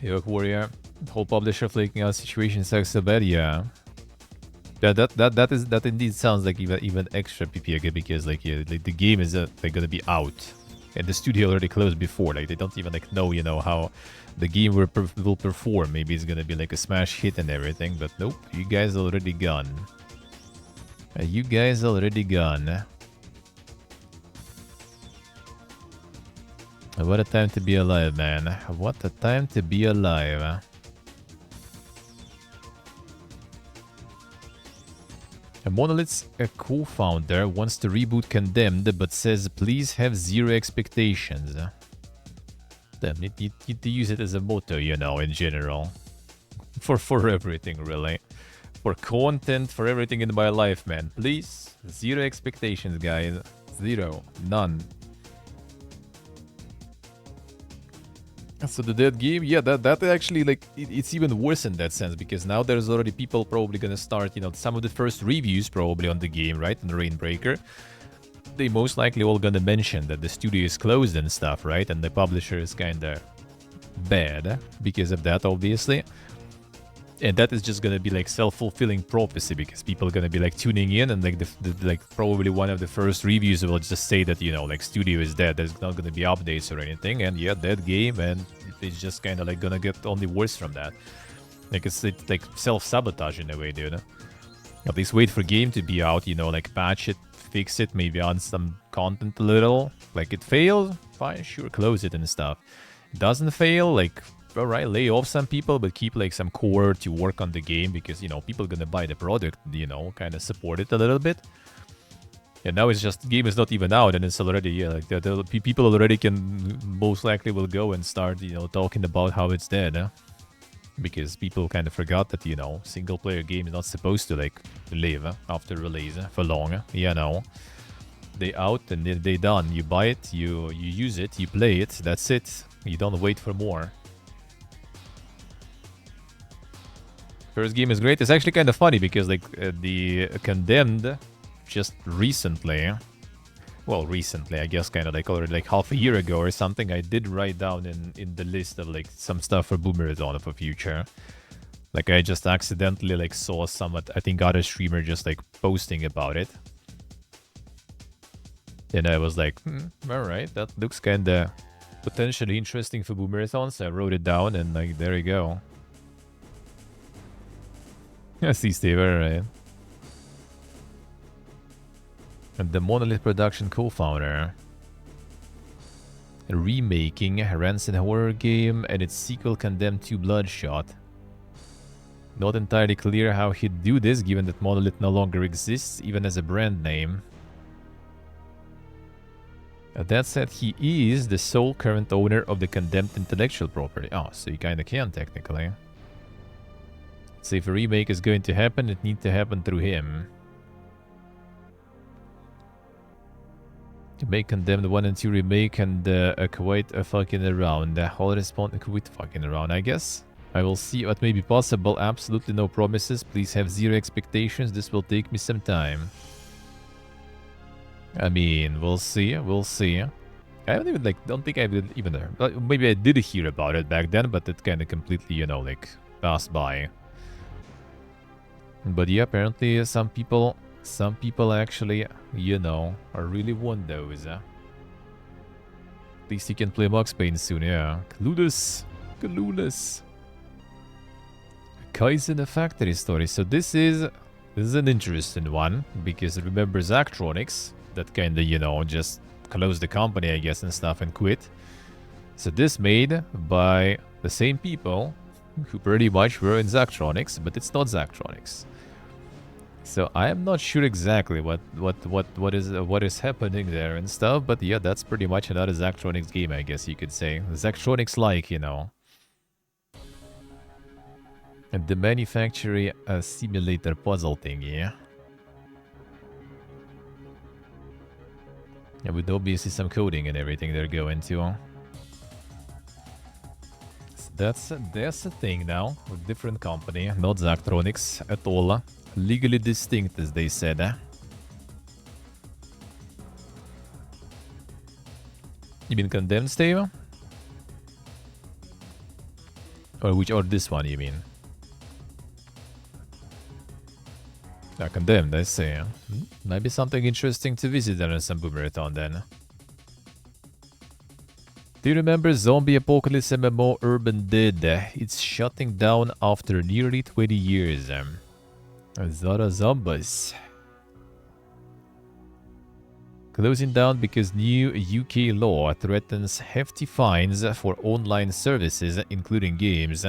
York Warrior, the whole publisher flaking out situation sucks so bad, yeah. Yeah, that indeed sounds like even extra PPA because like, yeah, like the game is like gonna be out, and the studio already closed before. Like they don't even like know, you know, how the game will perform. Maybe it's gonna be like a smash hit and everything, but nope, you guys already gone. You guys already gone. What a time to be alive, man. What a time to be alive. A Monolith's co-founder wants to reboot Condemned, but says please have zero expectations. Damn, need to use it as a motto, you know, in general. For everything, really. For content, for everything in my life, man. Please, zero expectations, guys. Zero. None. So the dead game, yeah, that actually, like, it's even worse in that sense, because now there's already people probably gonna start, you know, some of the first reviews probably on the game, right, on the Rainbreaker. They most likely all gonna mention that the studio is closed and stuff, right, and the publisher is kinda bad because of that, obviously. And that is just gonna be like self-fulfilling prophecy, because people are gonna be like tuning in, and like like probably one of the first reviews will just say that, you know, like studio is dead, there's not gonna be updates or anything, and yeah, dead game, and it's just kind of like gonna get only worse from that. Like it's like self-sabotage in a way, dude. At least wait for game to be out, you know, like patch it, fix it, maybe add some content a little. Like it failed, fine, sure, close it and stuff. Doesn't fail, like, alright, lay off some people, but keep like some core to work on the game, because, you know, people are gonna buy the product, you know, kind of support it a little bit. And now it's just, game is not even out, and it's already, yeah, like, the people already can, most likely will go and start, you know, talking about how it's dead, huh? Because people kind of forgot that, you know, single-player game is not supposed to, like, live after release for long, you know. They out, and they done. You buy it, you use it, you play it, that's it. You don't wait for more. First game is great. It's actually kind of funny because, like, the Condemned just recently, well, recently, I guess, kind of like already like half a year ago or something, I did write down in the list of like some stuff for Boomerazon for future. Like, I just accidentally like saw some, I think, other streamer just like posting about it. And I was like, alright, that looks kind of potentially interesting for Boomerazon, so I wrote it down, and like, there you go. I see, Steve, alright. And the Monolith Production co-founder, remaking a Rancid horror game and its sequel Condemned 2 Bloodshot. Not entirely clear how he'd do this, given that Monolith no longer exists, even as a brand name. That said, he is the sole current owner of the condemned intellectual property. Oh, so you kinda can, technically. So if a remake is going to happen, it needs to happen through him. Make Condemned 1 and 2 remake and quite fucking around. I'll respond quit fucking around, I guess. I will see what may be possible. Absolutely no promises. Please have zero expectations. This will take me some time. I mean, we'll see. We'll see. I don't even, don't think I did even there. Maybe I did hear about it back then, but it kind of completely, you know, passed by. But yeah, apparently some people actually, you know, are really want those. At least you can play Max Payne soon, yeah. Clueless. Kaizen Factory Story. So this is an interesting one, because remember Zachtronics, that kind of, you know, just closed the company, I guess, and stuff, and quit. So this made by the same people who pretty much were in Zachtronics, but it's not Zachtronics. So I am not sure exactly what is happening there and stuff, but yeah, that's pretty much another Zachtronics game, I guess you could say. Zachtronics-like, you know. And the manufacturing simulator puzzle thing, yeah. Yeah, with obviously some coding and everything they're going to. So that's a thing now, with different company, not Zachtronics at all. Legally distinct, as they said, eh? You mean Condemned, Steve? Or this one, you mean? Condemned, I see. Might be something interesting to visit there on some Boomerthon then. Do you remember Zombie Apocalypse MMO Urban Dead? It's shutting down after nearly 20 years. Zara Zombies. Closing down because new UK law threatens hefty fines for online services, including games,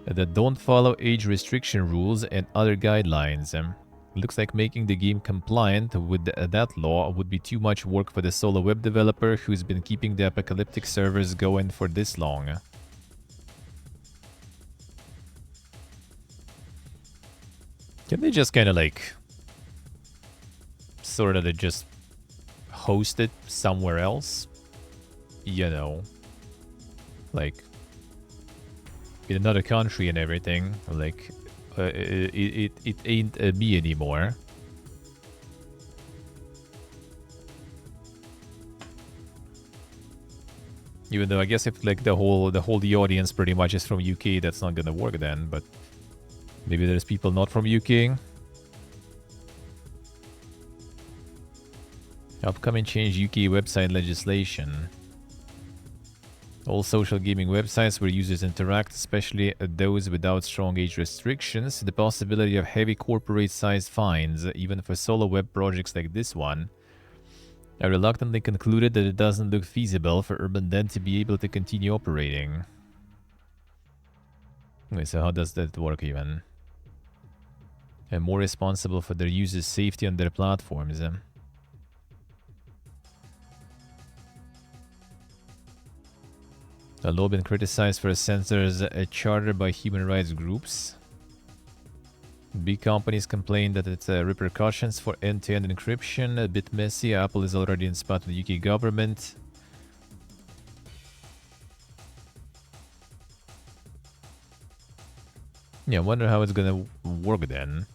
that don't follow age restriction rules and other guidelines. Looks like making the game compliant with that law would be too much work for the solo web developer who's been keeping the apocalyptic servers going for this long. Can they just kind of sort of just host it somewhere else? You know, in another country and everything. It ain't me anymore. Even though I guess if the whole audience pretty much is from UK, that's not gonna work then. But maybe there's people not from UK. Upcoming change UK website legislation. All social gaming websites where users interact, especially those without strong age restrictions, the possibility of heavy corporate-sized fines, even for solo web projects like this one. I reluctantly concluded that it doesn't look feasible for Urban Dead to be able to continue operating. Okay, so how does that work even? And more responsible for their users' safety on their platforms. The law been criticized for censors charter by human rights groups. Big companies complain that it's repercussions for end-to-end encryption, a bit messy. Apple is already in spot with the UK government. Yeah, I wonder how it's gonna work then.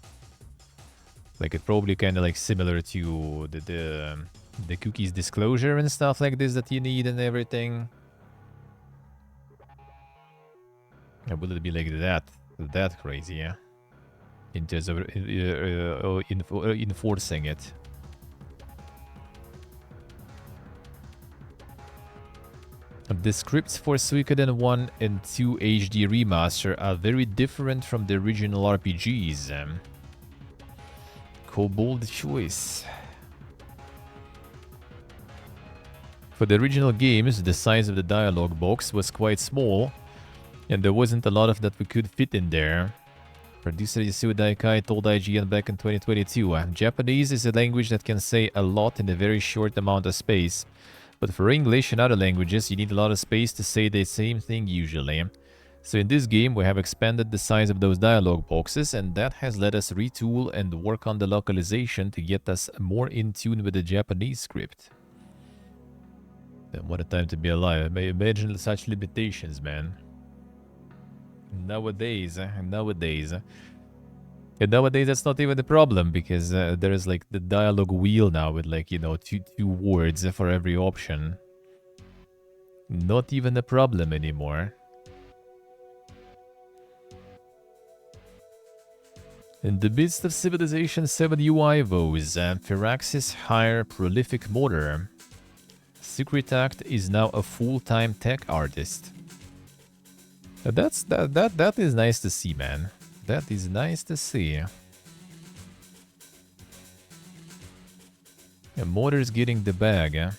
It's probably kind of similar to the cookies disclosure and stuff like this that you need and everything. Will it be like that crazy, yeah? In terms of enforcing it. The scripts for Suikoden 1 and 2 HD Remaster are very different from the original RPGs. Bold choice. For the original games, the size of the dialogue box was quite small, and there wasn't a lot of that we could fit in there. Producer Yasuo Daikai told IGN back in 2022, Japanese is a language that can say a lot in a very short amount of space. But for English and other languages, you need a lot of space to say the same thing usually. So in this game, we have expanded the size of those dialogue boxes, and that has let us retool and work on the localization to get us more in tune with the Japanese script. What a time to be alive. Imagine such limitations, man. Nowadays, And nowadays, that's not even the problem, because there is like the dialogue wheel now with like, you know, two words for every option. Not even a problem anymore. In the midst of Civilization 7 UI woes, Firaxis hire prolific modder. Secret Act is now a full-time tech artist. That is nice to see, man. That is nice to see. Yeah, Modder's getting the bag, eh?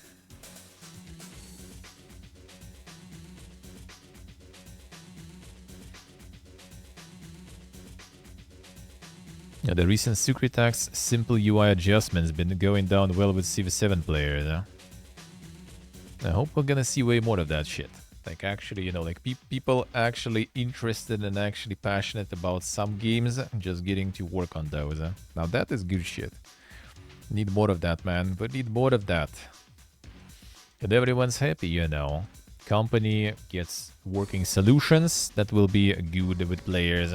Yeah, the recent Secret Act's simple UI adjustments been going down well with Civ 7 players, eh? I hope we're gonna see way more of that shit. Like, actually, you know, like people actually interested and actually passionate about some games, just getting to work on those. Now that is good shit. Need more of that, man. But need more of that. And everyone's happy, you know. Company gets working solutions that will be good with players.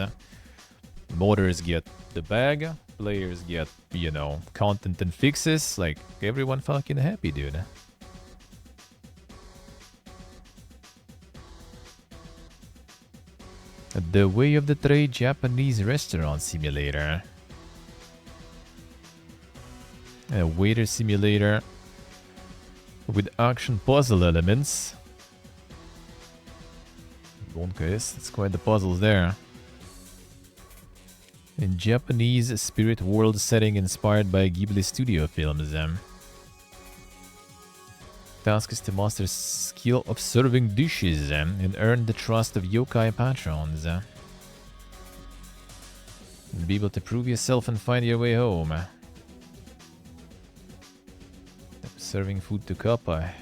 Modders get the bag. Players get, you know, content and fixes. Like, everyone fucking happy, dude. The Way of the Trade Japanese Restaurant Simulator. A waiter simulator with action puzzle elements. Bonkus, it's quite the puzzles there. In Japanese spirit world setting inspired by Ghibli studio films. Task is to master skill of serving dishes and earn the trust of yokai patrons. Be able to prove yourself and find your way home. Serving food to Kappa.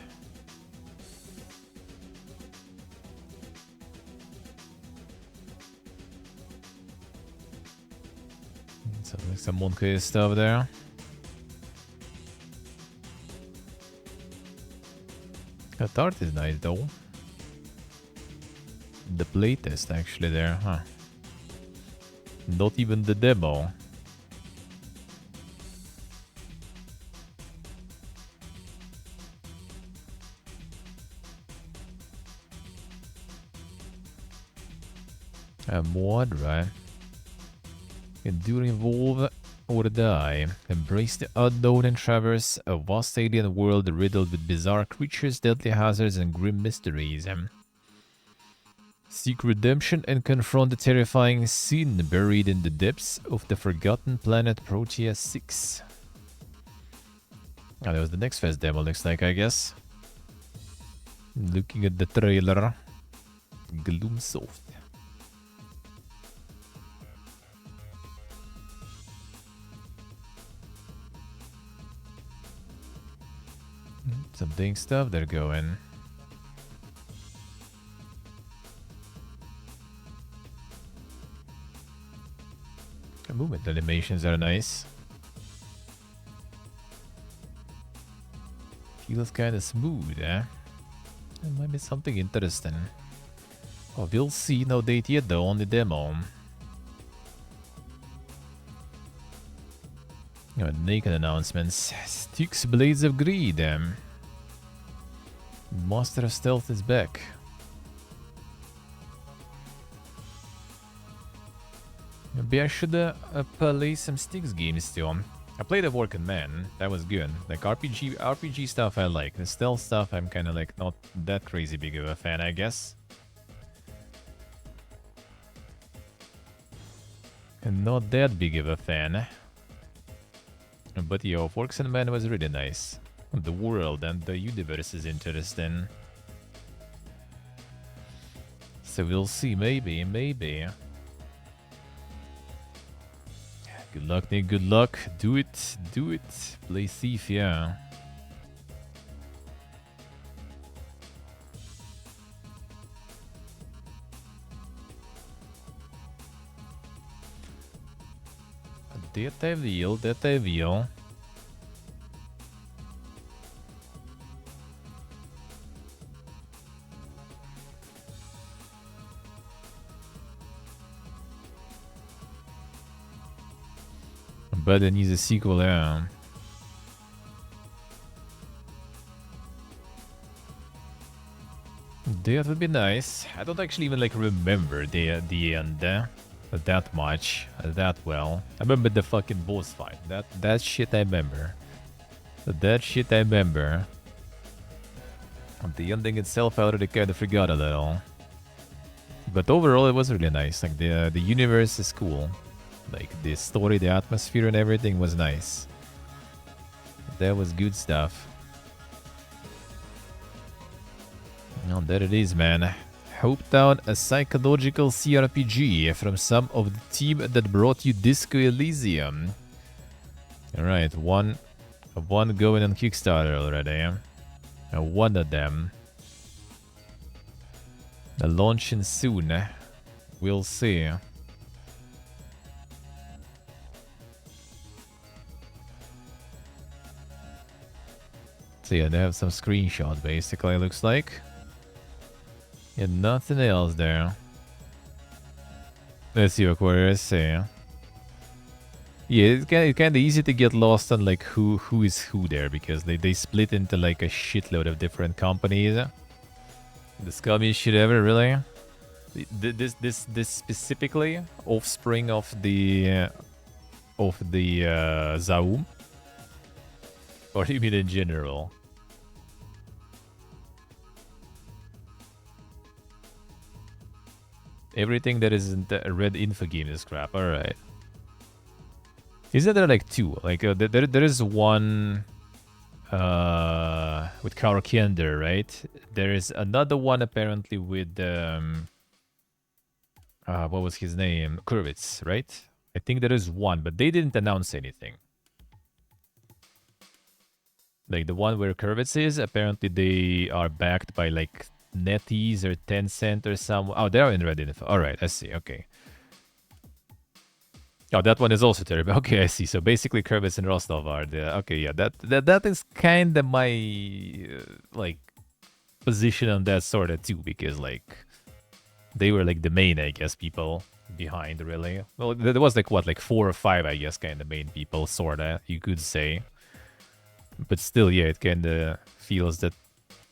So like some monkey stuff there. That art is nice though. The playtest actually there, huh? Not even the demo. A mod, right? Endure, evolve, or die. Embrace the unknown and traverse a vast alien world riddled with bizarre creatures, deadly hazards, and grim mysteries. Seek redemption and confront the terrifying sin buried in the depths of the forgotten planet Protea 6. Oh, that was the next fest demo, looks like, I guess. Looking at the trailer. Gloomsoft. Some dang stuff they're going. The movement animations are nice. Feels kind of smooth, eh? There might be something interesting. Oh, we'll see. No date yet though, on the demo. Naked announcements. Styx Blades of Greed. Master of Stealth is back. Maybe I should play some Styx games still. I played a Working Man. That was good. Like RPG stuff I like. The stealth stuff I'm kind of like not that crazy big of a fan, I guess. And not that big of a fan. But yo, Working Man was really nice. The world and the universe is interesting. So we'll see, maybe. Good luck, Nick. Good luck. Do it. Do it. Play Thief, yeah. Detta vil, detta vil. But it needs a sequel, yeah. That would be nice. I don't actually even like remember the end that much, that well. I remember the fucking boss fight. That shit I remember. That shit I remember. The ending itself I already kind of forgot a little. But overall it was really nice. Like the universe is cool. Like the story, the atmosphere and everything was nice. That was good stuff. Oh, there it is, man. Hoped out a psychological CRPG from some of the team that brought you Disco Elysium. Alright, one going on Kickstarter already. One of them. Launching soon. We'll see. So yeah, they have some screenshot basically, looks like. Yeah, nothing else there. Let's see what we're saying. Yeah, it's kind of easy to get lost on like who is who there because they split into like a shitload of different companies. The scummiest shit ever, really. This specifically offspring of the Zaum, or you mean in general? Everything that isn't a red info game is crap. All right. Isn't there like two? Like there is one with Carl Kender, right? There is another one apparently with what was his name? Kurvitz, right? I think there is one, but they didn't announce anything. Like the one where Kurvitz is, apparently they are backed by like NetEase or Tencent or some. Oh, they're in red info. All right, I see. Okay. Oh, that one is also terrible. Okay, I see. So basically, Kurvitz and Rostov are the. Okay, yeah, that is kind of my like position on that sort of too, because like they were like the main, I guess, people behind really. Well, there was like what, like 4 or 5, I guess, kind of main people, sorta, you could say. But still, yeah, it kind of feels that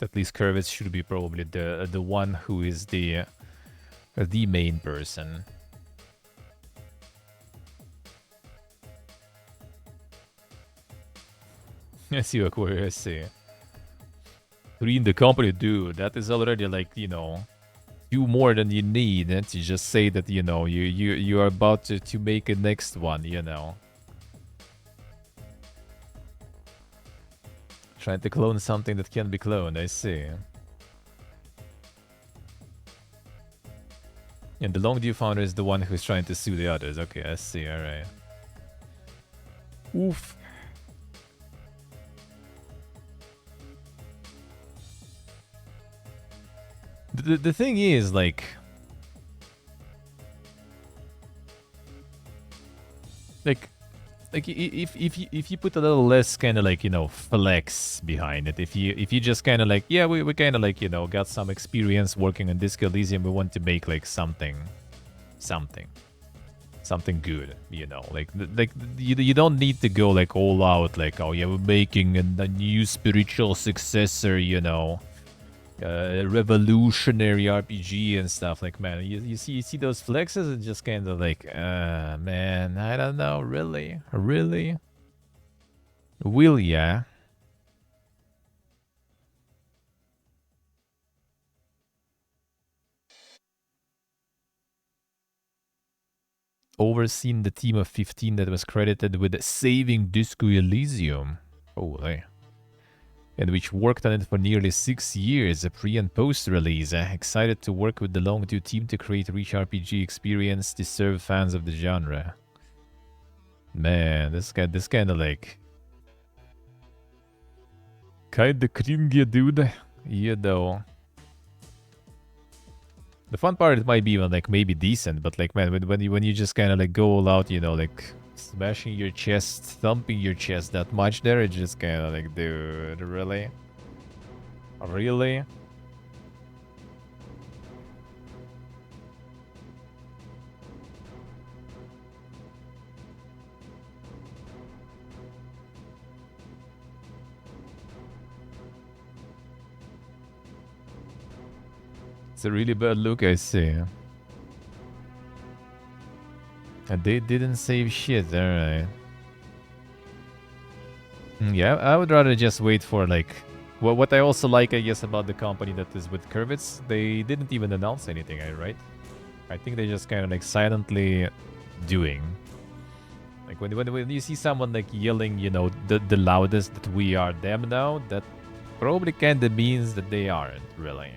at least Kurvitz should be probably the one who is the main person. I see what I see. 3 in the company, dude. That is already like, you know, 2 more than you need to just say that, you know, you are about to make a next one, you know. Trying to clone something that can be cloned, I see. And the Longview founder is the one who's trying to sue the others. Okay, I see, alright. Oof. The thing is, like if you put a little less kind of like, you know, flex behind it, if you just kind of like, yeah, we kind of like, you know, got some experience working on Disco Elysium, we want to make like something good, you know, like you don't need to go like all out, like, oh yeah, we're making a new spiritual successor, you know, revolutionary RPG and stuff. Like, man, you see those flexes and just kind of like, man, I don't know, really will ya? Overseen the team of 15 that was credited with saving Disco Elysium. Holy. And which worked on it for nearly 6 years, a pre- and post-release. Excited to work with the Longview team to create a rich RPG experience to serve fans of the genre. Man, this kind of like kinda cringy, dude. You know. The fun part it might be even like maybe decent, but like man, when you just kind of like go all out, you know, like smashing your chest, thumping your chest that much there, it's just kind of like, dude, really, really. It's a really bad look, I see. And they didn't save shit, alright. Yeah, I would rather just wait for like... Well, what I also like, I guess, about the company that is with Kervitz, they didn't even announce anything, right? I think they just kind of like silently doing. Like when you see someone like yelling, you know, the loudest that we are them now, that probably kind of means that they aren't, really.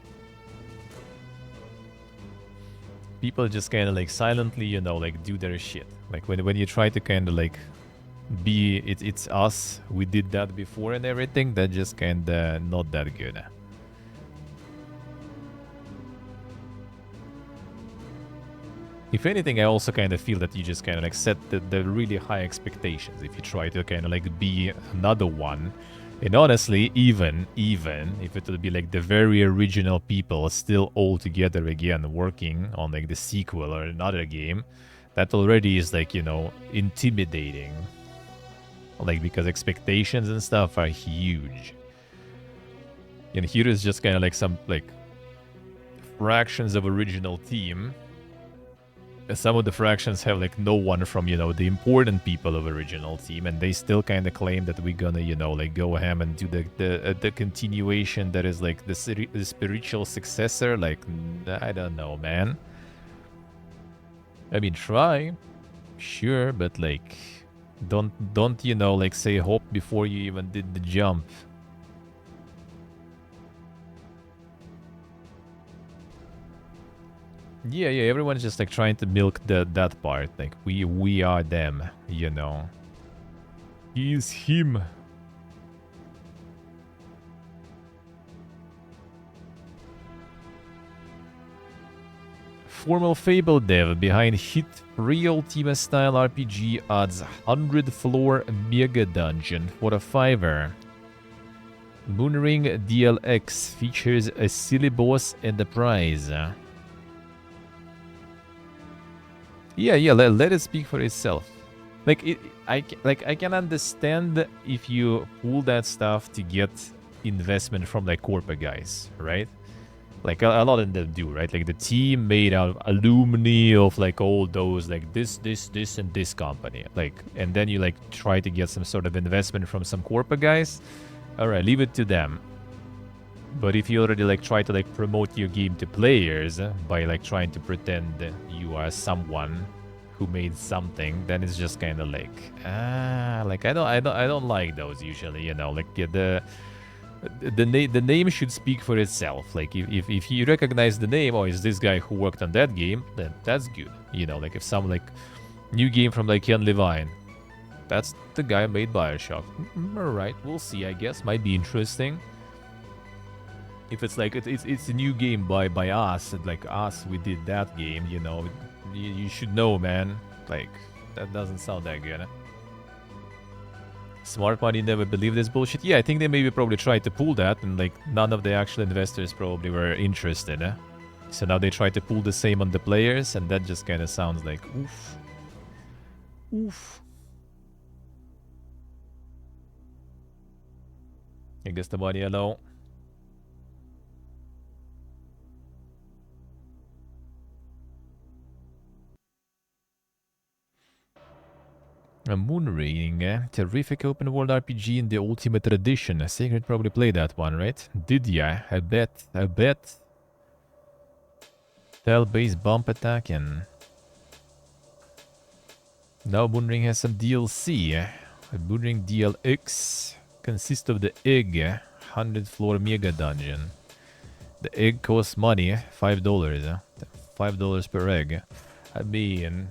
People just kind of like silently, you know, like do their shit. Like when you try to kind of like be it's us, we did that before and everything, that just kind of not that good. If anything, I also kind of feel that you just kind of like set the really high expectations if you try to kind of like be another one. And honestly, even if it would be like the very original people still all together again working on like the sequel or another game, that already is like, you know, intimidating. Like, because expectations and stuff are huge. And here is just kind of like some like fractions of original team. Some of the fractions have like no one from, you know, the important people of original team, and they still kind of claim that we're gonna, you know, like go ham and do the continuation that is like the spiritual successor. Like, I don't know, man. I mean, try, sure, but like, don't you know, like say hope before you even did the jump. Yeah, everyone's just like trying to milk that part. Like we are them, you know. He's him. Formal Fable dev behind hit real Ultima style RPG adds 100 floor mega dungeon for a $5. Moonring DLX features a silly boss and a prize. Yeah, let it speak for itself. Like I can understand if you pull that stuff to get investment from like corporate guys, right? Like a lot of them do, right? Like the team made out of alumni of like all those like this and this company. Like, and then you like try to get some sort of investment from some corporate guys. All right, leave it to them. But if you already like try to like promote your game to players by like trying to pretend that you are someone who made something, then it's just kind of like like I don't like those usually, you know. Like yeah, the name should speak for itself. Like if you recognize the name, oh, is this guy who worked on that game, then that's good, you know. Like if some like new game from like Ken Levine, that's the guy made Bioshock. All right, we'll see. I guess might be interesting. If it's like it's a new game by us, and like us, we did that game, you know, you should know, man. Like that doesn't sound that good. Smart money never believed this bullshit. Yeah, I think they maybe probably tried to pull that, and like none of the actual investors probably were interested. So now they try to pull the same on the players, and that just kind of sounds like oof, oof. I guess the money alone. A Moonring, terrific open world RPG in the ultimate tradition. Sacred probably played that one, right? Did ya? I bet. Tail-based bump attack and... Now Moonring has some DLC. Moonring DLX consists of the egg, 100 floor mega dungeon. The egg costs money, $5. $5 per egg. I mean,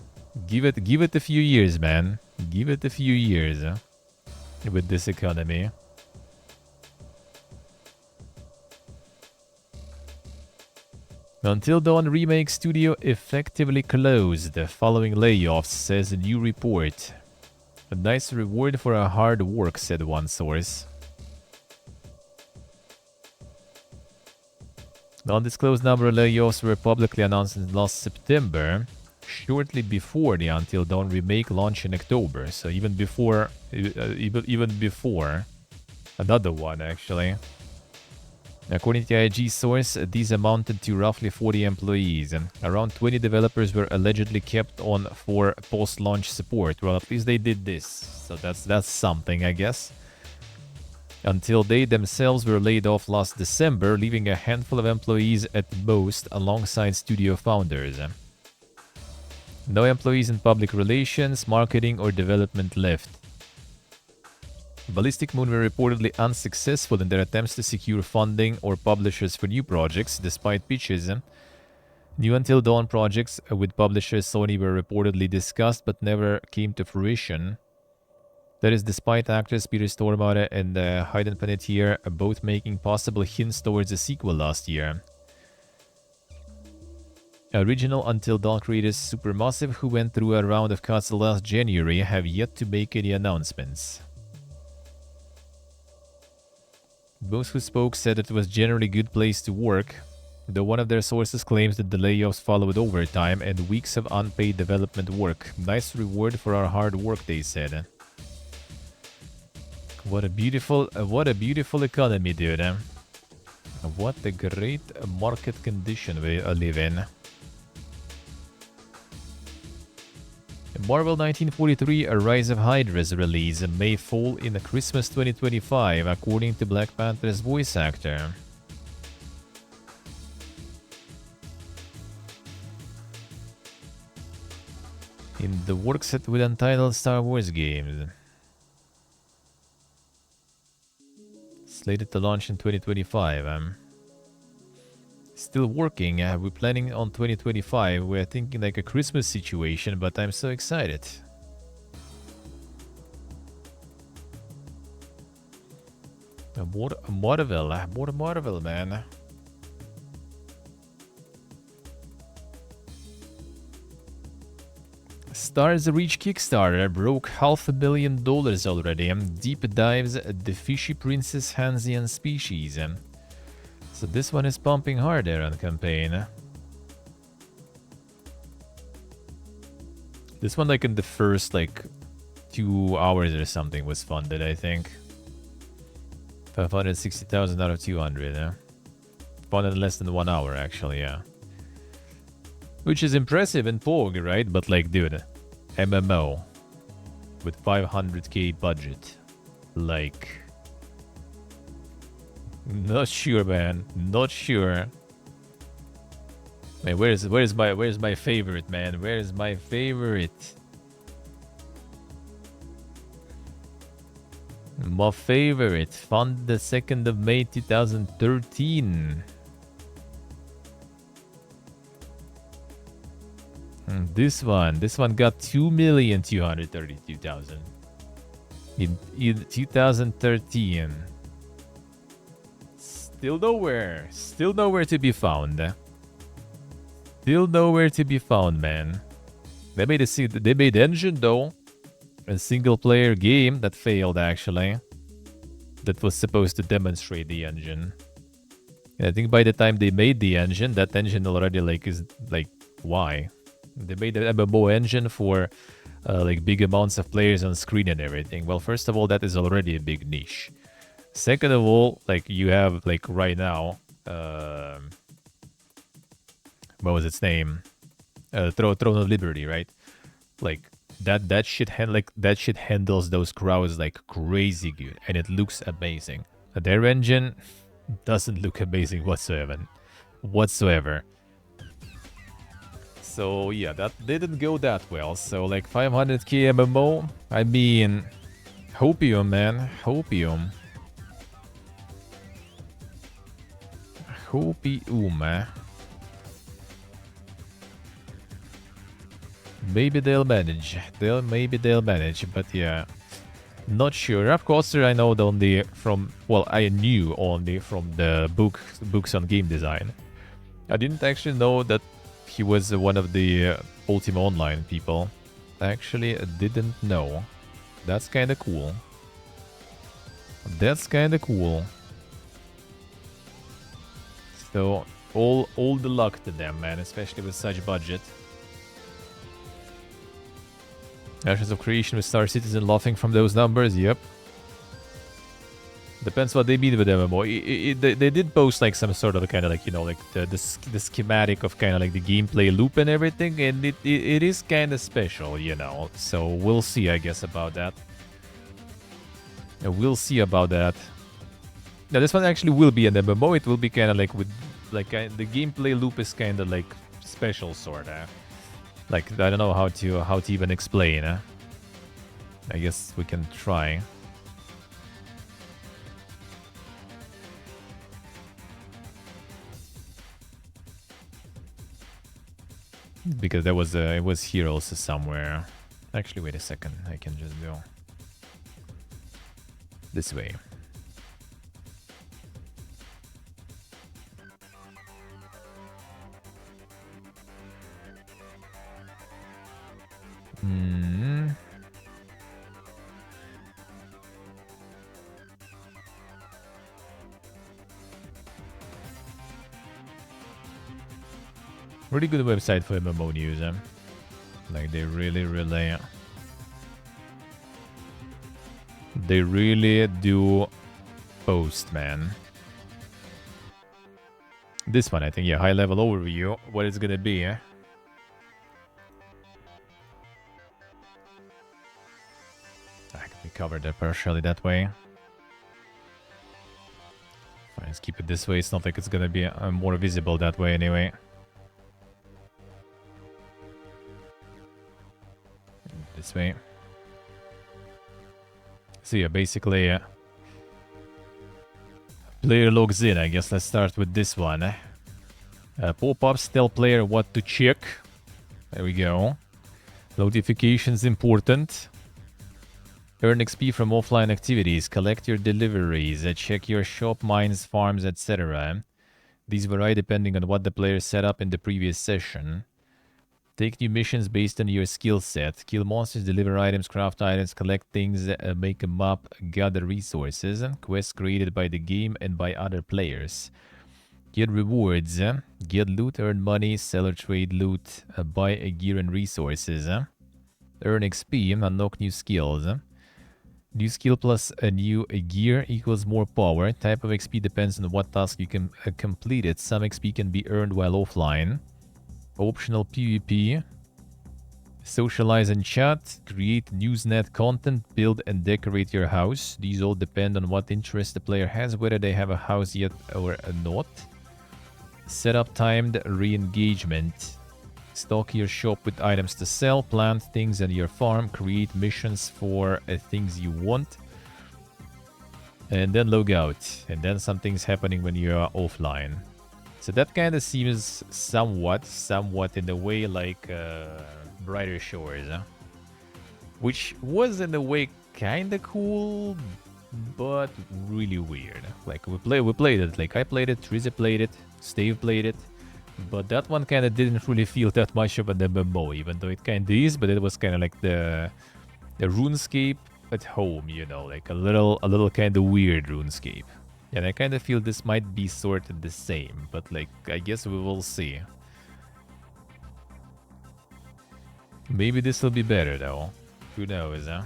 give it a few years, man. Give it a few years with this economy. Until Dawn Remake Studio effectively closed following layoffs, says a new report. A nice reward for our hard work, said one source. The undisclosed number of layoffs were publicly announced in last September, shortly before the Until Dawn Remake launch in October. So even before another one, actually. According to the IG source, these amounted to roughly 40 employees, and around 20 developers were allegedly kept on for post-launch support. Well, at least they did this, so that's something, I guess. Until they themselves were laid off last December, leaving a handful of employees at most alongside studio founders. No employees in public relations, marketing, or development left. Ballistic Moon were reportedly unsuccessful in their attempts to secure funding or publishers for new projects, despite pitches. New Until Dawn projects with publisher Sony were reportedly discussed but never came to fruition. That is despite actors Peter Stormare and Hayden Panettiere both making possible hints towards a sequel last year. Original Until Dawn creators Supermassive, who went through a round of cuts last January, have yet to make any announcements. Those who spoke said it was generally a good place to work, though one of their sources claims that the layoffs followed overtime and weeks of unpaid development work. Nice reward for our hard work, they said. What a beautiful economy, dude. What a great market condition we live in. Marvel 1943 A Rise of Hydra's release may fall in Christmas 2025, according to Black Panther's voice actor. In the works set with untitled Star Wars games. Slated to launch in 2025. Still working. We're planning on 2025. We're thinking like a Christmas situation, but I'm so excited. More Marvel, man. Stars Reach Kickstarter broke $500 million already. Deep dives the fishy princess Hansian species. So this one is pumping harder on campaign. This one, like in the first 2 hours or something, was funded, I think. 560,000 out of 200. Funded in less than 1 hour, actually, yeah. Which is impressive in POG, right? But dude, MMO with 500k budget, not sure, man. Not sure. Man, where's my favorite, man? Where's my favorite? My favorite. Funded the 2nd of May 2013. This one got 2,232,000 in 2013. Still nowhere to be found. Still nowhere to be found, man. They made Engine though, a single-player game that failed actually. That was supposed to demonstrate the engine. And I think by the time they made the engine, that engine already why? They made the MMO engine for big amounts of players on screen and everything. Well, first of all, that is already a big niche. Second of all, you have right now, what was its name? Throne of Liberty, right? That shit handles those crowds crazy good, and it looks amazing. Their engine doesn't look amazing whatsoever. So yeah, that didn't go that well. So 500k MMO, I mean, hopium, man, hopium. Hopium. Maybe they'll manage. Maybe they'll manage, but yeah. Not sure. Of course, I know only from... Well, I knew only from the books on game design. I didn't actually know that he was one of the Ultima Online people. Actually, I didn't know. That's kinda cool. That's kinda cool. So, all the luck to them, man, especially with such budget. Ashes of Creation with Star Citizen laughing from those numbers, yep. Depends what they mean with MMO. They did post like some sort of kind of like, you know, like the schematic of kind of like the gameplay loop and everything, and it is kind of special, you know. So we'll see, I guess, about that. We'll see about that. Now this one actually will be an MMO. It will be kind of like with like the gameplay loop is kind of like special sort of. Like I don't know how to even explain. I guess we can try. Because there was it was here also somewhere. Actually, wait a second. I can just go this way. Hmm. Really good website for MMO news, eh? Like they really do post, man. This one, I think, yeah, high level overview. What it's gonna be, eh? I can be covered partially that way. Fine, let's keep it this way. It's not like it's gonna be more visible that way anyway. This way. So yeah, basically, player logs in. I guess let's start with this one. Pop-ups tell player what to check. There we go. Notifications important. Earn XP from offline activities. Collect your deliveries. Check your shop, mines, farms, etc. These vary depending on what the player set up in the previous session. Take new missions based on your skill set. Kill monsters, deliver items, craft items, collect things, make a map, gather resources. Quests created by the game and by other players. Get rewards. Get loot, earn money, sell or trade loot, buy gear and resources. Earn XP, unlock new skills. New skill plus a new gear equals more power. Type of XP depends on what task you can complete it. Some XP can be earned while offline. Optional PvP. Socialize and chat. Create Newsnet content. Build and decorate your house. These all depend on what interest the player has, whether they have a house yet or not. Set up timed re-engagement. Stock your shop with items to sell. Plant things on your farm. Create missions for things you want. And then log out. And then something's happening when you're offline. So that kind of seems somewhat in a way like Brighter Shores, huh? Which was in a way kind of cool, but really weird. Like we played it. Like I played it, Triza played it, Stave played it, but that one kind of didn't really feel that much of an MMO, even though it kind of is. But it was kind of like the RuneScape at home, you know, like a little kind of weird RuneScape. And I kind of feel this might be sort of the same, but like, I guess we will see. Maybe this will be better though. Who knows, huh?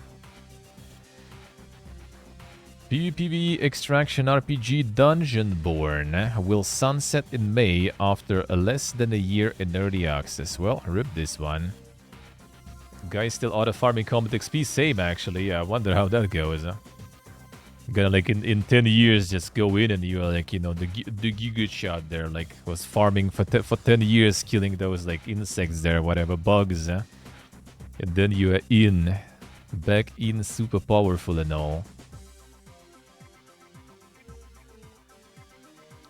PvP Extraction RPG Dungeonborn will sunset in May after less than a year in early access. Well, rip this one. Guys still auto-farming combat XP, same actually. I wonder how that goes, huh? Gonna like in 10 years just go in and you're like, you know, the Giga shot there like was farming for 10 years killing those like insects there, whatever, bugs, huh? And then you're back in super powerful and all.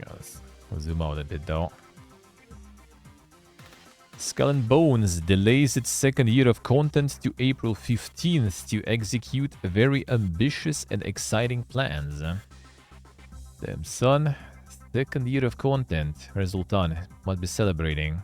Let's zoom out a bit though. Skull and Bones delays its second year of content to April 15th to execute very ambitious and exciting plans. Damn, son. Second year of content. Resultan must be celebrating.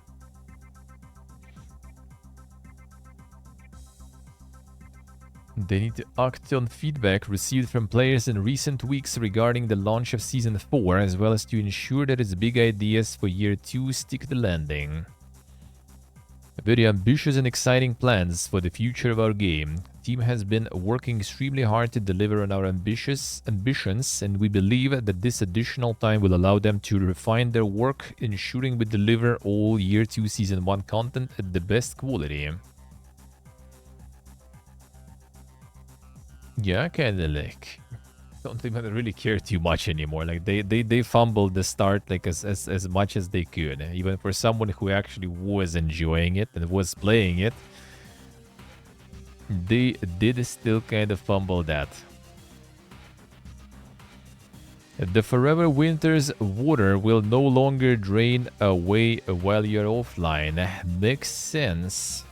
They need to act on feedback received from players in recent weeks regarding the launch of Season 4, as well as to ensure that its big ideas for Year 2 stick the landing. Very ambitious and exciting plans for the future of our game. Team has been working extremely hard to deliver on our ambitions, and we believe that this additional time will allow them to refine their work, ensuring we deliver all Year 2 Season 1 content at the best quality. Yeah, kinda like don't even really care too much anymore. Like they fumbled the start like as much as they could. Even for someone who actually was enjoying it and was playing it, they did still kind of fumble that. The Forever Winter's water will no longer drain away while you're offline. Makes sense.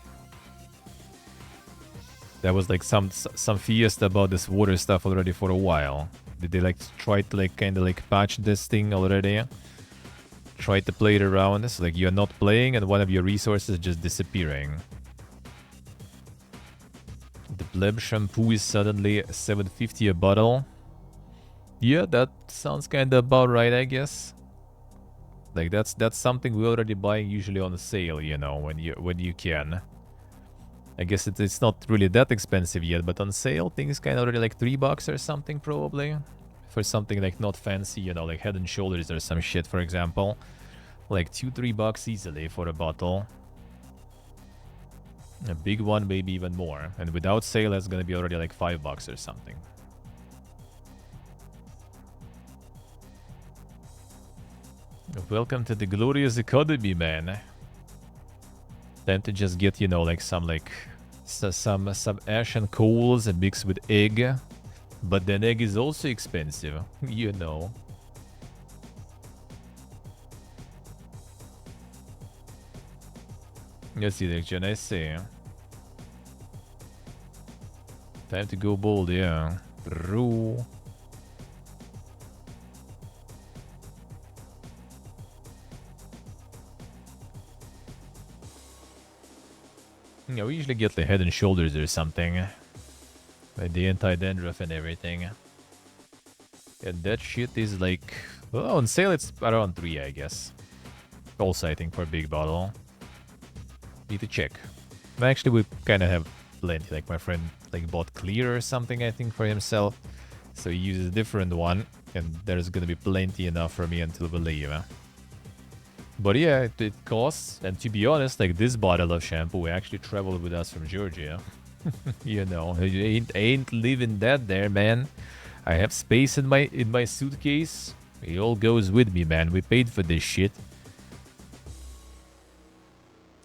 There was like some fiesta about this water stuff already for a while. Did they like try to like kind of like patch this thing already? Try to play it around. So like you're not playing and one of your resources just disappearing. The Pleb shampoo is suddenly $7.50 a bottle. Yeah, that sounds kind of about right, I guess. Like that's something we're already buying usually on sale, you know, when you can. I guess it's not really that expensive yet, but on sale, things kind of already like $3 or something probably. For something like not fancy, you know, like Head and Shoulders or some shit, for example. Like $2-3 easily for a bottle. A big one, maybe even more. And without sale, that's gonna be already like $5 or something. Welcome to the glorious economy, man. Time to just get, you know, like some ash and coals and mix with egg. But then egg is also expensive, you know. Let's see, Diction, I see. Time to go bold, yeah. True. Yeah, we usually get the Head and Shoulders or something. Like the anti-dandruff and everything. And that shit is like... Well, on sale it's around 3, I guess. Also, I think, for a big bottle. Need to check. Actually, we kind of have plenty. Like, my friend like bought Clear or something, I think, for himself. So he uses a different one. And there's gonna be plenty enough for me until we leave. But yeah, it costs, and to be honest, like this bottle of shampoo actually traveled with us from Georgia. You know, ain't leaving that there, man. I have space in my suitcase. It all goes with me, man. We paid for this shit.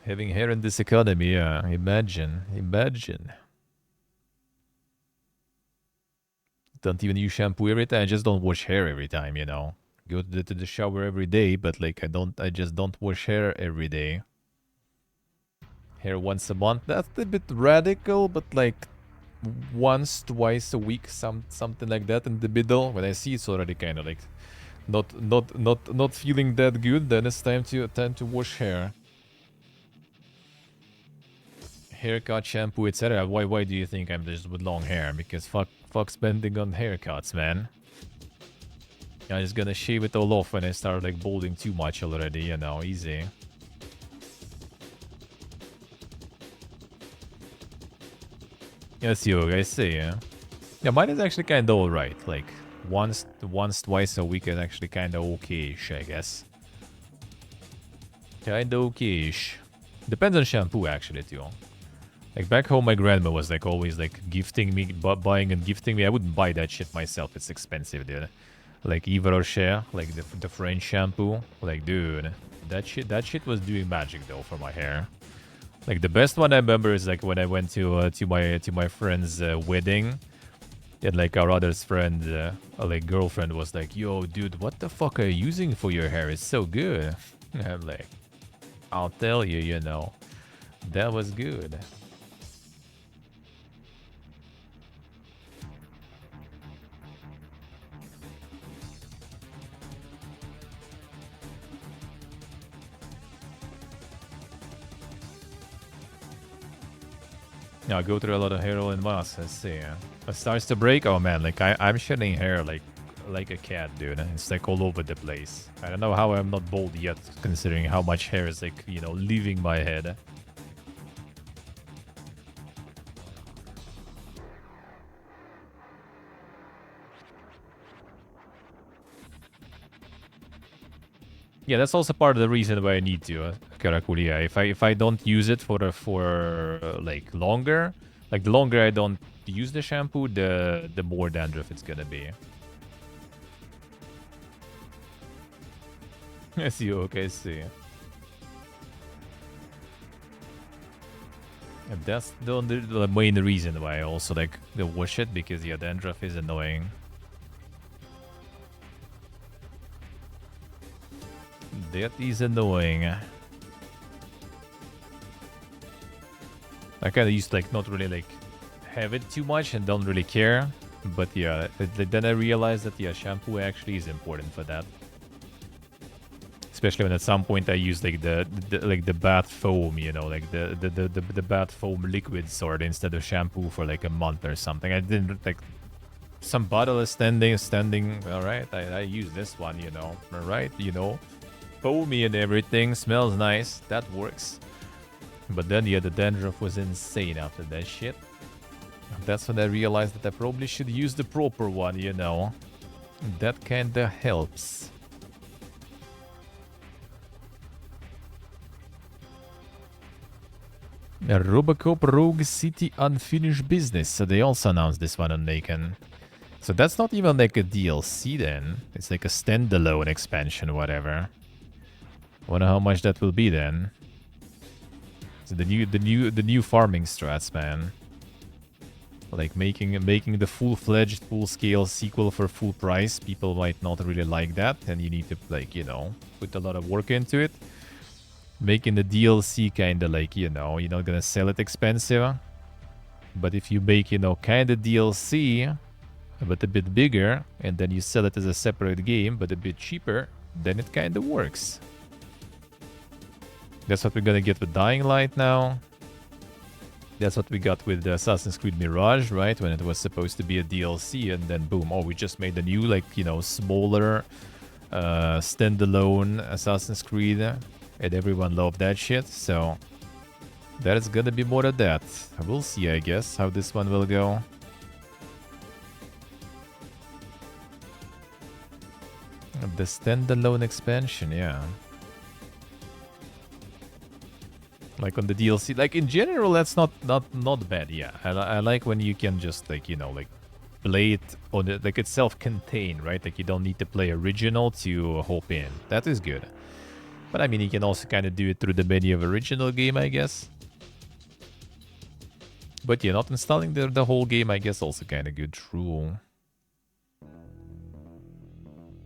Having hair in this economy, yeah. Imagine. Don't even use shampoo every time. I just don't wash hair every time, you know. Go to the shower every day, but like I just don't wash hair every day. Hair once a month. That's a bit radical, but like once, twice a week, something like that in the middle. When I see it's already kind of like not feeling that good, then it's time to wash hair. Haircut, shampoo, etc. Why do you think I'm just with long hair? Because fuck spending on haircuts, man. I'm just gonna shave it all off when I start like balding too much already, you know, easy. Yes, you guys see, yeah. Yeah, mine is actually kinda alright. Like once, twice a week is actually kinda okay-ish, I guess. Kinda okay-ish. Depends on shampoo actually too. Like back home, my grandma was like always like gifting me, buying and gifting me. I wouldn't buy that shit myself. It's expensive, dude. Like Yves Rocher, like the French shampoo. Like, dude, that shit was doing magic though for my hair. Like the best one I remember is like when I went to my friend's wedding, and like our other's friend, like girlfriend was like, "Yo, dude, what the fuck are you using for your hair? It's so good." And I'm like, I'll tell you, you know, that was good. Yeah, I go through a lot of hair oil and mask. Let's see. It starts to break. Oh man, like I'm shedding hair like a cat, dude. It's like all over the place. I don't know how I'm not bald yet, considering how much hair is like, you know, leaving my head. Yeah, that's also part of the reason why I need to Karakuria. If I don't use it for like longer, like the longer I don't use the shampoo, the more dandruff it's gonna be. I see. Okay, see. And that's the main reason why I also like the wash it, because yeah, dandruff is annoying. That is annoying. I kind of used to like not really like have it too much and don't really care. But yeah, then I realized that yeah, shampoo actually is important for that. Especially when at some point I use like the bath foam, you know, like the bath foam liquid sort instead of shampoo for like a month or something. I didn't like some bottle is standing. All right, I use this one, you know. All right, you know, foamy and everything, smells nice. That works. But then yeah, the dandruff was insane after that shit. That's when I realized that I probably should use the proper one, you know. That kinda helps. Robocop Rogue City Unfinished Business. So they also announced this one on Naked. So that's not even like a DLC then. It's like a standalone expansion, whatever. Wonder how much that will be then. So the new farming strats, man. Like making the full-fledged, full-scale sequel for full price. People might not really like that, and you need to like, you know, put a lot of work into it. Making the DLC kind of like, you know, you're not gonna sell it expensive. But if you make, you know, kind of DLC, but a bit bigger, and then you sell it as a separate game, but a bit cheaper, then it kind of works. That's what we're gonna get with Dying Light now. That's what we got with Assassin's Creed Mirage, right? When it was supposed to be a DLC, and then boom, oh, we just made a new, like, you know, smaller, standalone Assassin's Creed. And everyone loved that shit, so that is gonna be more of that. We'll see, I guess, how this one will go. The standalone expansion, yeah. Like on the DLC, like in general, that's not bad, yeah. I like when you can just like, you know, like play it on it, like it's self-contained, right? Like you don't need to play original to hop in. That is good. But I mean, you can also kind of do it through the menu of original game, I guess. But yeah, not installing the whole game, I guess, also kind of good. True.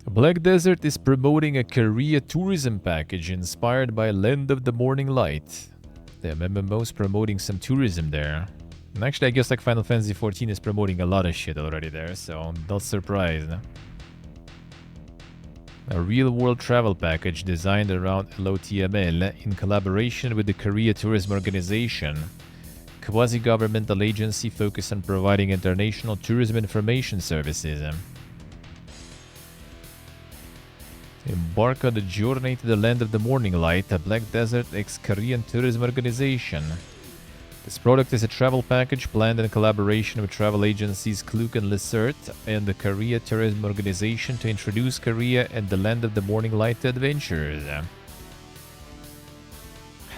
Black Desert is promoting a Korea tourism package inspired by Land of the Morning Light. The MMO's promoting some tourism there. And actually, I guess like Final Fantasy XIV is promoting a lot of shit already there, so I'm not surprised. A real-world travel package designed around LOTML in collaboration with the Korea Tourism Organization, quasi-governmental agency focused on providing international tourism information services. Embark on the journey to the Land of the Morning Light, a Black Desert ex-Korean tourism organization. This product is a travel package planned in collaboration with travel agencies Klook and Lissert and the Korea Tourism Organization to introduce Korea and the Land of the Morning Light to adventurers.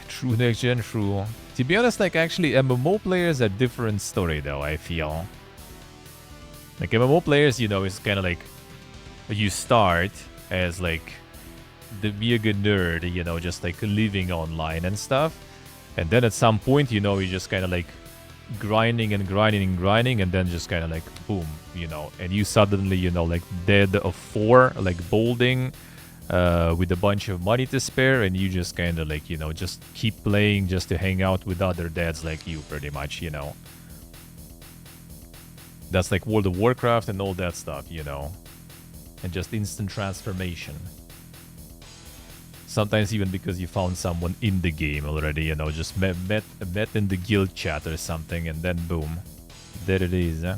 True, next gen, true. To be honest, like actually MMO players are different story though, I feel. Like MMO players, you know, it's kind of like you start as like the mega nerd, you know, just like living online and stuff. And then at some point, you know, you're just kind of like grinding and grinding and grinding, and then just kind of like boom, you know, and you suddenly, you know, like dead of 4, like bolding, with a bunch of money to spare, and you just kind of like, you know, just keep playing just to hang out with other dads like you, pretty much, you know. That's like World of Warcraft and all that stuff, you know. And just instant transformation. Sometimes even because you found someone in the game already, you know, just met in the guild chat or something, and then boom. There it is, huh?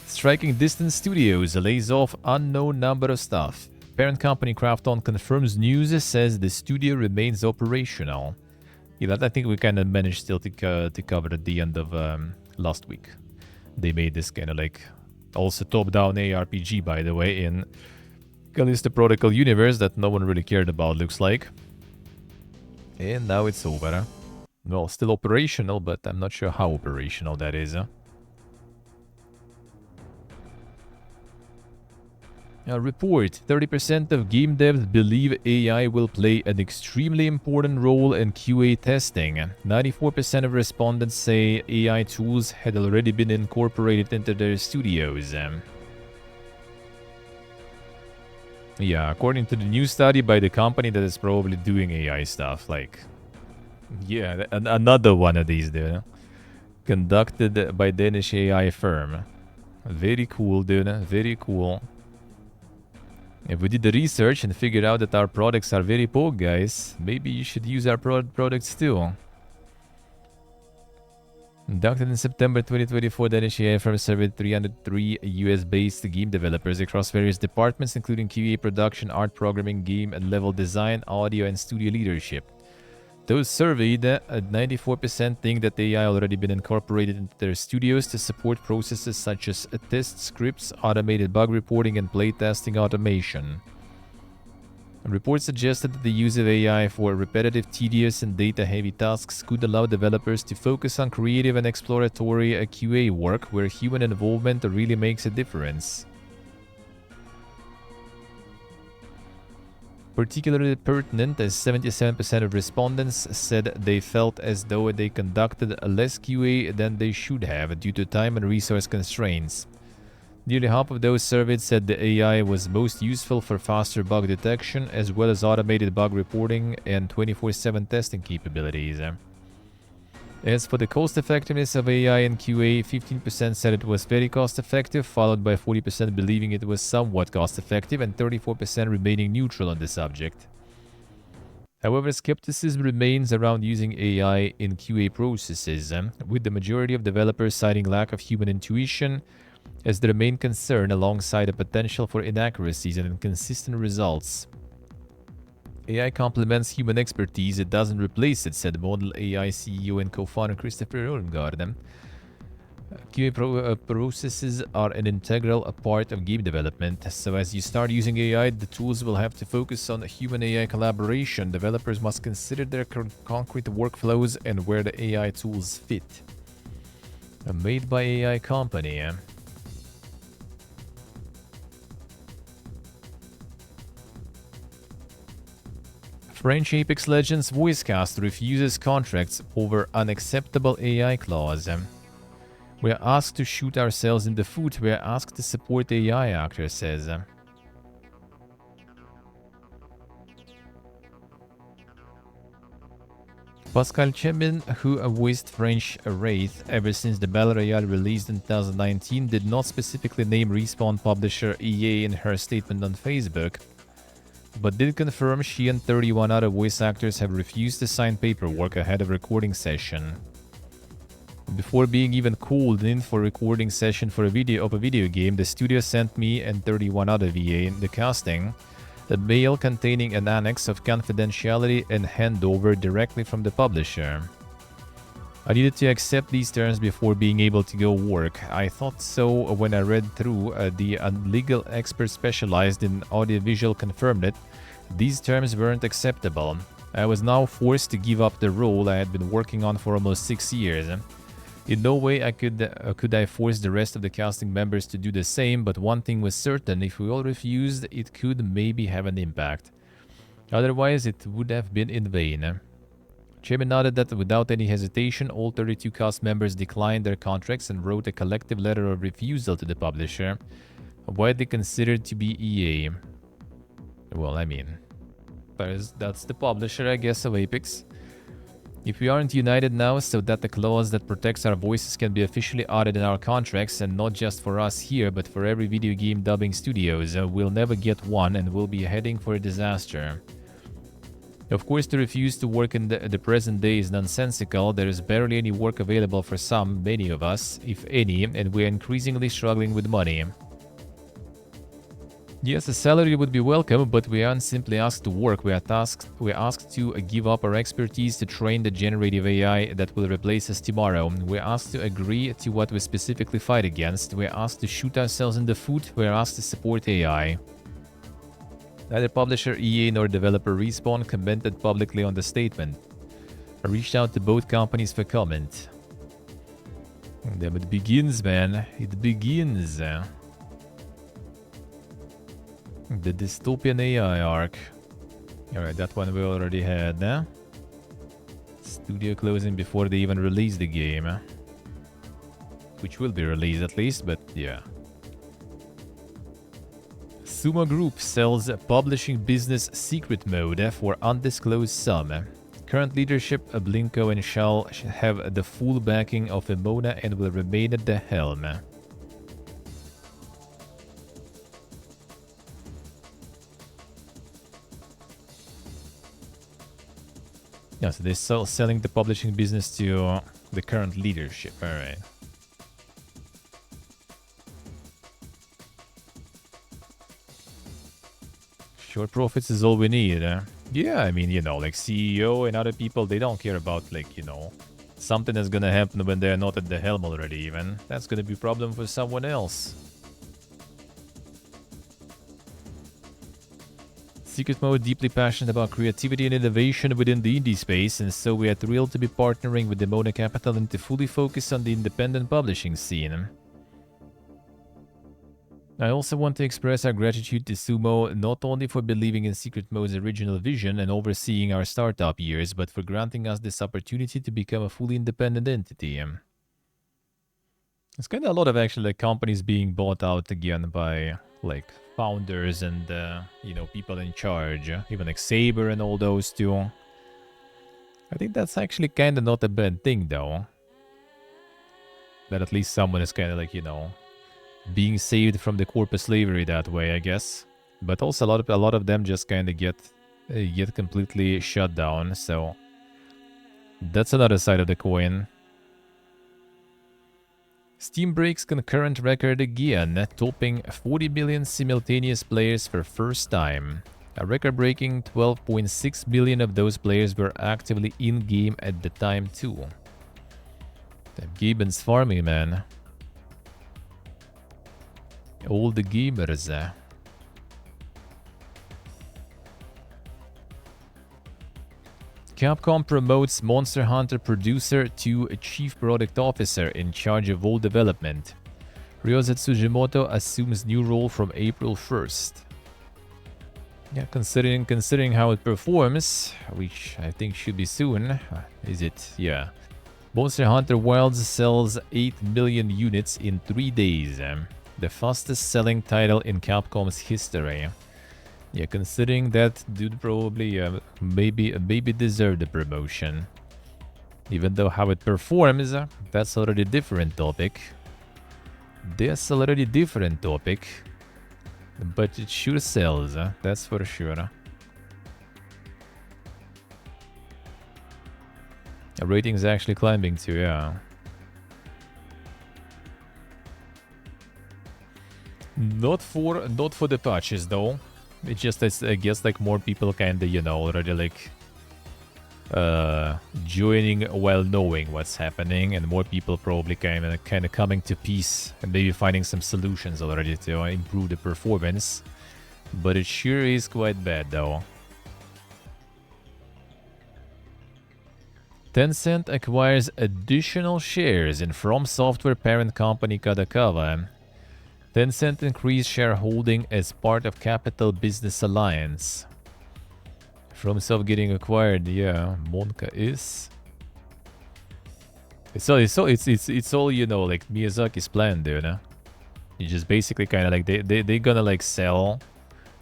Striking Distance Studios lays off unknown number of staff. Parent company Krafton confirms news, says the studio remains operational. Yeah, that I think we kind of managed still to cover at the end of last week. They made this kind of like also top-down ARPG, by the way, in Callisto Protocol universe that no one really cared about, looks like. And now it's over, huh? Well, still operational, but I'm not sure how operational that is, huh? A report, 30% of game devs believe AI will play an extremely important role in QA testing. 94% of respondents say AI tools had already been incorporated into their studios. Yeah, according to the new study by the company that is probably doing AI stuff, like... Yeah, another one of these, dude. Conducted by Danish AI firm. Very cool, dude. Very cool. If we did the research and figured out that our products are very poor, guys, maybe you should use our products too. Conducted in September 2024, Danish AI firm surveyed 303 US-based game developers across various departments, including QA, production, art programming, game and level design, audio, and studio leadership. Those surveyed, 94% think that AI already been incorporated into their studios to support processes such as test scripts, automated bug reporting, and playtesting automation. A report suggested that the use of AI for repetitive, tedious, and data-heavy tasks could allow developers to focus on creative and exploratory QA work where human involvement really makes a difference. Particularly pertinent, as 77% of respondents said they felt as though they conducted less QA than they should have due to time and resource constraints. Nearly half of those surveyed said the AI was most useful for faster bug detection, as well as automated bug reporting and 24/7 testing capabilities. As for the cost effectiveness of AI in QA, 15% said it was very cost effective, followed by 40% believing it was somewhat cost effective, and 34% remaining neutral on the subject. However, skepticism remains around using AI in QA processes, with the majority of developers citing lack of human intuition as their main concern, alongside a potential for inaccuracies and inconsistent results. AI complements human expertise, it doesn't replace it, said Model AI CEO and co-founder Christopher Urengard. QA processes are an integral part of game development, so as you start using AI, the tools will have to focus on human-AI collaboration. Developers must consider their concrete workflows and where the AI tools fit. A made by AI company. French Apex Legends voice cast refuses contracts over unacceptable AI clause. We are asked to shoot ourselves in the foot. We are asked to support AI, actor says. Pascal Chemin, who voiced French Wraith ever since the Battle Royale released in 2019, did not specifically name Respawn publisher EA in her statement on Facebook, but did confirm she and 31 other voice actors have refused to sign paperwork ahead of recording session. Before being even called in for recording session for a video game, the studio sent me and 31 other VA in the casting a mail containing an annex of confidentiality and handover directly from the publisher. I needed to accept these terms before being able to go work. I thought so when I read through. The legal expert specialized in audiovisual confirmed it. These terms weren't acceptable. I was now forced to give up the role I had been working on for almost 6 years. In no way could I force the rest of the casting members to do the same, but one thing was certain: if we all refused, it could maybe have an impact. Otherwise, it would have been in vain. Chairman nodded that without any hesitation, all 32 cast members declined their contracts and wrote a collective letter of refusal to the publisher. widely considered to be EA. Well, I mean, that's the publisher, I guess, of Apex. If we aren't united now so that the clause that protects our voices can be officially added in our contracts, and not just for us here, but for every video game dubbing studios, we'll never get one and we'll be heading for a disaster. Of course, to refuse to work in the present day is nonsensical. There is barely any work available for many of us, if any, and we're increasingly struggling with money. Yes, a salary would be welcome, but we aren't simply asked to work. We're asked to give up our expertise to train the generative AI that will replace us tomorrow. We're asked to agree to what we specifically fight against. We're asked to shoot ourselves in the foot. We're asked to support AI. Neither publisher EA nor developer Respawn commented publicly on the statement. I reached out to both companies for comment. And then it begins, man. It begins. The dystopian AI arc. Alright, that one we already had. Studio closing before they even release the game. Which will be released at least, but yeah. Sumo Group sells publishing business secret mode for undisclosed sum. Current leadership Blinko and Shell have the full backing of Emona and will remain at the helm. Yeah, so they're selling the publishing business to the current leadership. Alright. Short profits is all we need. Yeah, I mean, you know, like CEO and other people, they don't care about, like, you know, something that's gonna happen when they're not at the helm already even. That's gonna be a problem for someone else. Secret Mode deeply passionate about creativity and innovation within the indie space, and so we are thrilled to be partnering with Demona Capital and to fully focus on the independent publishing scene. I also want to express our gratitude to Sumo not only for believing in Secret Mode's original vision and overseeing our startup years, but for granting us this opportunity to become a fully independent entity. There's kind of a lot of actually like companies being bought out again by like founders and you know, people in charge, even like Saber and all those too. I think that's actually kind of not a bad thing though, that at least someone is kind of like, you know, being saved from the corporate slavery that way, I guess. But also a lot of them just kind of get completely shut down, so that's another side of the coin. Steam breaks concurrent record again, topping 40 million simultaneous players for first time. A record-breaking 12.6 million of those players were actively in-game at the time too. That Gaben's farming, man. All the gamers. Capcom promotes Monster Hunter producer to a chief product officer in charge of all development. Ryoza Tsujimoto assumes new role from April 1st. Yeah, considering how it performs, which I think should be soon. Is it? Yeah. Monster Hunter Wilds sells 8 million units in 3 days. The fastest selling title in Capcom's history. Yeah, considering that dude probably maybe deserved the promotion. Even though how it performs, that's already a different topic. That's already a different topic. But it sure sells, that's for sure. Ratings actually climbing too, yeah. Not for the patches though. It's just, I guess, like more people kinda, you know, already like joining while knowing what's happening, and more people probably kinda coming to peace and maybe finding some solutions already to improve the performance. But it sure is quite bad though. Tencent acquires additional shares in From Software parent company Kadakawa. Tencent increased shareholding as part of Capital Business Alliance. FromSoft getting acquired, yeah. Monka is. It's all you know, like Miyazaki's plan, dude. You just basically kind of like they gonna like sell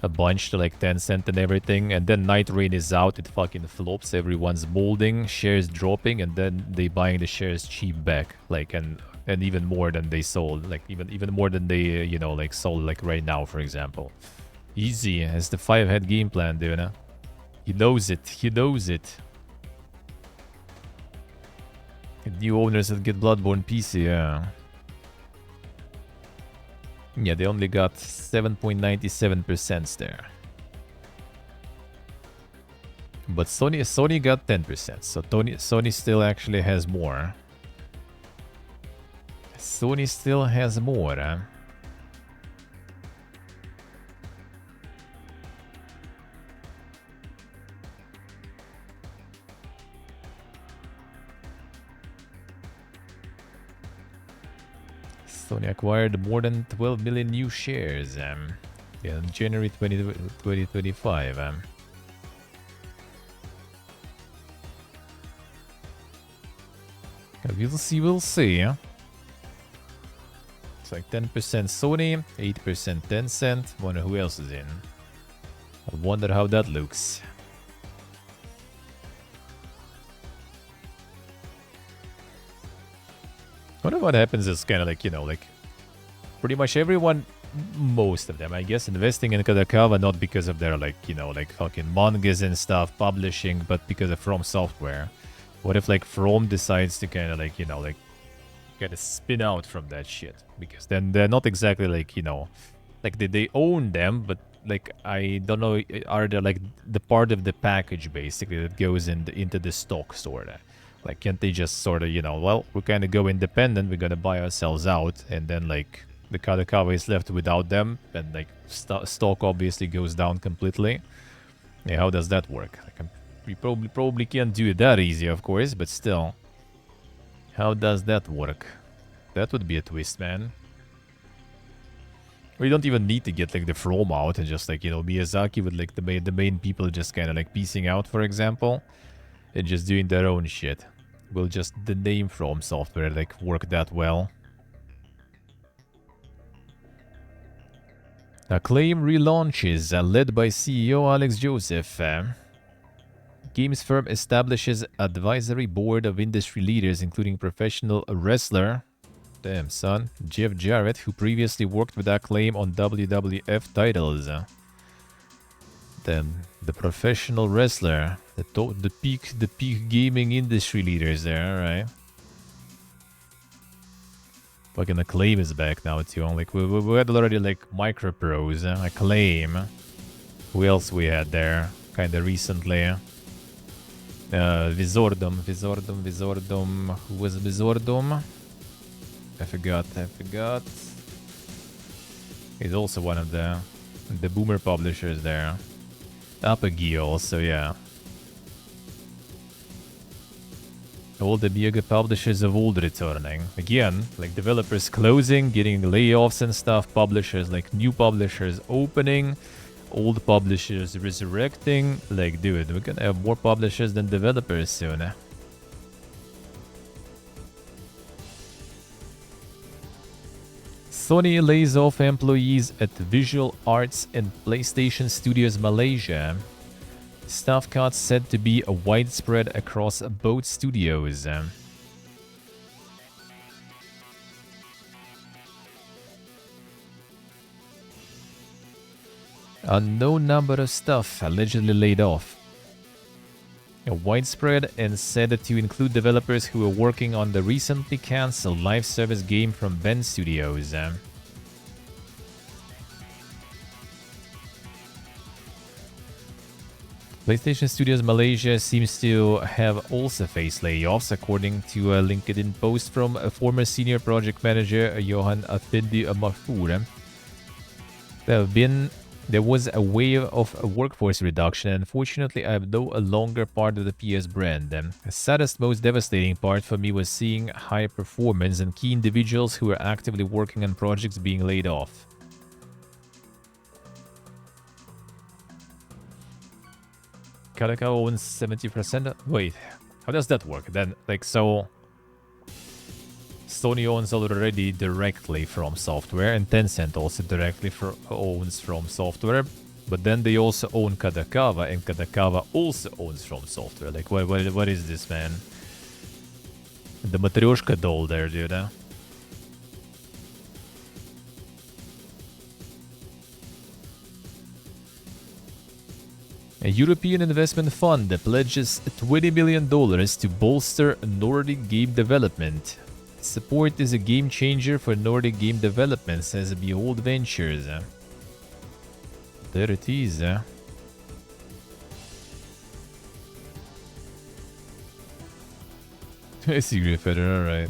a bunch to like Tencent and everything, and then Night Rain is out, it fucking flops, everyone's molding, shares dropping, and then they buying the shares cheap back, like, and even more than they sold, like even more than they you know, like sold like right now, for example. Easy as the 5-head game plan, dude. Huh? He knows it. He knows it. New owners that get Bloodborne PC, yeah. Yeah, they only got 7.97% there. But Sony got 10%, so Sony still actually has more. Sony still has more, huh? Sony acquired more than 12 million new shares in January 2025. We'll see. Huh? It's like 10% Sony, 8% Tencent. Wonder who else is in. I wonder how that looks. Wonder what happens is kind of like, you know, like pretty much everyone, most of them, I guess, investing in Kadokawa not because of their like, you know, like fucking mangas and stuff, publishing, but because of From Software. What if like From decides to kind of like, you know, like kind of spin out from that shit? Because then they're not exactly like, you know, like they own them, but like I don't know, are they like the part of the package basically that goes into the stock sort of? Like, can't they just sort of, you know, well, we're kind of go independent, we're gonna buy ourselves out, and then like the Kadokawa is left without them, and like stock obviously goes down completely. Yeah, how does that work? Like, we probably can't do it that easy, of course, but still, how does that work? That would be a twist, man. Or you don't even need to get like the From out and just like, you know, Miyazaki with like the main people just kind of like piecing out, for example, and just doing their own shit. Will just the name From Software like work that well? Acclaim relaunches, led by CEO Alex Joseph. Games firm establishes advisory board of industry leaders, including professional wrestler, damn son, Jeff Jarrett, who previously worked with Acclaim on WWF titles. Then the professional wrestler, the peak gaming industry leaders there, right? Fucking Acclaim is back now too. Like we had already like Micro Pros, Acclaim. Who else we had there? Kinda recently. Vizordom. Who was Vizordom? I forgot. He's also one of the boomer publishers there. Apogee also, yeah. All the bigger publishers of old returning. Again, like developers closing, getting layoffs and stuff, publishers, like new publishers opening, old publishers resurrecting. Like, dude, we're gonna have more publishers than developers soon. Sony lays off employees at Visual Arts and PlayStation Studios Malaysia. Staff cuts said to be widespread across both studios. Unknown number of staff allegedly laid off. Widespread and said to include developers who are working on the recently cancelled live service game from Ben Studios. PlayStation Studios Malaysia seems to have also faced layoffs, according to a LinkedIn post from a former senior project manager Johan Afindi Mahfour. There was a wave of a workforce reduction, and unfortunately I am no longer part of the PS brand. The saddest, most devastating part for me was seeing high performance and key individuals who are actively working on projects being laid off. Kadokawa owns 70%? Wait, how does that work then? Like, so Sony owns already directly From Software, and Tencent also directly owns From Software. But then they also own Kadakawa, and Kadakawa also owns From Software. Like, what is this, man? The Matryoshka doll there, dude, huh? A European investment fund that pledges $20 million to bolster Nordic game development. Support is a game changer for Nordic game development, says VOD Ventures. There it is. Secret Federer, alright.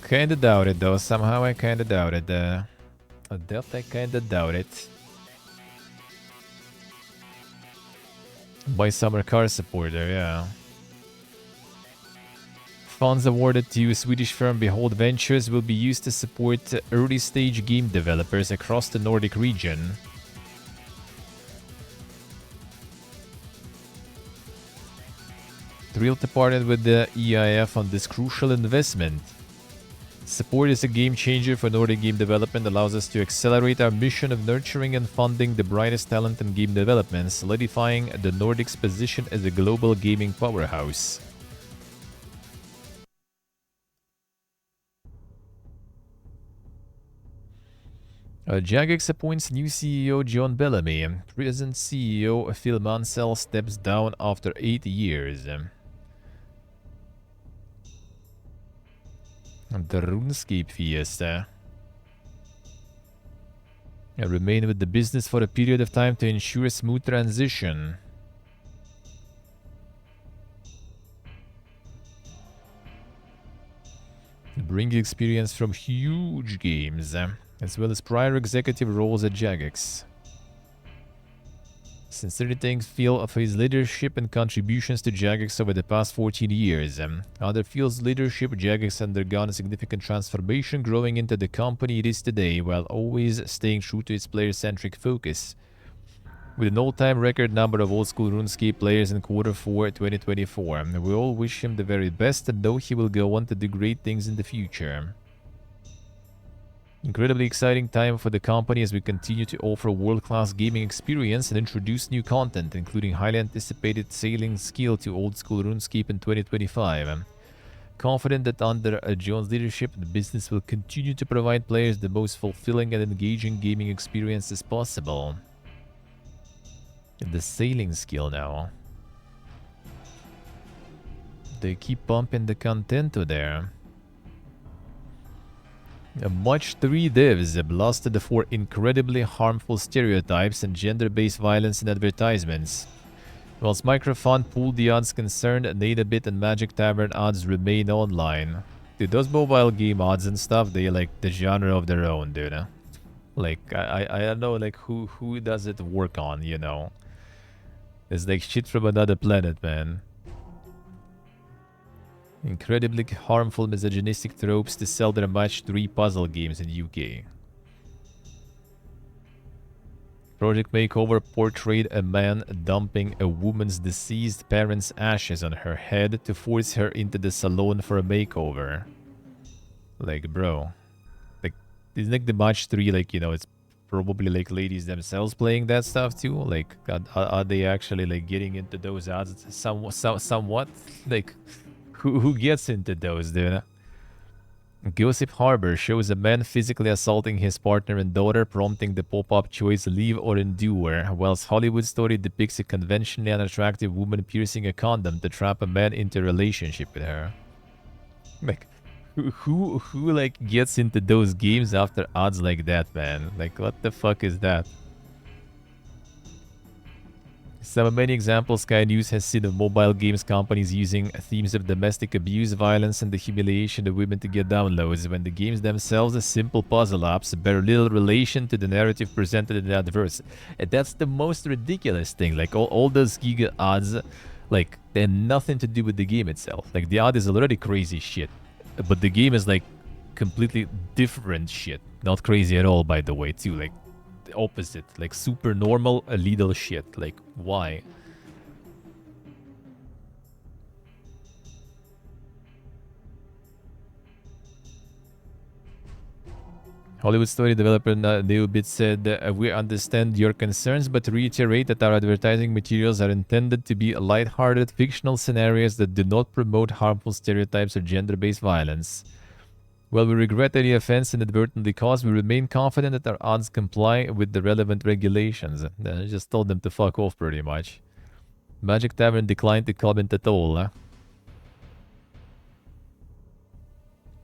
Kinda doubt it though, somehow I kinda doubt it. I kinda doubt it. By summer car supporter, yeah. Funds awarded to Swedish firm Behold Ventures will be used to support early-stage game developers across the Nordic region. Thrilled to partner with the EIF on this crucial investment. Support is a game changer for Nordic game development, allows us to accelerate our mission of nurturing and funding the brightest talent in game development, solidifying the Nordics' position as a global gaming powerhouse. Jagex appoints new CEO John Bellamy. Present CEO Phil Mansell steps down after 8 years. The RuneScape Fiesta. Remain with the business for a period of time to ensure a smooth transition. Bring experience from huge games, as well as prior executive roles at Jagex. Sincerely thanks Phil for his leadership and contributions to Jagex over the past 14 years. Under Phil's leadership, Jagex undergone a significant transformation, growing into the company it is today, while always staying true to its player-centric focus. With an all-time record number of old-school RuneScape players in Q4 2024, we all wish him the very best and know he will go on to do great things in the future. Incredibly exciting time for the company as we continue to offer world-class gaming experience and introduce new content, including highly anticipated sailing skill to old-school RuneScape in 2025. Confident that under John's leadership, the business will continue to provide players the most fulfilling and engaging gaming experiences possible. The sailing skill now. They keep pumping the content there. Much 3 devs have blasted for incredibly harmful stereotypes and gender-based violence in advertisements. Whilst Microfont pulled the odds concerned, Nadabit and Magic Tavern odds remain online. Dude, those mobile game odds and stuff, they like the genre of their own, dude. Like, I don't know, like, who does it work on, you know? It's like shit from another planet, man. Incredibly harmful misogynistic tropes to sell their match 3 puzzle games in UK. Project Makeover portrayed a man dumping a woman's deceased parents' ashes on her head to force her into the salon for a makeover. Like, bro. Like, isn't like the match 3, like, you know, it's probably like ladies themselves playing that stuff too? Like, are they actually like getting into those odds somewhat? Like, who gets into those, dude? Gossip Harbor shows a man physically assaulting his partner and daughter, prompting the pop-up choice leave or endure, whilst Hollywood Story depicts a conventionally unattractive woman piercing a condom to trap a man into a relationship with her. Like, who like gets into those games after odds like that, man? Like, what the fuck is that? Some many examples Sky News has seen of mobile games companies using themes of domestic abuse, violence, and the humiliation of women to get downloads, when the games themselves are simple puzzle apps bear little relation to the narrative presented in the adverse. And that's the most ridiculous thing. Like, all those giga odds, like, they have nothing to do with the game itself. Like, the odd is already crazy shit, but the game is like completely different shit. Not crazy at all, by the way, too. Like, the opposite, like super normal little shit. Like, why? Hollywood story developer Neobit said, we understand your concerns, but reiterate that our advertising materials are intended to be light-hearted fictional scenarios that do not promote harmful stereotypes or gender-based violence. While we regret any offense inadvertently caused, we remain confident that our ads comply with the relevant regulations. I just told them to fuck off pretty much. Magic Tavern declined to comment at all.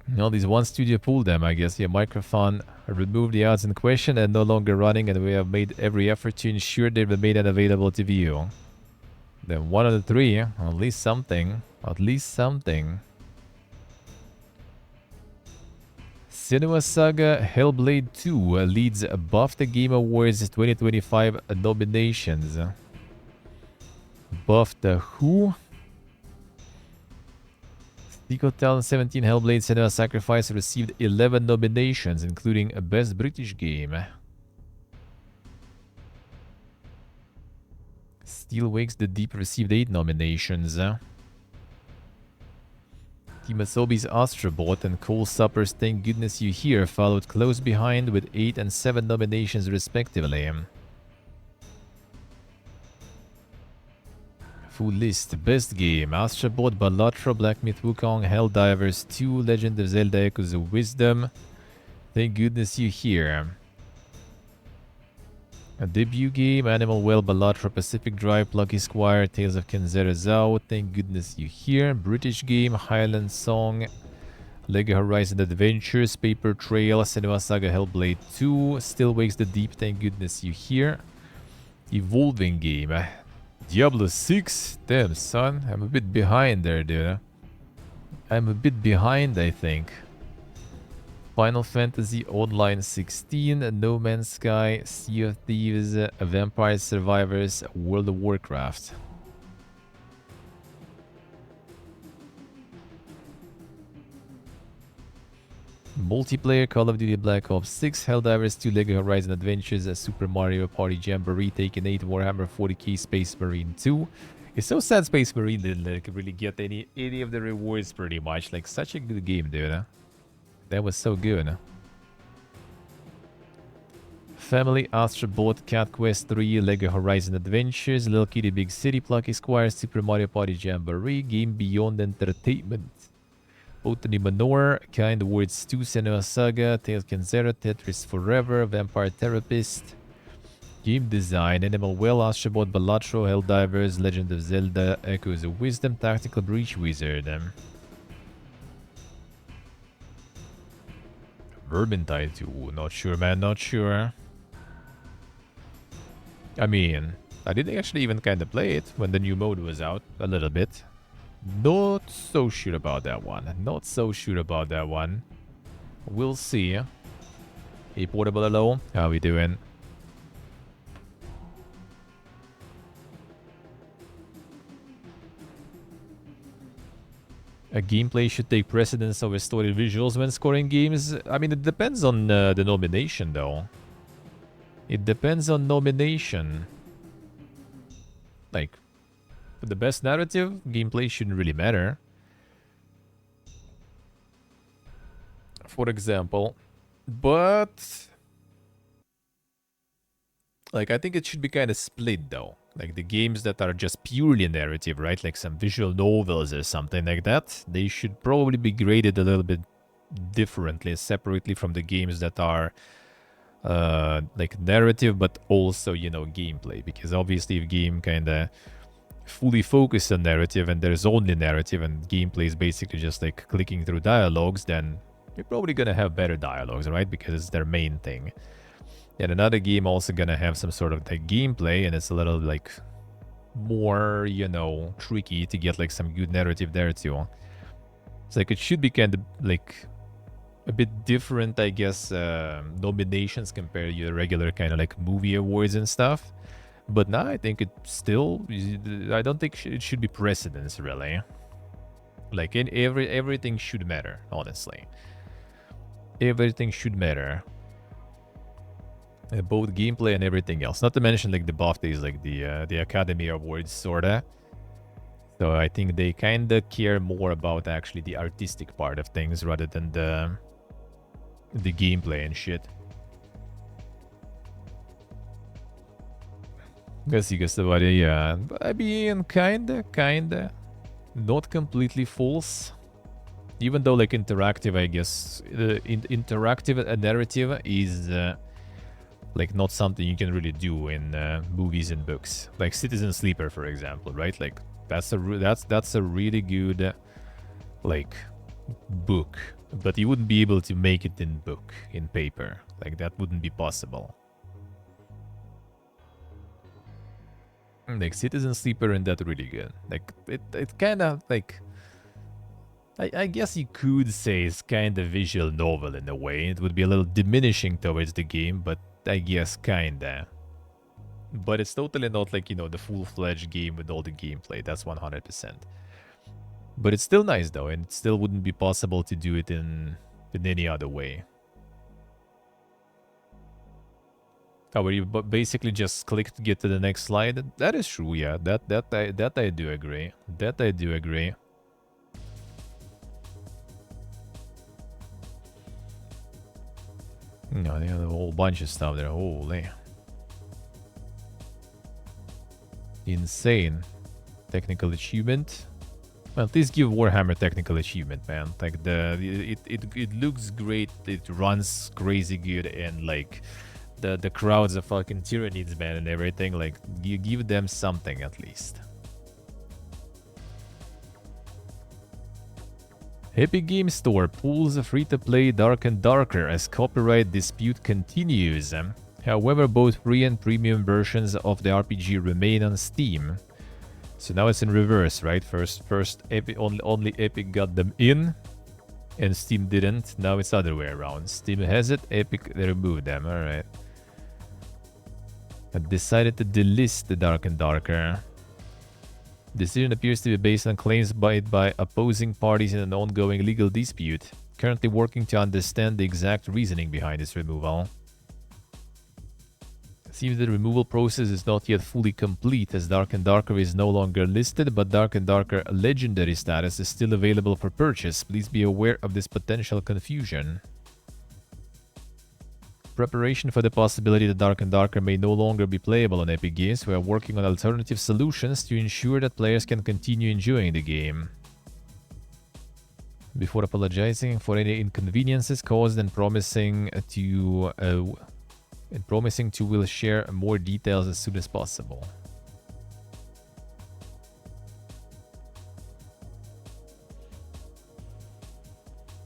No, these one studio pulled them, I guess. Yeah, Microphone removed the ads in question and no longer running, and we have made every effort to ensure they remain unavailable to view. Then one of the three, at least something. At least something. Cinema Saga Hellblade 2 leads BAFTA Game Awards 2025 nominations. BAFTA who? The 2017 Hellblade Cinema Sacrifice received 11 nominations, including a Best British Game. Steel Wakes the Deep received 8 nominations. Team Asobi's Astrobot and Coal Supper's Thank Goodness You Here followed close behind with 8 and 7 nominations respectively. Full list. Best game: Astrobot, Balatro, Black Myth Wukong, Helldivers 2, Legend of Zelda Echoes of Wisdom. Thank Goodness You Here. A debut game: Animal Well, Balatro, Pacific Drive, Plucky Squire, Tales of Kenzera Zhao. Thank Goodness You Here. British game: Highland Song, Lego Horizon Adventures, Paper Trail, Cinema Saga Hellblade 2, Still Wakes the Deep. Thank Goodness You Here. Evolving game: Diablo 6? Damn, son. I'm a bit behind there, dude. I'm a bit behind, I think. Final Fantasy Online 16, No Man's Sky, Sea of Thieves, Vampire Survivors, World of Warcraft. Multiplayer: Call of Duty Black Ops 6, Helldivers 2, Lego Horizon Adventures, Super Mario Party Jamboree, Taken 8, Warhammer 40k, Space Marine 2. It's so sad Space Marine didn't really get any of the rewards pretty much. Like, such a good game, dude. That was so good. Family, Astrobot, Cat Quest 3, Lego Horizon Adventures, Little Kitty Big City, Plucky Squire, Super Mario Party Jamboree, Game Beyond Entertainment, Botany Manor, Kind Words 2, Senua Saga, Tales Kenzera, Tetris Forever, Vampire Therapist, Game Design, Animal Well, Astrobot, Balatro, Helldivers, Legend of Zelda, Echoes of Wisdom, Tactical Breach Wizard. Vermintide 2, not sure, man, not sure. I mean, I didn't actually even kind of play it when the new mode was out, a little bit. Not so sure about that one. Not so sure about that one. We'll see. Hey, Portable Hello, how we doing? A gameplay should take precedence over story visuals when scoring games. I mean, it depends on the nomination, though. It depends on nomination. Like, for the best narrative, gameplay shouldn't really matter. For example. But, like, I think it should be kind of split, though. Like, the games that are just purely narrative, right? Like some visual novels or something like that. They should probably be graded a little bit differently, separately from the games that are like narrative, but also, you know, gameplay. Because obviously if game kind of fully focused on narrative and there's only narrative and gameplay is basically just like clicking through dialogues, then you're probably gonna have better dialogues, right? Because it's their main thing. And another game also gonna have some sort of like gameplay, and it's a little like more, you know, tricky to get like some good narrative there too. It's like it should be kind of like a bit different, I guess, nominations compared to your regular kind of like movie awards and stuff. But now I think it still, I don't think it should be precedence, really. Like, everything should matter, honestly. Everything should matter. Both gameplay and everything else. Not to mention, like, the BAFTA is like the Academy Awards, sorta. So I think they kind of care more about actually the artistic part of things rather than the the gameplay and shit. Yeah. I mean, kinda. Not completely false. Even though, like, interactive, I guess, interactive narrative is, like, not something you can really do in movies and books. Like Citizen Sleeper, for example, right? Like, that's a really good, like, book. But you wouldn't be able to make it in book, in paper. Like, that wouldn't be possible. Like, Citizen Sleeper and that really good. Like, it kind of, like... I guess you could say it's kind of visual novel in a way. It would be a little diminishing towards the game, but I guess kinda. But it's totally not like, you know, the full-fledged game with all the gameplay. That's 100%. But it's still nice though, and it still wouldn't be possible to do it in any other way. Where you basically just click to get to the next slide? That is true, yeah. That I do agree. That I do agree. No, they have a whole bunch of stuff there. Holy. Insane. Technical achievement. Well, at least give Warhammer technical achievement, man. Like, it looks great, it runs crazy good, and like the crowds are fucking Tyranids, man, and everything. Like, you give them something at least. Epic Games Store pulls free-to-play Dark and Darker as copyright dispute continues. However, both free and premium versions of the RPG remain on Steam. So now it's in reverse, right? First Epic, only Epic got them in, and Steam didn't. Now it's the other way around. Steam has it, Epic removed them. All right. I decided to delist the Dark and Darker. Decision appears to be based on claims by opposing parties in an ongoing legal dispute. Currently working to understand the exact reasoning behind this removal. It seems the removal process is not yet fully complete, as Dark and Darker is no longer listed, but Dark and Darker Legendary status is still available for purchase. Please be aware of this potential confusion. Preparation for the possibility that Dark and Darker may no longer be playable on Epic Games, we are working on alternative solutions to ensure that players can continue enjoying the game. Before apologizing for any inconveniences caused and promising to will share more details as soon as possible.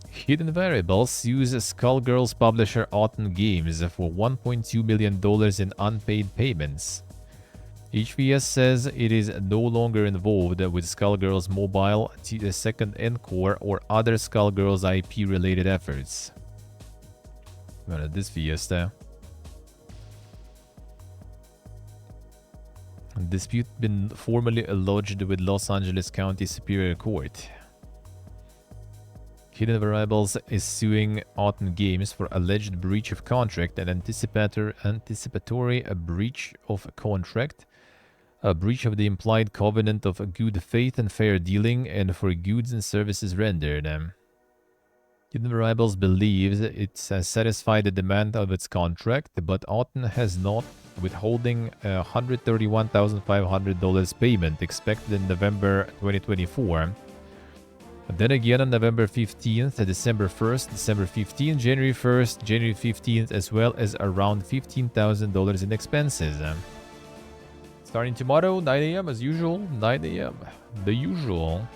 Hidden Variables sues Skullgirls publisher Autumn Games for $1.2 million in unpaid payments. HVS says it is no longer involved with Skullgirls Mobile, Second Encore, or other Skullgirls IP-related efforts. Well, this Fiesta. Dispute been formally lodged with Los Angeles County Superior Court. Hidden Variables is suing Autumn Games for alleged breach of contract and anticipatory breach of contract, a breach of the implied covenant of good faith and fair dealing, and for goods and services rendered. Hidden Variables believes it has satisfied the demand of its contract, but Autumn has not, withholding a $131,500 payment expected in November 2024. Then again on November 15th, December 1st, December 15th, January 1st, January 15th, as well as around $15,000 in expenses. Starting tomorrow, 9 a.m. as usual, 9 a.m. The usual.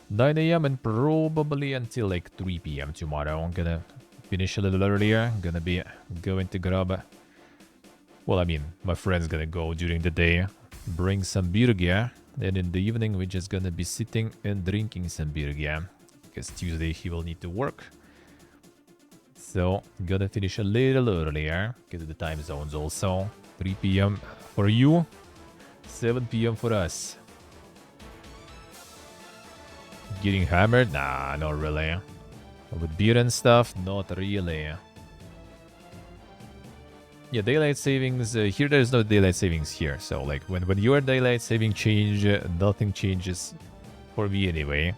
9 a.m. and probably until like 3 p.m. tomorrow. I'm gonna finish a little earlier. I'm gonna be going to grab... Well, I mean, my friend's gonna go during the day, bring some birgia. And in the evening, we're just gonna be sitting and drinking some birgia. Because Tuesday he will need to work. So, gonna finish a little earlier. Because of the time zones also. 3 p.m. for you. 7 p.m. for us. Getting hammered? Nah, not really. With beer and stuff? Not really. Yeah, daylight savings, here there's no daylight savings here, so like when your daylight saving change, nothing changes for me anyway.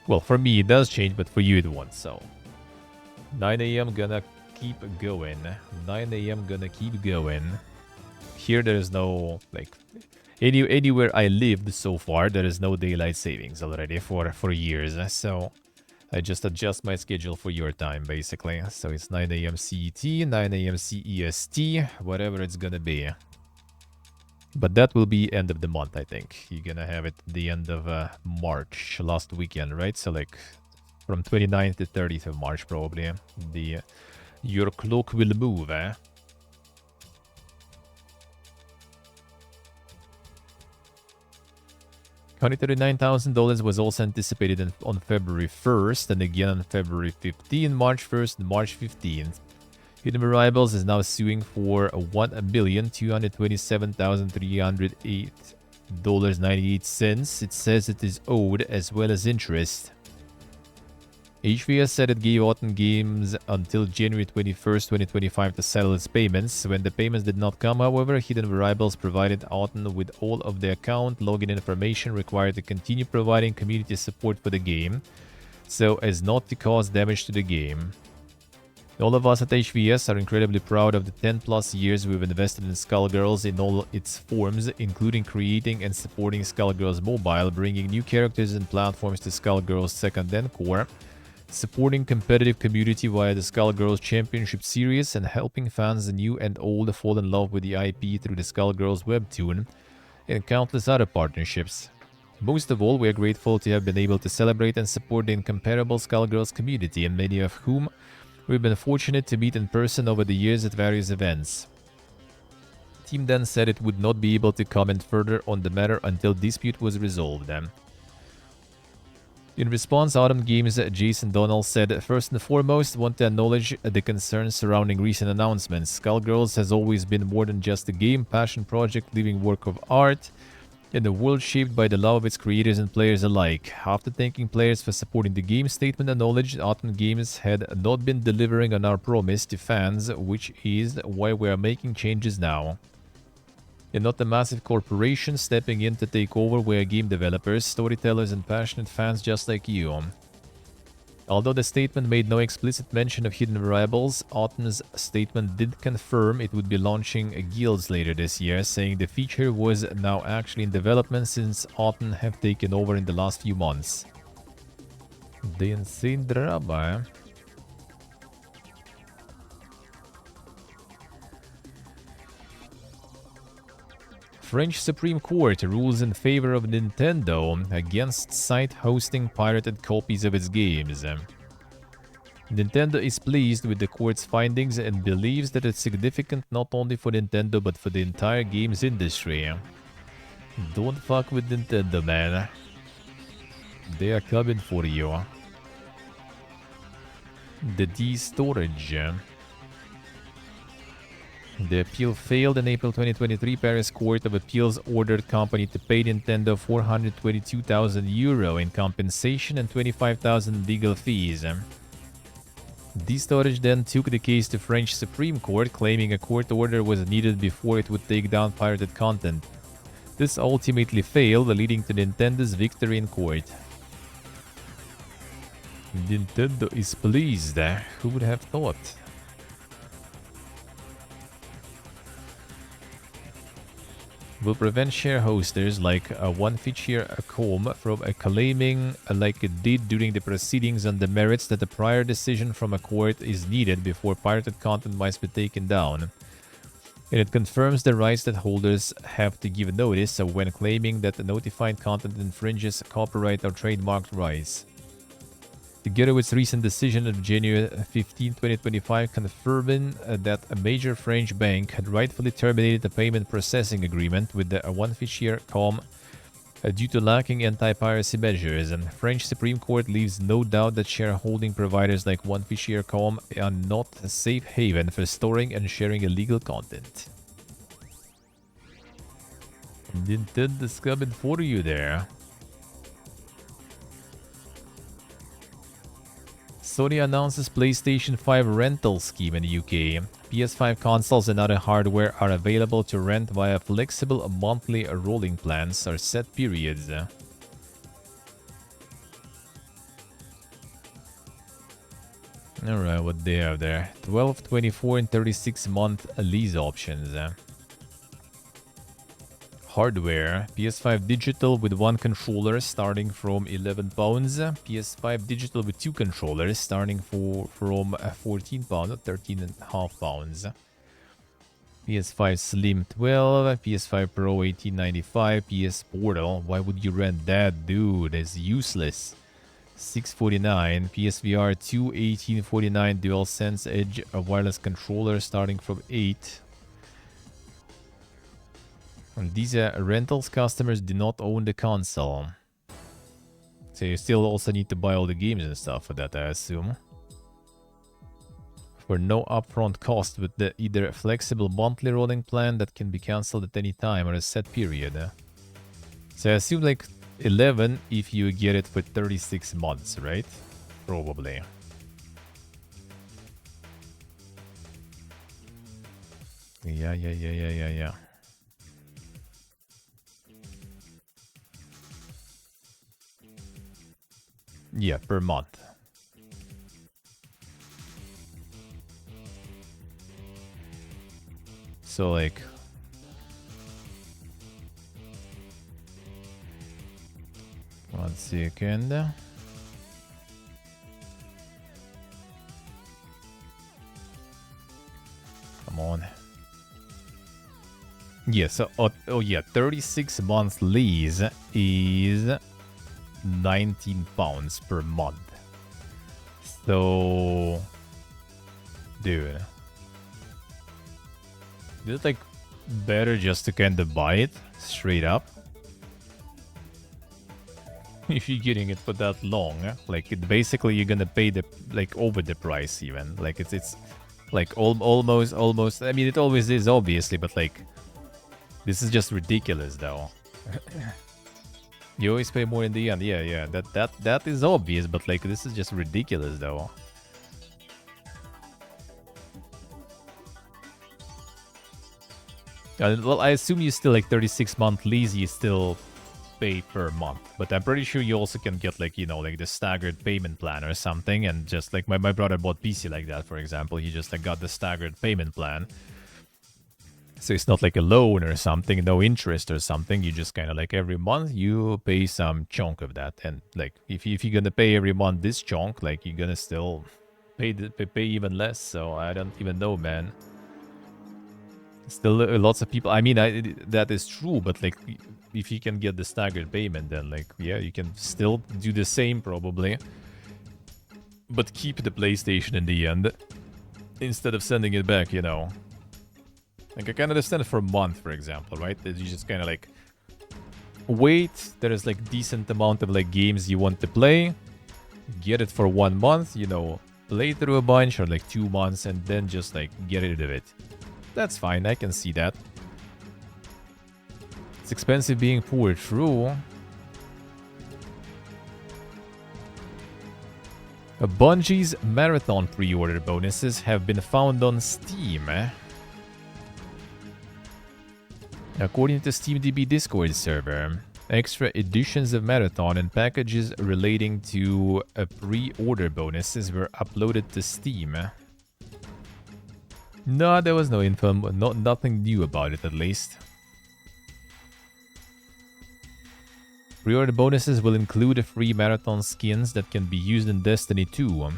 Well, for me it does change, but for you it won't, so. 9 a.m. gonna keep going. 9 a.m. gonna keep going. Here there is no, like, anywhere I lived so far, there is no daylight savings already for years. So I just adjust my schedule for your time, basically. So it's 9 a.m. CET, 9 a.m. CEST, whatever it's gonna be. But that will be end of the month, I think. You're gonna have it the end of March, last weekend, right? So like from 29th to 30th of March, probably. Your clock will move, eh? $139,000 was also anticipated on February 1st and again on February 15th, March 1st, and March 15th. Hidden Variables is now suing for $1,227,308.98. It says it is owed as well as interest. HVS said it gave Autumn Games until January 21st, 2025 to settle its payments. When the payments did not come, however, Hidden Variables provided Autumn with all of the account login information required to continue providing community support for the game, so as not to cause damage to the game. All of us at HVS are incredibly proud of the 10 plus years we've invested in Skullgirls in all its forms, including creating and supporting Skullgirls Mobile, bringing new characters and platforms to Skullgirls Second Encore, supporting competitive community via the Skullgirls Championship Series, and helping fans new and old fall in love with the IP through the Skullgirls webtoon, and countless other partnerships. Most of all, we are grateful to have been able to celebrate and support the incomparable Skullgirls community, and many of whom we've been fortunate to meet in person over the years at various events. The team then said it would not be able to comment further on the matter until dispute was resolved. In response, Autumn Games' Jason Donnell said, "First and foremost, want to acknowledge the concerns surrounding recent announcements. Skullgirls has always been more than just a game, passion project, living work of art, and a world shaped by the love of its creators and players alike. After thanking players for supporting the game, statement acknowledged Autumn Games had not been delivering on our promise to fans, which is why we are making changes now. And not a massive corporation stepping in to take over, we are game developers, storytellers, and passionate fans just like you." Although the statement made no explicit mention of Hidden Variables, Autumn's statement did confirm it would be launching guilds later this year, saying the feature was now actually in development since Autumn have taken over in the last few months. The insane drama, eh? French Supreme Court rules in favor of Nintendo against site hosting pirated copies of its games. Nintendo is pleased with the court's findings and believes that it's significant not only for Nintendo but for the entire games industry. Don't fuck with Nintendo, man. They are coming for you. The D-Storage. The appeal failed in April 2023. Paris Court of Appeals ordered company to pay Nintendo €422,000 in compensation and 25,000 legal fees. D-Storage then took the case to French Supreme Court, claiming a court order was needed before it would take down pirated content. This ultimately failed, leading to Nintendo's victory in court. Nintendo is pleased. Who would have thought? Will prevent share hosters like OneFeatureCom from claiming, like it did during the proceedings, on the merits that a prior decision from a court is needed before pirated content might be taken down. And it confirms the rights that holders have to give notice when claiming that the notified content infringes copyright or trademark rights. Together with its recent decision of January 15, 2025, confirming that a major French bank had rightfully terminated the payment processing agreement with the OneFeatureCom due to lacking anti-piracy measures, and French Supreme Court leaves no doubt that shareholding providers like OneFeatureCom are not a safe haven for storing and sharing illegal content. Nintendo's coming for you there. Sony announces PlayStation 5 rental scheme in the UK. PS5 consoles and other hardware are available to rent via flexible monthly rolling plans or set periods. Alright, what they have there? 12, 24, and 36-month lease options. Hardware. PS5 digital with 1 controller starting from £11. PS5 digital with 2 controllers starting from £14 or £13.5. PS5 Slim 12, PS5 Pro 1895, PS Portal. Why would you rent that, dude? It's useless. 649, PSVR 2 1849, DualSense Edge, a wireless controller starting from 8. And these rentals customers do not own the console. So you still also need to buy all the games and stuff for that, I assume. For no upfront cost with the either a flexible monthly rolling plan that can be cancelled at any time or a set period. So I assume like 11 if you get it for 36 months, right? Probably. Yeah. Yeah, per month. So like... One second. Come on. Yeah, so... Oh yeah, 36 month lease is... £19 per month. So... Dude. Is it like better just to kind of buy it straight up? If you're getting it for that long, like basically you're gonna pay the like over the price even. Like it's like almost. I mean, it always is obviously, but like this is just ridiculous though. You always pay more in the end. Yeah. That is obvious, but like this is just ridiculous though. Well, I assume you still like 36-month lease, you still pay per month. But I'm pretty sure you also can get like, you know, like the staggered payment plan or something. And just like my brother bought PC like that, for example. He just like got the staggered payment plan. So it's not like a loan or something, no interest or something. You just kind of like every month you pay some chunk of that. And like if you're going to pay every month this chunk, like you're going to still pay even less. So I don't even know, man. Still lots of people. I mean, that is true, but like if you can get the staggered payment, then like yeah, you can still do the same probably, but keep the PlayStation in the end instead of sending it back, you know. Like I can understand for a month, for example, right? That you just kind of like wait. There's like decent amount of like games you want to play, get it for 1 month, you know, play through a bunch, or like 2 months, and then just like get rid of it. That's fine, I can see that. It's expensive being poor, true. Bungie's marathon pre-order bonuses have been found on Steam. According to SteamDB Discord server, extra editions of Marathon and packages relating to pre-order bonuses were uploaded to Steam. No, there was no info, nothing new about it at least. Pre-order bonuses will include free Marathon skins that can be used in Destiny 2.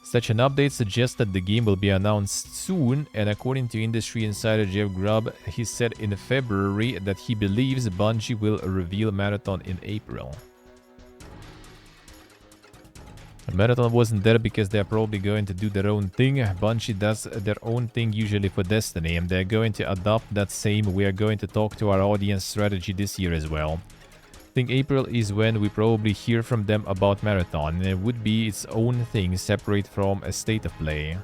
Such an update suggests that the game will be announced soon, and according to industry insider Jeff Grubb, he said in February that he believes Bungie will reveal Marathon in April. Marathon wasn't there because they're probably going to do their own thing. Bungie does their own thing usually for Destiny, and they're going to adopt that same "we are going to talk to our audience" strategy this year as well. I think April is when we probably hear from them about Marathon, and it would be its own thing separate from a state of play.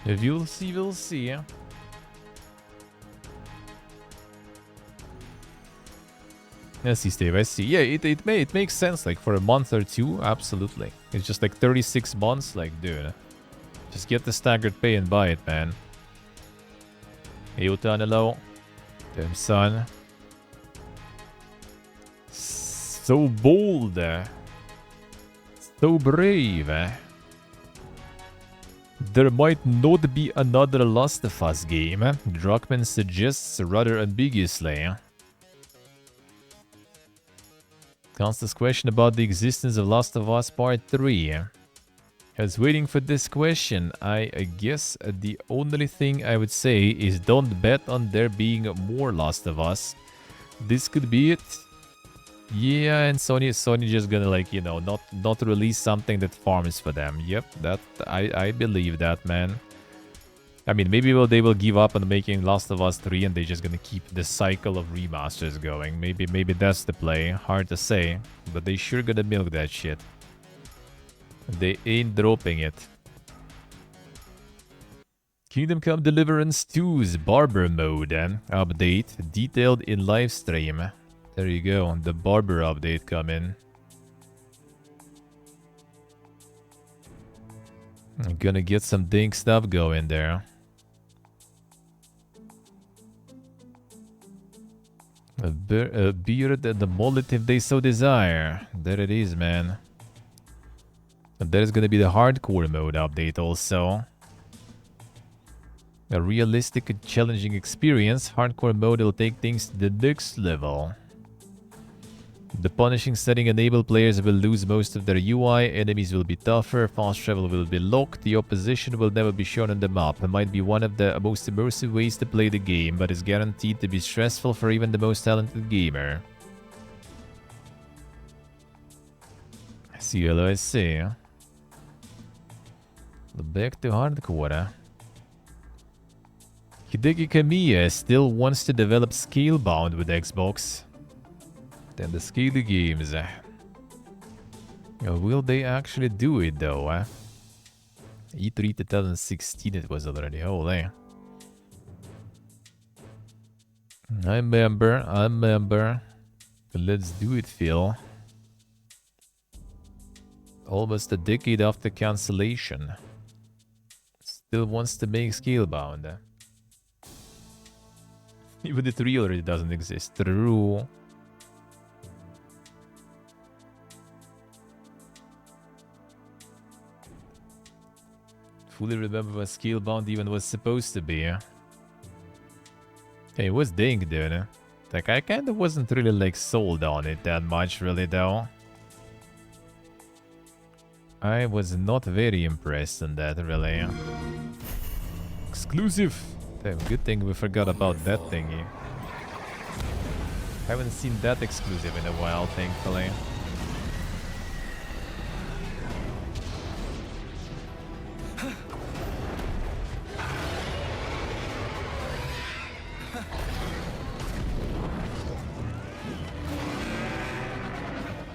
If you'll see, we'll see. I see, Steve, I see. Yeah, it makes sense, like, for a month or two, absolutely. It's just like 36 months, like, dude. Just get the staggered pay and buy it, man. Hey, Utanelo. Damn, son. So bold. So brave. There might not be another Last of Us game. Druckmann suggests rather ambiguously. Constant's question about the existence of Last of Us Part 3. I was waiting for this question. I guess the only thing I would say is don't bet on there being more Last of Us. This could be it. Yeah, and Sony just gonna, like, you know, not release something that farms for them. Yep, that I believe that, man. I mean, maybe they will give up on making Last of Us 3 and they're just gonna keep the cycle of remasters going. Maybe that's the play. Hard to say, but they sure gonna milk that shit. They ain't dropping it. Kingdom Come Deliverance 2's Barber Mode update detailed in live stream. There you go, the Barber update coming. I'm gonna get some dink stuff going there. A beard and a mullet if they so desire. There it is, man. And there's gonna be the hardcore mode update also. A realistic and challenging experience. Hardcore mode will take things to the next level. The punishing setting enable players will lose most of their UI, enemies will be tougher, fast travel will be locked, the opposition will never be shown on the map. It might be one of the most immersive ways to play the game, but is guaranteed to be stressful for even the most talented gamer. I see. Back to hardcore. Hideki Kamiya still wants to develop Scalebound with Xbox. Then the Scaly games. Will they actually do it though? E3 2016 it was already. Holy. I remember. Let's do it, Phil. Almost a decade after cancellation. Still wants to make Scalebound. Even the 3 already doesn't exist. True. Fully remember what Scalebound even was supposed to be. Hey, it was dang, dude. Like, I kinda wasn't really, like, sold on it that much, really, though. I was not very impressed on that, really. Exclusive! Damn, good thing we forgot about that thingy. Haven't seen that exclusive in a while, thankfully.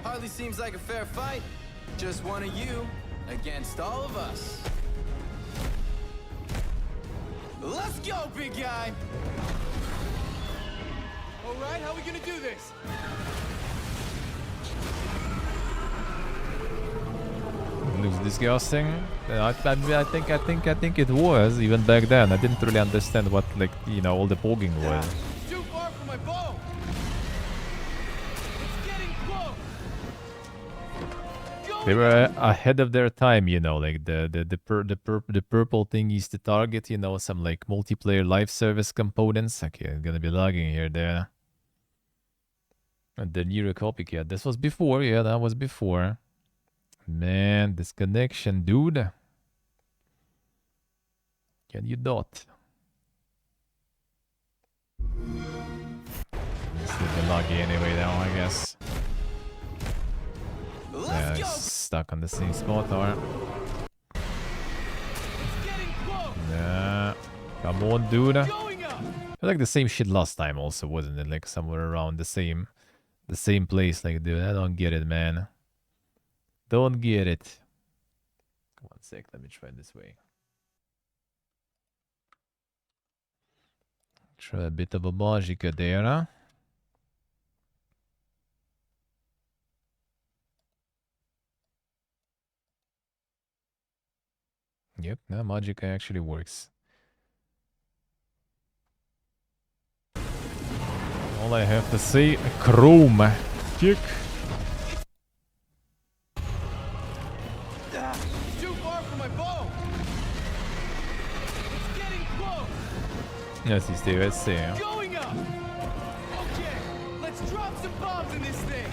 Hardly seems like a fair fight. Just one of you against all of us. Let's go, big guy! Alright, how are we gonna do this? Looks disgusting. I think it was even back then. I didn't really understand what, like, you know, all the pogging was. Too far from my bow. It's getting close. They were ahead of their time, you know, like the purple thingies to target, you know, some like multiplayer live service components. Okay, I'm gonna be lagging here there. And the Nero copycat. This was before, yeah, that was before. Man, this connection, dude. Can you not? It's a bit laggy anyway now, I guess. Yeah, it's stuck on the same spot, or... Nah. Come on, dude. I like the same shit last time also, wasn't it? Like somewhere around the same place. Like, dude, I don't get it, man. Don't get it. One sec, let me try this way. Try a bit of a magica there, huh? Yep, no, Magica actually works. All I have to say, Chrome. Kick. Assistez, let's see. Going up. Okay, let's drop some bombs in this thing.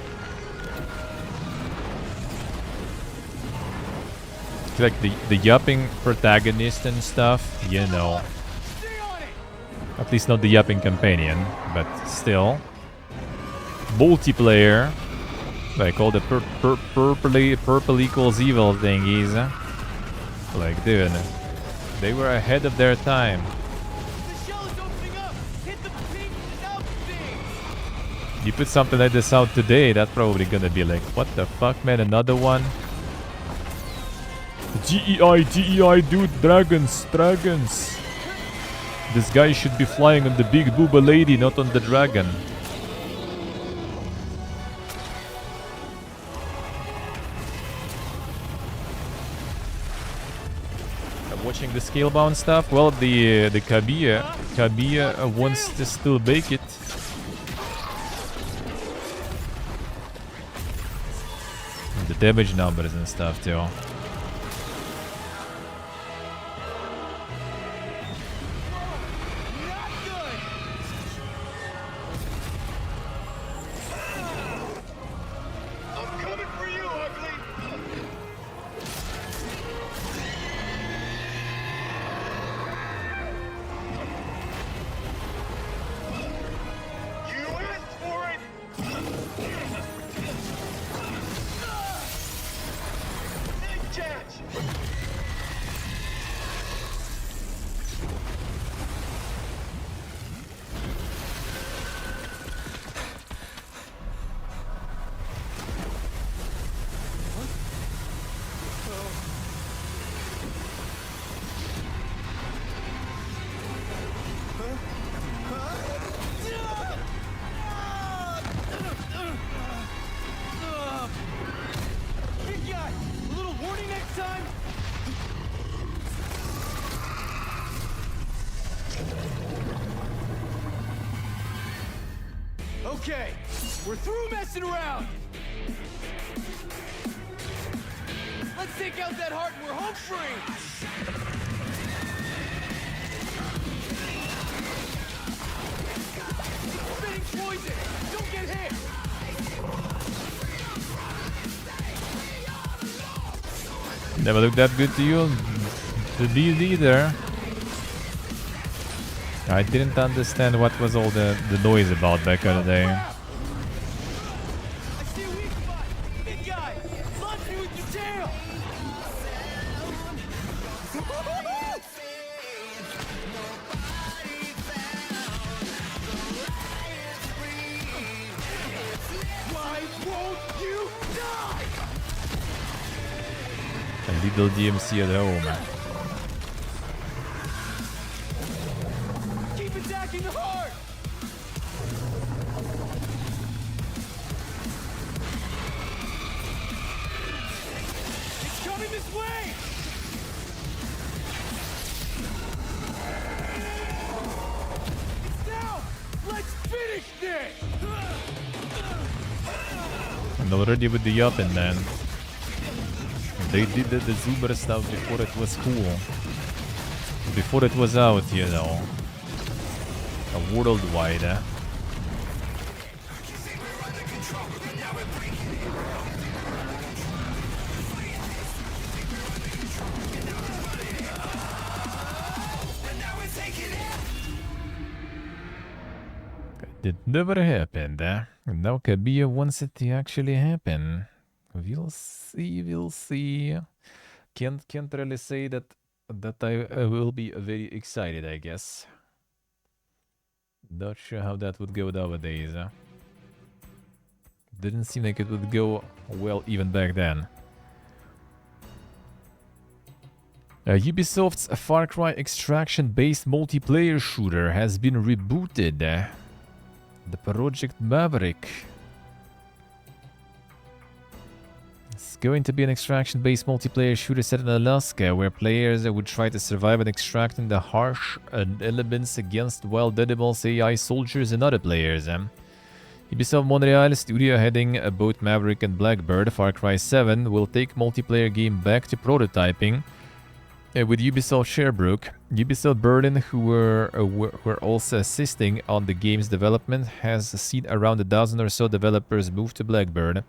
It's like the yapping protagonist and stuff, you know. Stay on it. At least not the yapping companion, but still. Multiplayer. Like all the purple equals evil thingies. Like, dude, they were ahead of their time. The shell is opening up. Hit the pink out thing. You put something like this out today, that's probably gonna be like, what the fuck, man, another one? GEI, dude, dragons. This guy should be flying on the big booba lady, not on the dragon. Watching the scalebound stuff, well, the Kabiya wants to still bake it. And the damage numbers and stuff too. Okay, we're through messing around. Let's take out that heart and we're home free. Spitting poison. Don't get hit. Never looked that good to you. To these either. I didn't understand what was all the noise about back in the day. I see a weak spot. Big guy, launch me with your tail. Why won't you die? A little DMC at home. Keep attacking the heart. It's coming this way. It's now. Let's finish this. And already with the Yuppin, man. They did the Zuber stuff before it was cool. Before it was out, you know. A worldwide, It never happened, And now Kabiya wants it to actually happen. We'll see. Can't really say that I will be very excited, I guess. Not sure how that would go nowadays. Didn't seem like it would go well even back then. Ubisoft's Far Cry extraction-based multiplayer shooter has been rebooted. The Project Maverick. It's going to be an extraction-based multiplayer shooter set in Alaska, where players would try to survive and extracting the harsh elements against wild animals, AI soldiers, and other players. Ubisoft Montreal studio heading both Maverick and Blackbird, Far Cry 7, will take multiplayer game back to prototyping With Ubisoft Sherbrooke, Ubisoft Berlin, who were also assisting on the game's development, has seen around a dozen or so developers move to Blackbird,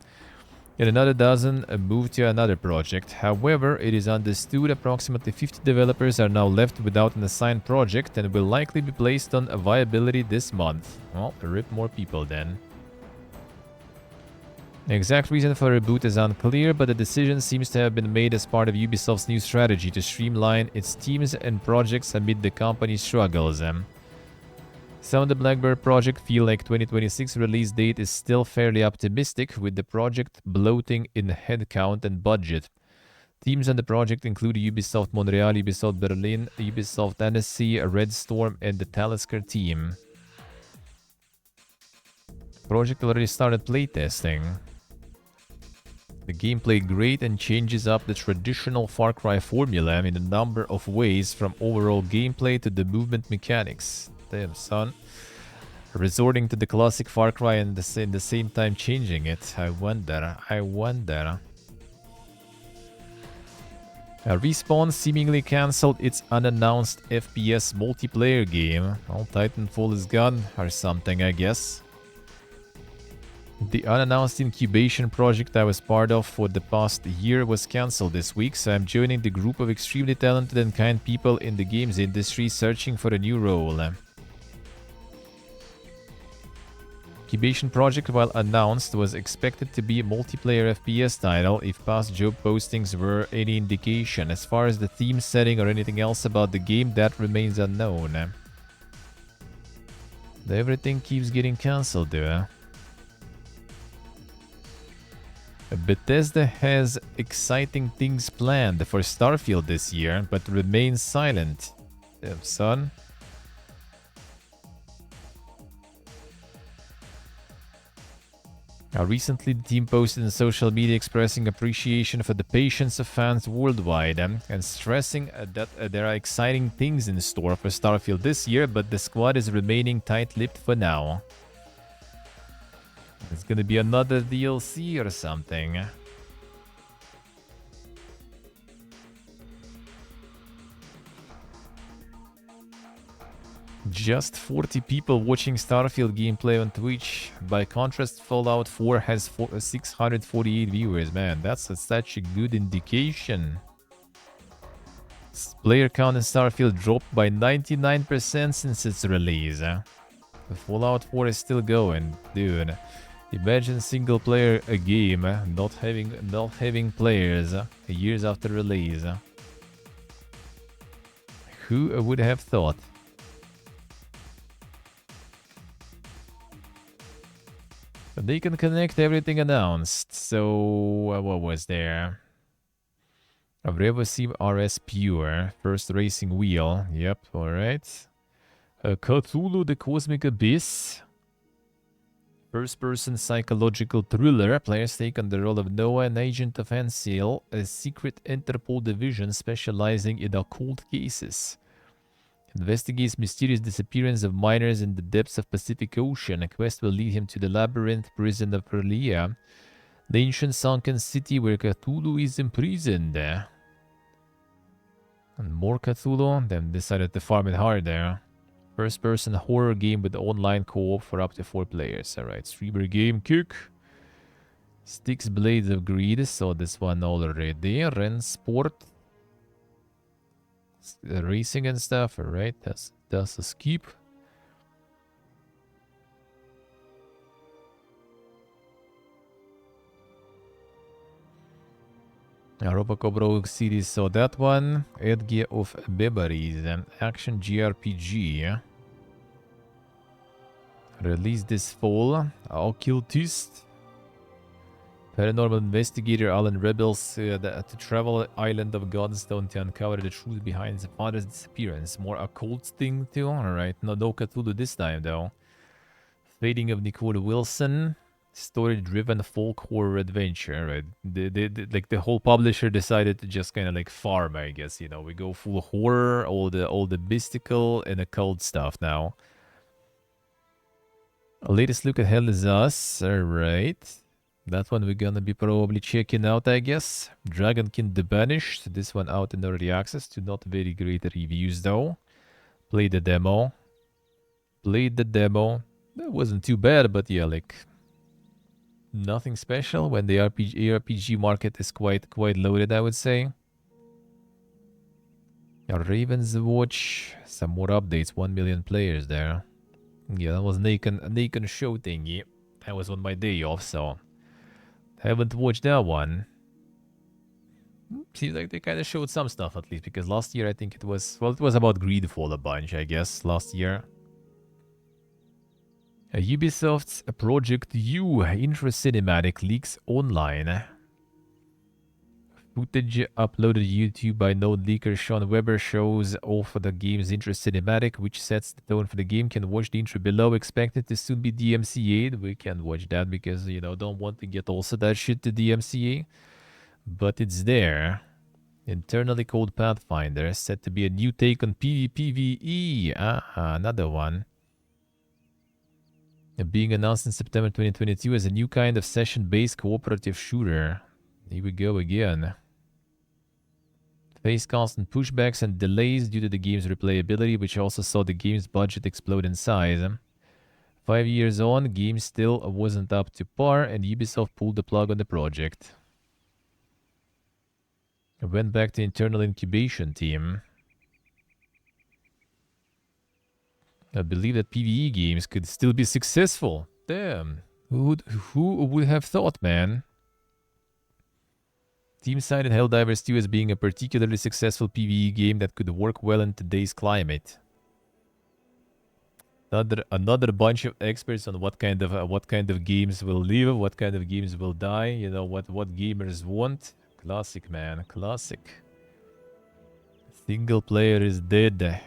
and another dozen move to another project. However, it is understood approximately 50 developers are now left without an assigned project and will likely be placed on viability this month. Well, rip more people then. The exact reason for the reboot is unclear, but the decision seems to have been made as part of Ubisoft's new strategy to streamline its teams and projects amid the company's struggles. Some of the Blackbird project feel like 2026 release date is still fairly optimistic, with the project bloating in headcount and budget. Teams on the project include Ubisoft Montreal, Ubisoft Berlin, Ubisoft Annecy, Red Storm, and the Talisker team. Project already started playtesting. The game played great and changes up the traditional Far Cry formula in a number of ways, from overall gameplay to the movement mechanics. Damn, son. Resorting to the classic Far Cry and in the same time changing it. I wonder. Respawn seemingly cancelled its unannounced FPS multiplayer game. Well, Titanfall is gone or something, I guess. The unannounced incubation project I was part of for the past year was cancelled this week, so I'm joining the group of extremely talented and kind people in the games industry searching for a new role. Incubation project, while announced, was expected to be a multiplayer FPS title if past job postings were any indication. As far as the theme setting or anything else about the game, that remains unknown. Everything keeps getting cancelled though. Bethesda has exciting things planned for Starfield this year, but remains silent. Damn, son. Recently, the team posted on social media expressing appreciation for the patience of fans worldwide and stressing that there are exciting things in store for Starfield this year, but the squad is remaining tight-lipped for now. It's gonna be another DLC or something. Just 40 people watching Starfield gameplay on Twitch. By contrast, Fallout 4 has 648 viewers. Man, that's such a good indication. Player count in Starfield dropped by 99% since its release. Fallout 4 is still going, dude. Imagine single player a game not having players years after release. Who would have thought? But they can connect everything announced. So what was there? A Revosim RS Pure, first racing wheel. Yep, alright. Cthulhu the Cosmic Abyss. First-person psychological thriller. Players take on the role of Noah, an agent of Ansil, a secret Interpol division specializing in occult cases. Investigates mysterious disappearance of miners in the depths of Pacific Ocean. A quest will lead him to the labyrinth prison of Perlia, the ancient sunken city where Cthulhu is imprisoned. And more Cthulhu. Then decided to farm it hard there. First-person horror game with online co-op for up to 4 players. Alright, streamer game kick. Styx Blades of Greed. Saw this one already. Ren Sport. Racing and stuff. Alright, that's a skip. Robocop Rogue series, saw that one. Edge of Bebaries, an action GRPG. Released this fall. Occultist. Paranormal investigator Alan Rebels to travel island of Godstone to uncover the truth behind his father's disappearance. More occult thing too. Alright, no Cthulhu this time though. Fading of Nicole Wilson. Story-driven folk horror adventure, right? The whole publisher decided to just kind of like farm, I guess. You know, we go full horror, all the mystical and occult stuff now. Latest look at Hell Is Us, alright. That one we're gonna be probably checking out, I guess. Dragonkin the Banished. This one out in early access. To not very great reviews though. Played the demo. That wasn't too bad, but yeah, like nothing special when the RPG market is quite loaded, I would say. Raven's Watch. Some more updates. 1 million players there. Yeah, that was Nakon show thingy. That was on my day off, so haven't watched that one. Seems like they kind of showed some stuff at least, because last year I think it was, well, it was about Greedfall a bunch, I guess, last year. Ubisoft's Project U intro cinematic leaks online. Footage uploaded to YouTube by known leaker Sean Weber shows off the game's intro cinematic, which sets the tone for the game. Can watch the intro below. Expected to soon be DMCA'd. We can watch that because, you know, don't want to get also that shit to DMCA. But it's there. Internally called Pathfinder, set to be a new take on PvPvE. Another one. Being announced in September 2022 as a new kind of session-based cooperative shooter. Here we go again. Face constant pushbacks and delays due to the game's replayability, which also saw the game's budget explode in size. 5 years on, the game still wasn't up to par, and Ubisoft pulled the plug on the project. It went back to internal incubation team. I believe that PvE games could still be successful. Damn. Who would have thought, man? Team cited Helldivers 2 as being a particularly successful PvE game that could work well in today's climate. Another bunch of experts on what kind of games will live, what kind of games will die. You know what gamers want. Classic, man, classic. Single player is dead.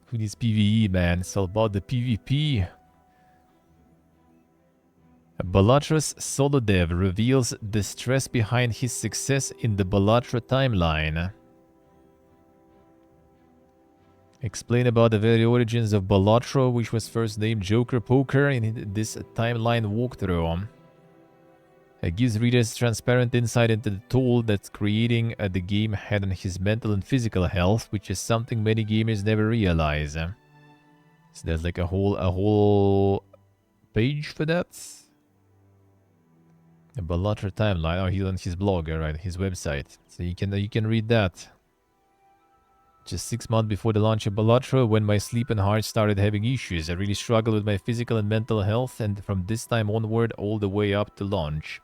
Who needs PvE, man? It's all about the PvP. Balatros solo dev reveals the stress behind his success in the Balatra timeline. Explain about the very origins of Balatro, which was first named Joker Poker in this timeline walkthrough. It gives readers transparent insight into the toll that creating the game had on his mental and physical health, which is something many gamers never realize. So there's like a whole page for that. A Balatra timeline. Oh, he's on his blog, right? His website. So you can read that. Just 6 months before the launch of Balatra, when my sleep and heart started having issues, I really struggled with my physical and mental health, and from this time onward, all the way up to launch.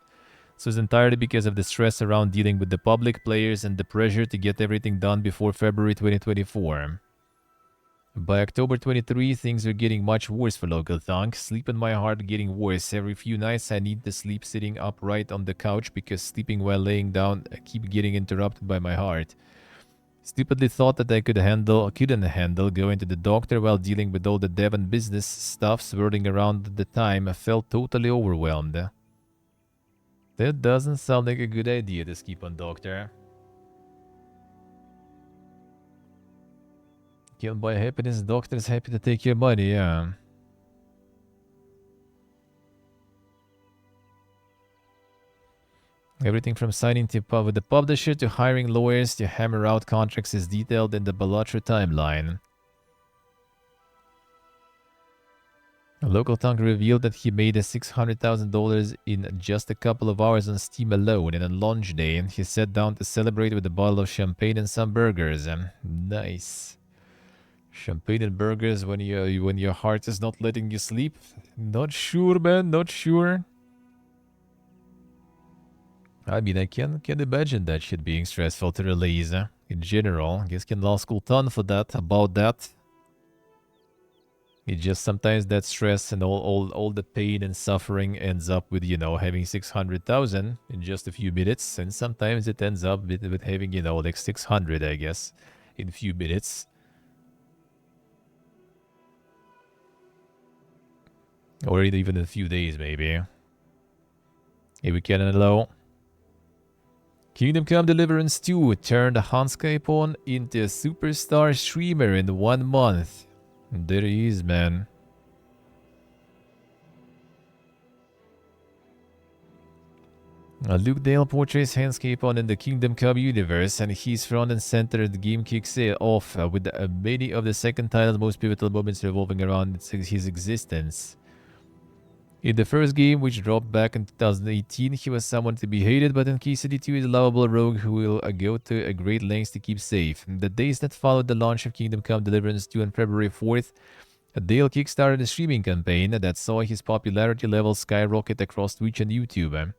So it's entirely because of the stress around dealing with the public, players, and the pressure to get everything done before February 2024. By October 23, things are getting much worse for Local Thunk. Sleep and my heart getting worse. Every few nights I need to sleep sitting upright on the couch because sleeping while laying down I keep getting interrupted by my heart. Stupidly thought that I couldn't handle going to the doctor while dealing with all the dev and business stuff swirling around at the time. I felt totally overwhelmed. That doesn't sound like a good idea to skip on doctor. Killed by happiness, doctor's happy to take your money, yeah. Everything from signing with the publisher to hiring lawyers to hammer out contracts is detailed in the Balatra timeline. A local thunk revealed that he made $600,000 in just a couple of hours on Steam alone, and on launch day he sat down to celebrate with a bottle of champagne and some burgers. Nice. Champagne and burgers when your heart is not letting you sleep? Not sure, man, not sure. I mean, I can imagine that shit being stressful to release, in general. I guess can lost cool ton for that, about that. It's just sometimes that stress and all the pain and suffering ends up with, you know, having 600,000 in just a few minutes. And sometimes it ends up with having, you know, like 600, I guess, in a few minutes. Or even a few days, maybe. Here we can hello. Kingdom Come Deliverance 2 turned Hanskapon into a superstar streamer in 1 month. There he is, man. Luke Dale portrays Handscape in the Kingdom Come universe, and he's front and center. The game kicks it off with many of the second title's most pivotal moments revolving around his existence. In the first game, which dropped back in 2018, he was someone to be hated, but in KCD2 is a lovable rogue who will go to a great lengths to keep safe. The days that followed the launch of Kingdom Come Deliverance 2 on February 4th, Dale kickstarted a streaming campaign that saw his popularity level skyrocket across Twitch and YouTube.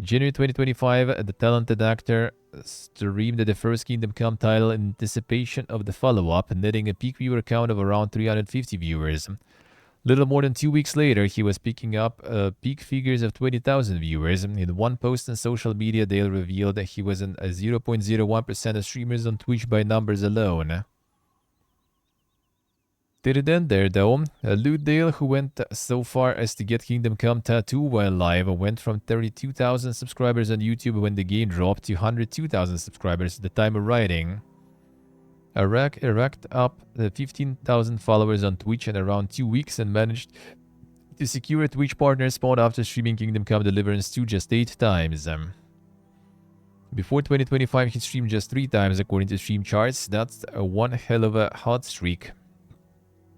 January 2025, the talented actor streamed the first Kingdom Come title in anticipation of the follow-up, netting a peak viewer count of around 350 viewers. Little more than 2 weeks later, he was picking up peak figures of 20,000 viewers. In one post on social media, Dale revealed that he was in a 0.01% of streamers on Twitch by numbers alone. Didn't end there though. Luke Dale, who went so far as to get Kingdom Come Tattoo while live, went from 32,000 subscribers on YouTube when the game dropped to 102,000 subscribers at the time of writing. Racked up 15,000 followers on Twitch in around 2 weeks and managed to secure a Twitch partner spot after streaming Kingdom Come Deliverance 2 just 8 times. Before 2025, he streamed just 3 times according to stream charts. That's one hell of a hot streak.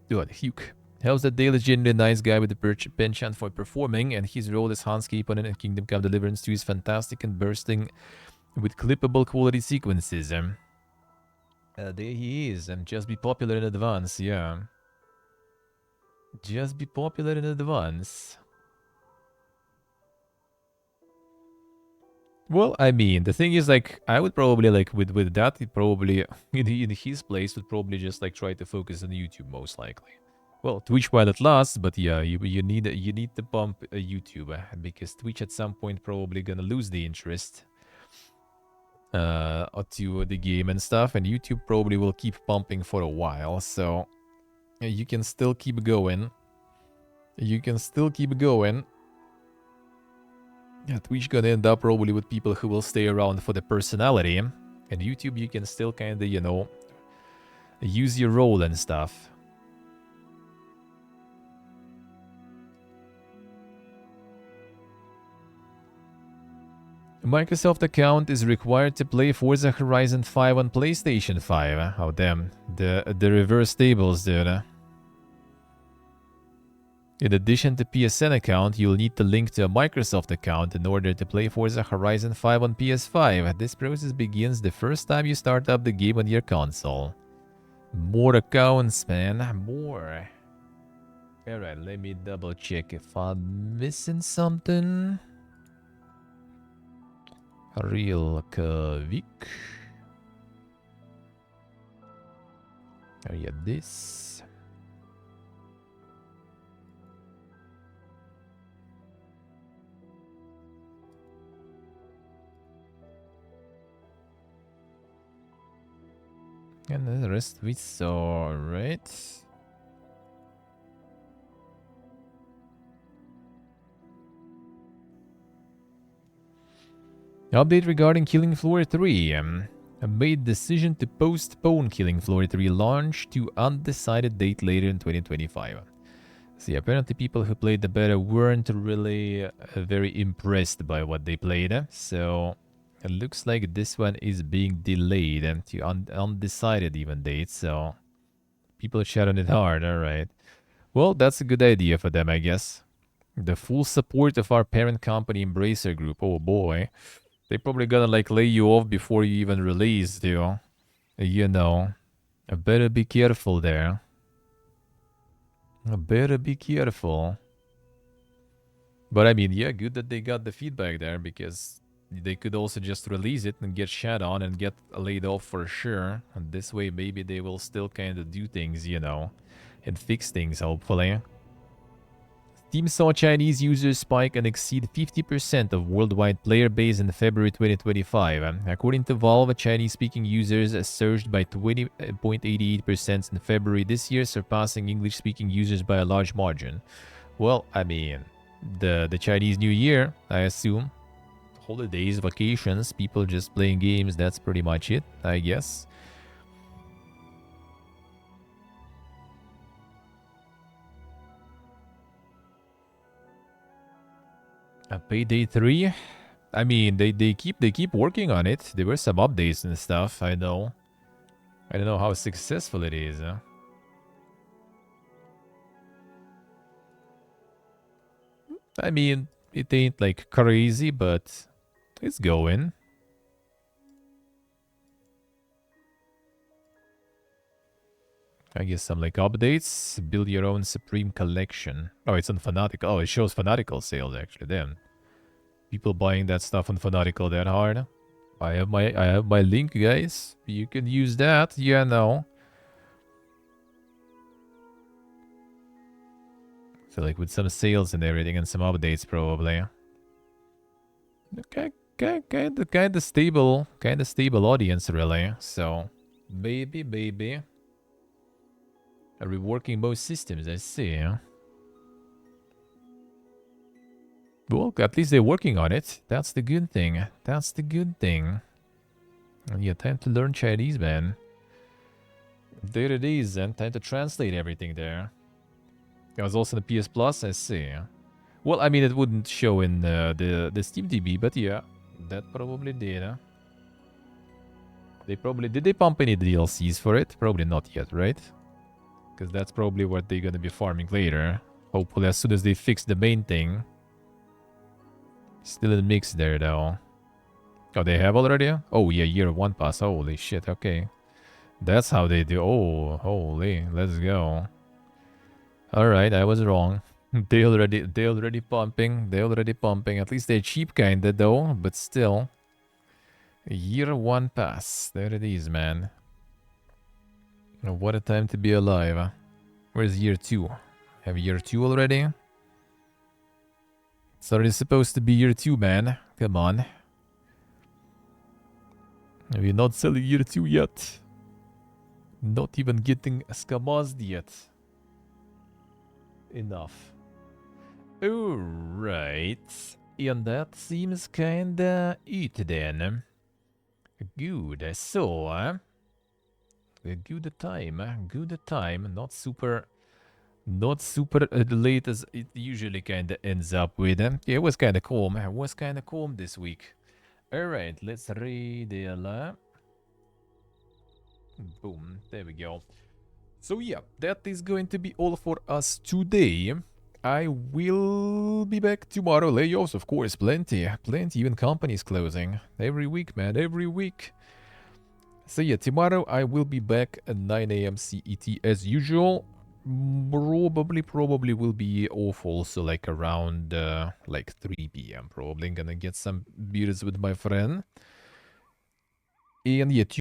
Good, Hugh. Helps that Dale is genuinely a nice guy with a penchant for performing, and his role as Handscape in Kingdom Come Deliverance 2 is fantastic and bursting with clippable quality sequences. There he is, and just be popular in advance, yeah. Just be popular in advance. Well, I mean, the thing is, like, I would probably, like, with that, he probably, in his place, would probably just, like, try to focus on YouTube, most likely. Well, Twitch while it lasts, but yeah, you need to pump YouTube, because Twitch at some point probably gonna lose the interest to the game and stuff, and YouTube probably will keep pumping for a while, so you can still keep going. You can still keep going. Yeah, Twitch gonna end up probably with people who will stay around for the personality, and YouTube you can still kind of, you know, use your role and stuff. Microsoft account is required to play Forza Horizon 5 on PlayStation 5. Oh damn, the reverse tables, dude. In addition to PSN account, you'll need to link to a Microsoft account in order to play Forza Horizon 5 on PS5. This process begins the first time you start up the game on your console. More accounts, man, more. Alright, let me double check if I'm missing something. Real quick. Oh yeah, this. And the rest we saw, right? Update regarding Killing Floor 3. I made decision to postpone Killing Floor 3 launch to undecided date later in 2025. See, apparently people who played the beta weren't really very impressed by what they played. So it looks like this one is being delayed to undecided even date. So people chat on it hard, alright. Well, that's a good idea for them, I guess. The full support of our parent company Embracer Group. Oh boy. They probably gonna like lay you off before you even release, dude. You know. I better be careful there. I better be careful. But I mean, yeah, good that they got the feedback there, because they could also just release it and get shat on and get laid off for sure. And this way maybe they will still kind of do things, you know, and fix things, hopefully. Steam saw Chinese users spike and exceed 50% of worldwide player base in February 2025. According to Valve, Chinese-speaking users surged by 20.88% in February this year, surpassing English-speaking users by a large margin. Well, I mean, the Chinese New Year, I assume. Holidays, vacations, people just playing games, that's pretty much it, I guess. Payday 3. I mean, they keep working on it. There were some updates and stuff. I know. I don't know how successful it is. I mean, it ain't like crazy, but it's going. I guess some like updates. Build your own Supreme collection. Oh, it's on Fanatical. Oh, it shows Fanatical sales actually. Damn. People buying that stuff on Fanatical that hard. I have my link, guys. You can use that. Yeah, no. So like with some sales and everything and some updates probably. Okay, kind of stable audience really. So maybe. Are reworking both systems? I see. Well, at least they're working on it. That's the good thing. That's the good thing. And yeah, time to learn Chinese, man. There it is, and time to translate everything there. It was also the PS Plus, I see. Well, I mean, it wouldn't show in the Steam TV, but yeah, that probably did. Did they pump any DLCs for it? Probably not yet, right? Because that's probably what they're gonna be farming later. Hopefully, as soon as they fix the main thing. Still in the mix there, though. Oh, they have already? Oh, yeah, year one pass. Holy shit, okay. That's how they do. Oh, holy, let's go. Alright, I was wrong. They already pumping. At least they're cheap kinda, though, but still. Year one pass. There it is, man. What a time to be alive. Where's year two? Have year two already? It's already supposed to be year two, man. Come on. We're not selling year two yet. Not even getting Scamazed yet. Enough. Alright. And that seems kinda it then. Good. So, good time. Not super late as it usually kinda ends up with. Yeah, it was kinda calm. This week. Alright, let's read the boom, there we go. So yeah, that is going to be all for us today. I will be back tomorrow. Layoffs, of course, plenty. Even companies closing. Every week, man, every week. So yeah, tomorrow I will be back at 9 AM CET as usual. Probably will be off also like around like 3 PM. Probably gonna get some beers with my friend. And yeah,